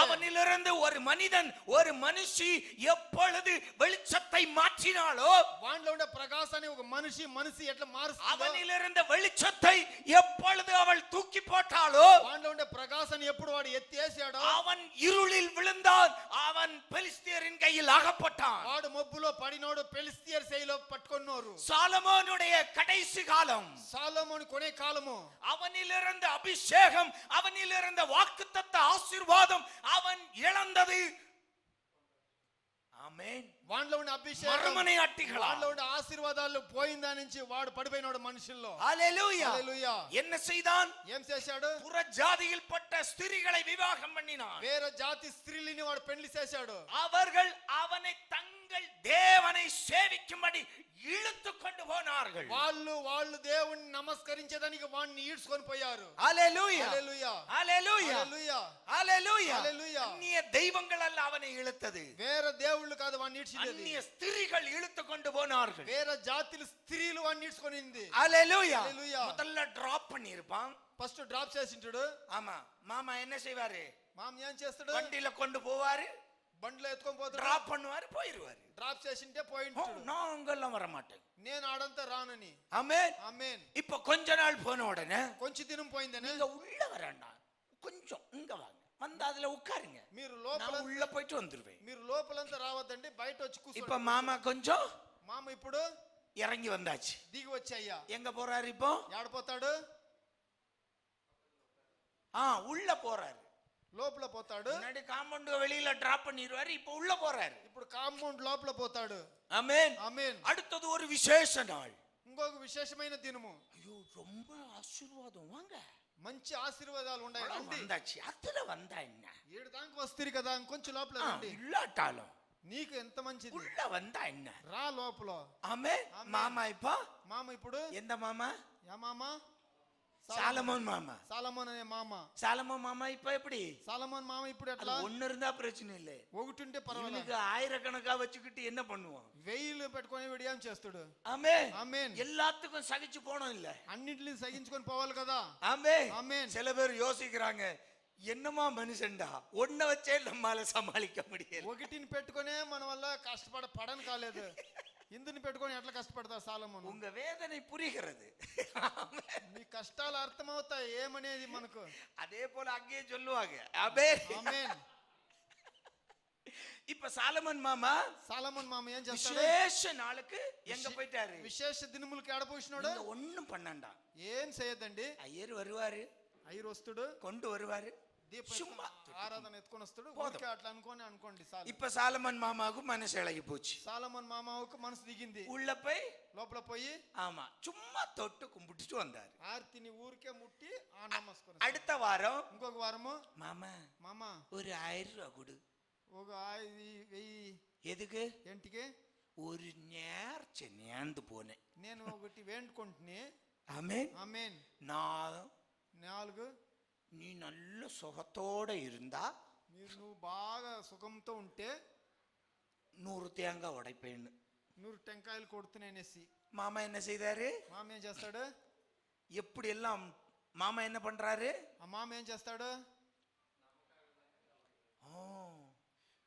அவனிலிருந்து ஒரு மனிதன், ஒரு மனுஷி எப்பொழுது வெளிச்சத்தை மாற்றினாலோ, వానిలో ఉండే ప్రకాశాన్ని ఒక మనిషి ఎట్లా మారుస్తుందో, அவனிலிருந்து வெளிச்சத்தை எப்பொழுது அவள் தூக்கி போட்டாளோ, వానిలో ఉండే ప్రకాశాన్ని ఎప్పుడు వాడు ఎత్తేసాడో, அவன் இருளில் விழுந்தான். அவன் பெலிஸ்தியரின் கையில் அகப்பட்டான். వాడు మబ్బులో పడినోడు పెలిస్తీర్ చేతిలో పట్టుకున్నారు. சாலமோனுடைய கடைசி காலம், సాలొమోను కొనే కాలము, அவனிலிருந்த அபிஷேகம், அவனிலிருந்த வாக்குத்தத்த ஆசீர்வாதம் அவன் இழந்தது. ஆமென். వానిలో ఉండే అభిషేకం, மறுமனை அட்டிகளா, వానిలో ఉండే ఆశీర్వాదాలు పోయిందా నుంచి వాడు పడిపోయినాడు మనుషుల్లో. ஹalleluya. హల్లెలూయా. என்ன செய்தான்? ఏం చేశాడు? புற ஜாதியில் பட்ட ஸ்திரீகளை விவாகம் பண்ணினான். వేరే జాతి స్త్రీలని వాడు పెళ్లి చేశాడు. அவர்கள் அவனை தங்கள் தேவனை சேவிக்கும்படி இழுத்து கொண்டு போனார்கள். వాళ్ళు దేవుణ్ణి నమస్కరించేదానికి వాడిని ఈడ్చుకొని పోయారు. ஹalleluya. హల్లెలూయా. ஹalleluya. హల్లెలూయా. ஹalleluya. హల్లెలూయా. அந்நிய தெய்வங்கள் அல்ல அவனை இழுத்தது. వేరే దేవుళ్ళు కాదు వాడిని ఈడ్చినది. அந்நிய ஸ்திரீகள் இழுத்து கொண்டு போனார்கள். వేరే జాతుల స్త్రీలు వాడిని ఈడ్చుకొనింది. ஹalleluya. హల్లెలూయా. முதல்ல டிராப் பண்ணிருப்பான். ఫస్ట్ డ్రాప్ చేసింటాడు. ஆமா. மாமா என்ன செய்வாரு? మామ ఏం చేస్తాడు? வண்டியில கொண்டு போவாரு, బండ్లో ఎత్తుకొని పోతాడు, டிராப் பண்ணுவாரு, போயிருவாரு. డ్రాప్ చేసింటే పోయింటాడు. நான் அங்கெல்லாம் வர மாட்டேன். నేను ఆడంతా రానని. ஆமென். ఆమేన్. இப்ப கொஞ்ச நாள் போன உடனே కొంచెం దినం పోయిందని நீங்க உள்ள வரண்டா, கொஞ்சம் இங்க வாங்க, வந்து அதுல உட்காருங்க, మీరు లోపల நான் உள்ள போயிட்டு வந்துருவேன். మీరు లోపలంతా రావద్దండి, బయట వచ్చి இப்ப కూర్చోండి. மாமா கொஞ்சம் మామ ఇప్పుడు இறங்கி வந்தாச்சு. దిగి వచ్చాయ్యా. எங்க போறாரு இப்போ? ఏడపోతాడు? உள்ள போறாரு. లోపల పోతాడు. முன்னாடி காம்பவுண்ட் வெளியில டிராப் பண்ணிடுவாரு, இப்ப உள்ள போறாரு. ఇప్పుడు కాంపౌండ్ లోపల పోతాడు. ஆமென். ఆమేన్. அடுத்தது ஒரு விசேஷ நாள். ఇంకొక విశేషమైన దినము. ஐயோ ரொம்ப ஆசீர்வாதம், வாங்க, మంచి ఆశీర్వాదాలు ఉన్నాయి రండి. வந்தாச்சு. அதுல வந்தா என்ன, ఏడు దాకా వస్తారు కదా, ఇంకొంచెం లోపల రండి. இல்லாட்டாலும் నీకు ఎంత మంచిది. உள்ள வந்தா என்ன? రా లోపల. ஆமே. மாமா இப்போ మామ ఇప్పుడు எந்த மாமா? యా మామ? சாலமோன் மாமா. సాలమోన్ అనే మామ. சாலமோன் மாமா இப்ப எப்படி? సాలమోన్ మామ ఇప్పుడు அது ఎట్లా? ஒண்ணு இருந்தா பிரச்சனை இல்ல. ఒకటి ఉంటే పర్వాలేదు. இவனுக்கு ஆயிரக்கணக்கா வச்சுக்கிட்டு என்ன பண்ணுவான்? వెయ్యిలు పెట్టుకొని వీడు ఏం చేస్తాడు? ஆமே. ఆమేన్. எல்லாத்துக்கும் சகிச்சு போனோம் இல்ல. అన్నిటిని సహించుకొని పోవాలి కదా. ஆமே. ఆమేన్. சில பேர் யோசிக்கிறாங்க, என்னமா மனுஷன்டா ஒன்ன வச்சே நம்மால சமாளிக்க முடியல. ఒకటిని పెట్టుకొనే మన వల్ల పడను కాలేదు. ఇందుని పెట్టుకొని ఎట్లా కష్టపడతారు సాలమోను? உங்க வேதனை புரிகிறது. మీ కష్టాలు అర్థమవుతాయి ఏమనేది మనకు. அதே போல அங்கேயே சொல்லுவாங்க. ஆமென். ఆమేన్. இப்ப சாலமன் மாமா సాలమోన్ మామ ఏం చేస్తాడు? விசேஷ நாளுக்கு எங்க போயிட்டாரு? విశేష దినములకి ఎడపోసినాడు. ஒண்ணும் பண்ணாண்டா. ఏం చేయొద్దండి. ஐயர் வருவாரு, ఐరు వస్తుడు, கொண்டு வருவாரு, దీపం சும்மா ఆరాధన ఎత్తుకొని వస్తాడు. ఊరికే అట్లా అనుకోండి చాలు. இப்ப சாலமன் மாமாவுக்கு மனசு இളகி போச்சு. సాలమోన్ మామకు మనసు దిగింది. உள்ள போய் లోపల పోయి ஆமா சும்மா தொட்டு கும்பிட்டுட்டு வந்தாரு. ఆర్తిని ఊరికే ముట్టి ఆ నమస్కారం. அடுத்த வாரம் ఇంకొక వారము மாமா మామ ஒரு 1000 ரூபாய் கொடு. ఒక 1000 எதுக்கு? ఏంటికి? ஒரு நேர்ச்ச நேர்ந்து போனேன். నేను ఒకటి వేండుకుంటుని. ஆமென். ఆమేన్. நான் 4 நீ நல்ல சுகத்தோட இருந்தா నువ్వు బాగా సుఖంతో ఉంటే 100 தேங்காய் உடைப்பேன்னு 100 టెంకాయలు కొడుతునేసి. மாமா என்ன செய்தாரு? మామ ఏం చేస్తాడు? எப்படி எல்லாம் மாமா என்ன பண்றாரு? ఆ మామ ఏం చేస్తాడు?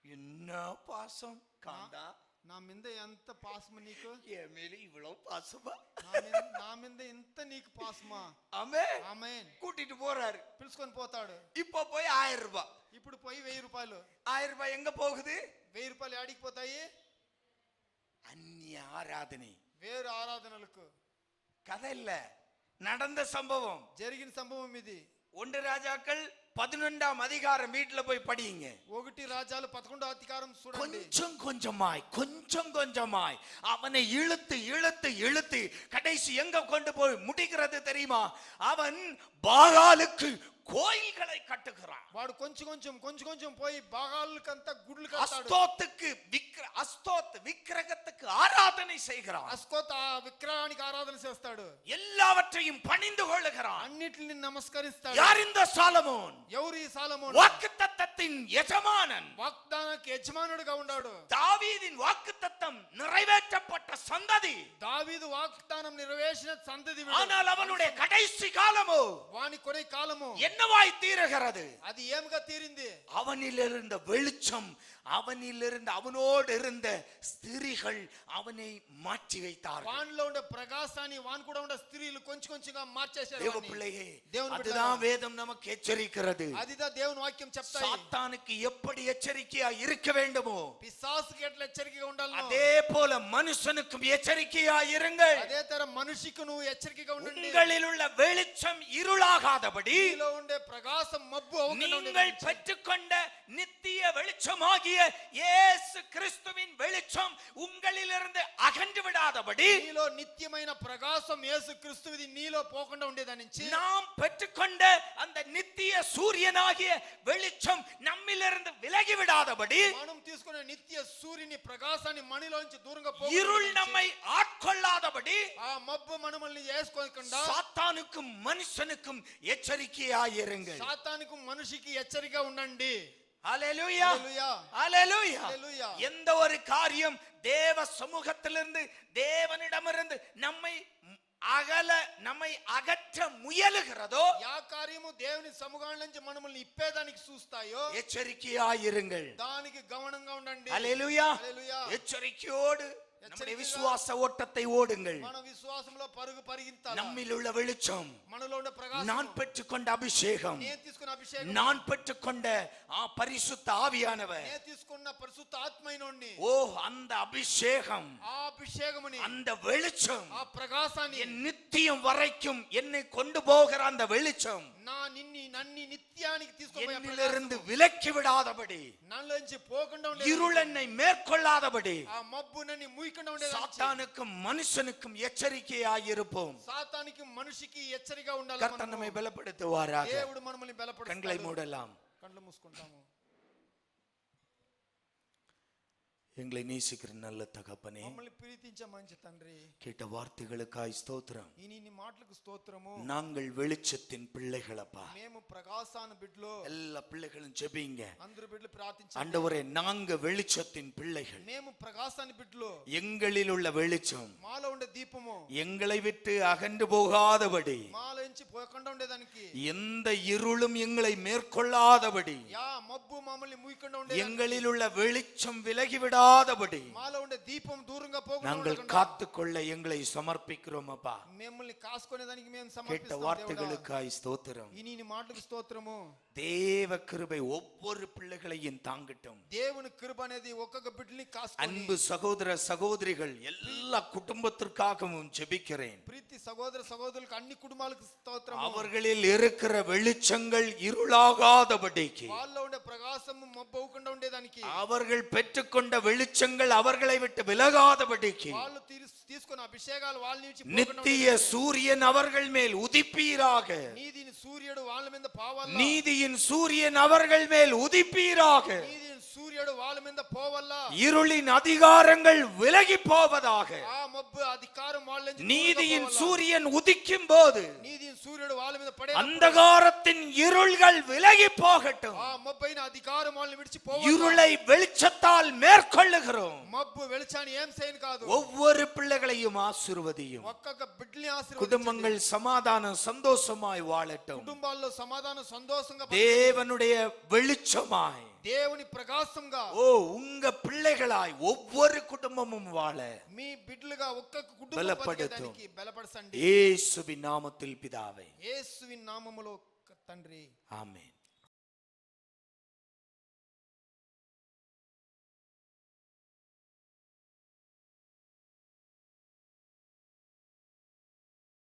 என்ன பாசம் காந்தா, నా మీద ఎంత పాసము నీకు? என் மேல இவ்வளவு பாசமா? నా మీద ఇంత నీకు పాసమా? ஆமென். ఆమేన్. கூட்டிட்டு போறாரு. పిలుచుకొని పోతాడు. இப்ப போய் 1000 ரூபாய். ఇప్పుడు పోయి 1000 రూపాయలు. 1000 రూபாய் எங்க போகுது? 1000 రూపాయలు ఆడికి పోతాయి? அந்நிய ஆராதனை. వేరు ఆరాధనలకు. கதை இல்ல, நடந்த சம்பவம். జరిగిన సంభవం ఇది. 1 ராஜாக்கள் 11ஆம் அதிகாரம் வீட்டுல போய் படியுங்க. 1 రాజాలు 11వ అధికారం చూడండి. கொஞ்சம் கொஞ்சமாய் அவனை இழுத்து இழுத்து இழுத்து கடைசி எங்க கொண்டு போய் முடிக்கிறது தெரியுமா? அவன் பாகாலுக்கு கோயில்களை கட்டுகிறான். వాడు కొంచెం పోయి బాగాలకంతా గుడ్లు కడతాడు. அஸ்தோத் விக்கிரகத்துக்கு ஆராதனை செய்கிறான். అస్కోత్ ఆ విగ్రహానికి ఆరాధన చేస్తాడు. எல்லாவற்றையும் பணிந்து கொள்ளுகிறான். అన్నిటిని నమస్కరిస్తాడు. யார் இந்த சாலமோன்? ఎవరు ఈ సాలమోను? வாக்குத்தத்தத்தின் எஜமானன். వాగ్దానానికి యజమానుడిగా ఉన్నాడు. தாவீதின் வாக்குத்தத்தம் நிறைவேற்றப்பட்ட சந்ததி. దావీదు వాగ్దానం నెరవేర్చిన సంతతి. ஆனால் அவனுடைய கடைசி காலமோ, వాని కొనే కాలము என்னவாய் தீருகிறது? అది ఏమగా తీరింది? அவனில் இருந்த வெளிச்சம், அவனோடு இருந்த ஸ்திரீகள் அவனை மாற்றி வைத்தார்கள். వానిలో ఉండే ప్రకాశాన్ని వాని కూడా ఉండే స్త్రీలు కొంచెంగా మార్చేశారు. தேவ பிள்ளையே, அதுதான் வேதம் நமக்கு எச்சரிக்கிறது. అదిదా దేవుని వాక్యం చెప్తాయి. சாத்தானுக்கு எப்படி எச்சரிக்கையா இருக்க வேண்டுமோ, పిశాసుకి ఎట్లా హెచ్చరికగా ఉండాలో அதே போல மனுஷனுக்கும் எச்சரிக்கையா இருங்கள். అదే తర మనిషికి నువ్వు హెచ్చరికగా ఉండండి. உங்களில் உள்ள வெளிச்சம் இருளாகாதபடி నీలో ఉండే ప్రకాశం మబ్బు అవ్వకుండా நீங்கள் பெற்றுக்கொண்ட நித்திய வெளிச்சமாகிய இயேசு கிறிஸ்துவின் வெளிச்சம் உங்களிலிருந்து அகன்று விடாதபடி, నీలో నిత్యమైన ప్రకాశం యేసు క్రీస్తువిది నీలో పోకుండా ఉండేదానించి, நாம் பெற்றுக்கொண்ட அந்த நித்திய சூரியனாகிய வெளிச்சம் நம்மிலிருந்து விலகி விடாதபடி, మనం తీసుకునే నిత్య సూర్యుని ప్రకాశాన్ని మనలో నుంచి దూరంగా இருள் நம்மை ஆட்கொள்ளாதபடி, ఆ మబ్బు మనల్ని చేసుకోకుండా சாத்தானுக்கும் மனுஷனுக்கும் எச்சரிக்கையாயிருங்கள். సాతానుకు మనిషికి హెచ్చరికగా ఉండండి. ஹல்லேலூயா, హల్లెలూయా, ஹல்லேலூயா. హల్లెలూయా. எந்த ஒரு காரியம் தேவ சமூகத்திலிருந்து தேவனிடமிருந்து நம்மை அகற்ற முயலுகிறதோ, యా కార్యము దేవుని సముఖం నుంచి మనల్ని ఇప్పేదానికి చూస్తాయో எச்சரிக்கையாயிருங்கள். దానికి గమనంగా ఉండండి. ஹல்லேலூயா. హల్లెలూయా. எச்சரிக்கையோடு நம்முடைய விசுவாச ஓட்டத்தை ஓடுங்கள். మన విశ్వాసంలో పరుగు పరిగించాలి. நம்மில் உள்ள வெளிச்சம், మనలో ఉండే ప్రకాశం, நான் பெற்றுக்கொண்ட அபிஷேகம், నేను తీసుకున్న అభిషేకం, நான் பெற்றுக்கொண்ட பரிசுத்த ஆவியானவர், నేను తీసుకున్న పరిశుద్ధ ఆత్మయినోణ్ణి, ஓ அந்த அபிஷேகம், ఆ అభిషేకముని, அந்த வெளிச்சம், ఆ ప్రకాశాన్ని, என் நித்தியம் வரைக்கும் என்னை கொண்டு போகிற அந்த வெளிச்சம் నన్ను నిత్యానికి తీసుకుపోయే என்னிலிருந்து விலக்கி விடாதபடி, నన్నుంచి పోకుండా ఉండే, இருள் என்னை மேற்கொள்ளாதபடி, ఆ మబ్బు నన్ను మూయకుండా ఉండే, சாத்தானுக்கும் மனுஷனுக்கும் எச்சரிக்கையாயிருப்போம். సాతానికి మనిషికి హెచ్చరికగా ఉండాలి. கர்த்தர் நம்மை பலப்படுத்துவாராக. దేవుడు మనల్ని బలపరుస్తాడు. கண்களை மூடலாம். కళ్ళు మూసుకుంటాము. எங்களை நேசிக்கிற நல்ல தகப்பனே, మమ్మల్ని ప్రీతించే మంచి తండ్రి, கேட்ட வார்த்தைகளுக்காய் ஸ்தோத்திரம். నీ మాటలకు స్తోత్రము. நாங்கள் வெளிச்சத்தின் பிள்ளைகளப்பா. మేము ప్రకాశాన బిడ్డలు. எல்லா பிள்ளைகளும் ஜெபிங்க. అందరూ బిడ్డలు ప్రార్థించండి. ஆண்டவரே, நாங்க வெளிச்சத்தின் பிள்ளைகள். మేము ప్రకాశాని బిడ్డలు. எங்களில் உள்ள வெளிச்சம் మాలో ఉండే దీపము எங்களை விட்டு அகன்று போகாதபடி, మాలో నుంచి పోకుండా ఉండేదానికి, எந்த இருளும் எங்களை மேற்கொள்ளாதபடி, యా మబ్బు మమ్మల్ని మూయకుండా ఉండేదానికి, எங்களில் உள்ள வெளிச்சம் விலகிவிடாதபடி మాలో ఉండే దీపం దూరంగా పోకుండా நாங்கள் ఉండకుండా காத்துக்கொள்ள எங்களை சமர்ப்பிக்கிறோம் அப்பா. మిమ్మల్ని కాసుకునేదానికి మేము கேட்ட సమర్పిస్తాం దేవుడా. வார்த்தைகளுக்காய் ஸ்தோத்திரம். నీ మాటలకు స్తోత్రము. தேவ கிருபை ஒவ்வொரு பிள்ளைகளையும் தாங்கட்டும். దేవుని కృప అనేది ఒక్కొక్క బిడ్డని కాసుకొని, அன்பு சகோதர சகோதரிகள் எல்லா குடும்பத்திற்காகவும் ஜெபிக்கிறேன். ప్రీతి సహోదర సహోదరులకు అన్ని కుటుంబాలకు స్తోత్రము. அவர்களில் இருக்கிற வெளிச்சங்கள் இருளாகாதபடிக்கு, వాళ్ళలో ఉండే ప్రకాశము మబ్బు అవ్వకుండా ఉండేదానికి, அவர்கள் பெற்றுக்கொண்ட வெளிச்சங்கள் அவர்களை விட்டு விலகாதபடிக்கு, వాళ్ళు తీసుకున్న అభిషేకాలు వాళ్ళ నుంచి நித்திய சூரியன் அவர்கள் மேல் உதிப்பீராக. నీతిని సూర్యుడు వాళ్ళ మీద పోవల్ల, நீதியின் சூரியன் அவர்கள் மேல் உதிப்பீராக. నీతిని సూర్యుడు వాళ్ళ మీద పోవల్ల, இருளின் அதிகாரங்கள் விலகி போவதாக. ఆ మబ్బు అధికారం వాళ్ళ నుంచి நீதியின் சூரியன் உதிக்கும் போது నీతిని సూర్యుడు వాళ్ళ మీద పడే, அந்தகாரத்தின் இருள்கள் விலகி போகட்டும். ఆ మబ్బైన అధికారం వాళ్ళని విడిచి పోవల్ల. இருளை வெளிச்சத்தால் மேற்கொள்ளுகிறோம். మబ్బు వెలిచాని ఏం చేయను కాదు. ஒவ்வொரு பிள்ளைகளையும் ஆசீர்வதியும். ఒక్కొక్క బిడ్డని ఆశీర్వదించండి. குடும்பங்கள் சமாதானம் சந்தோஷமாய் வாழட்டும். కుటుంబాల్లో సమాధానం సంతోషంగా, தேவனுடைய வெளிச்சமாய், దేవుని ప్రకాశంగా, ஓ உங்க பிள்ளைகளாய் ஒவ்வொரு குடும்பமும் வாழ మీ బిడ్డలుగా ఒక్కొక్క కుటుంబం బలపడుతూ. బతికేదానికి బలపడసండి. இயேசுவின் நாமத்தில் பிதாவே, యేసువిన్ నామములో తండ్రి, ஆமென்.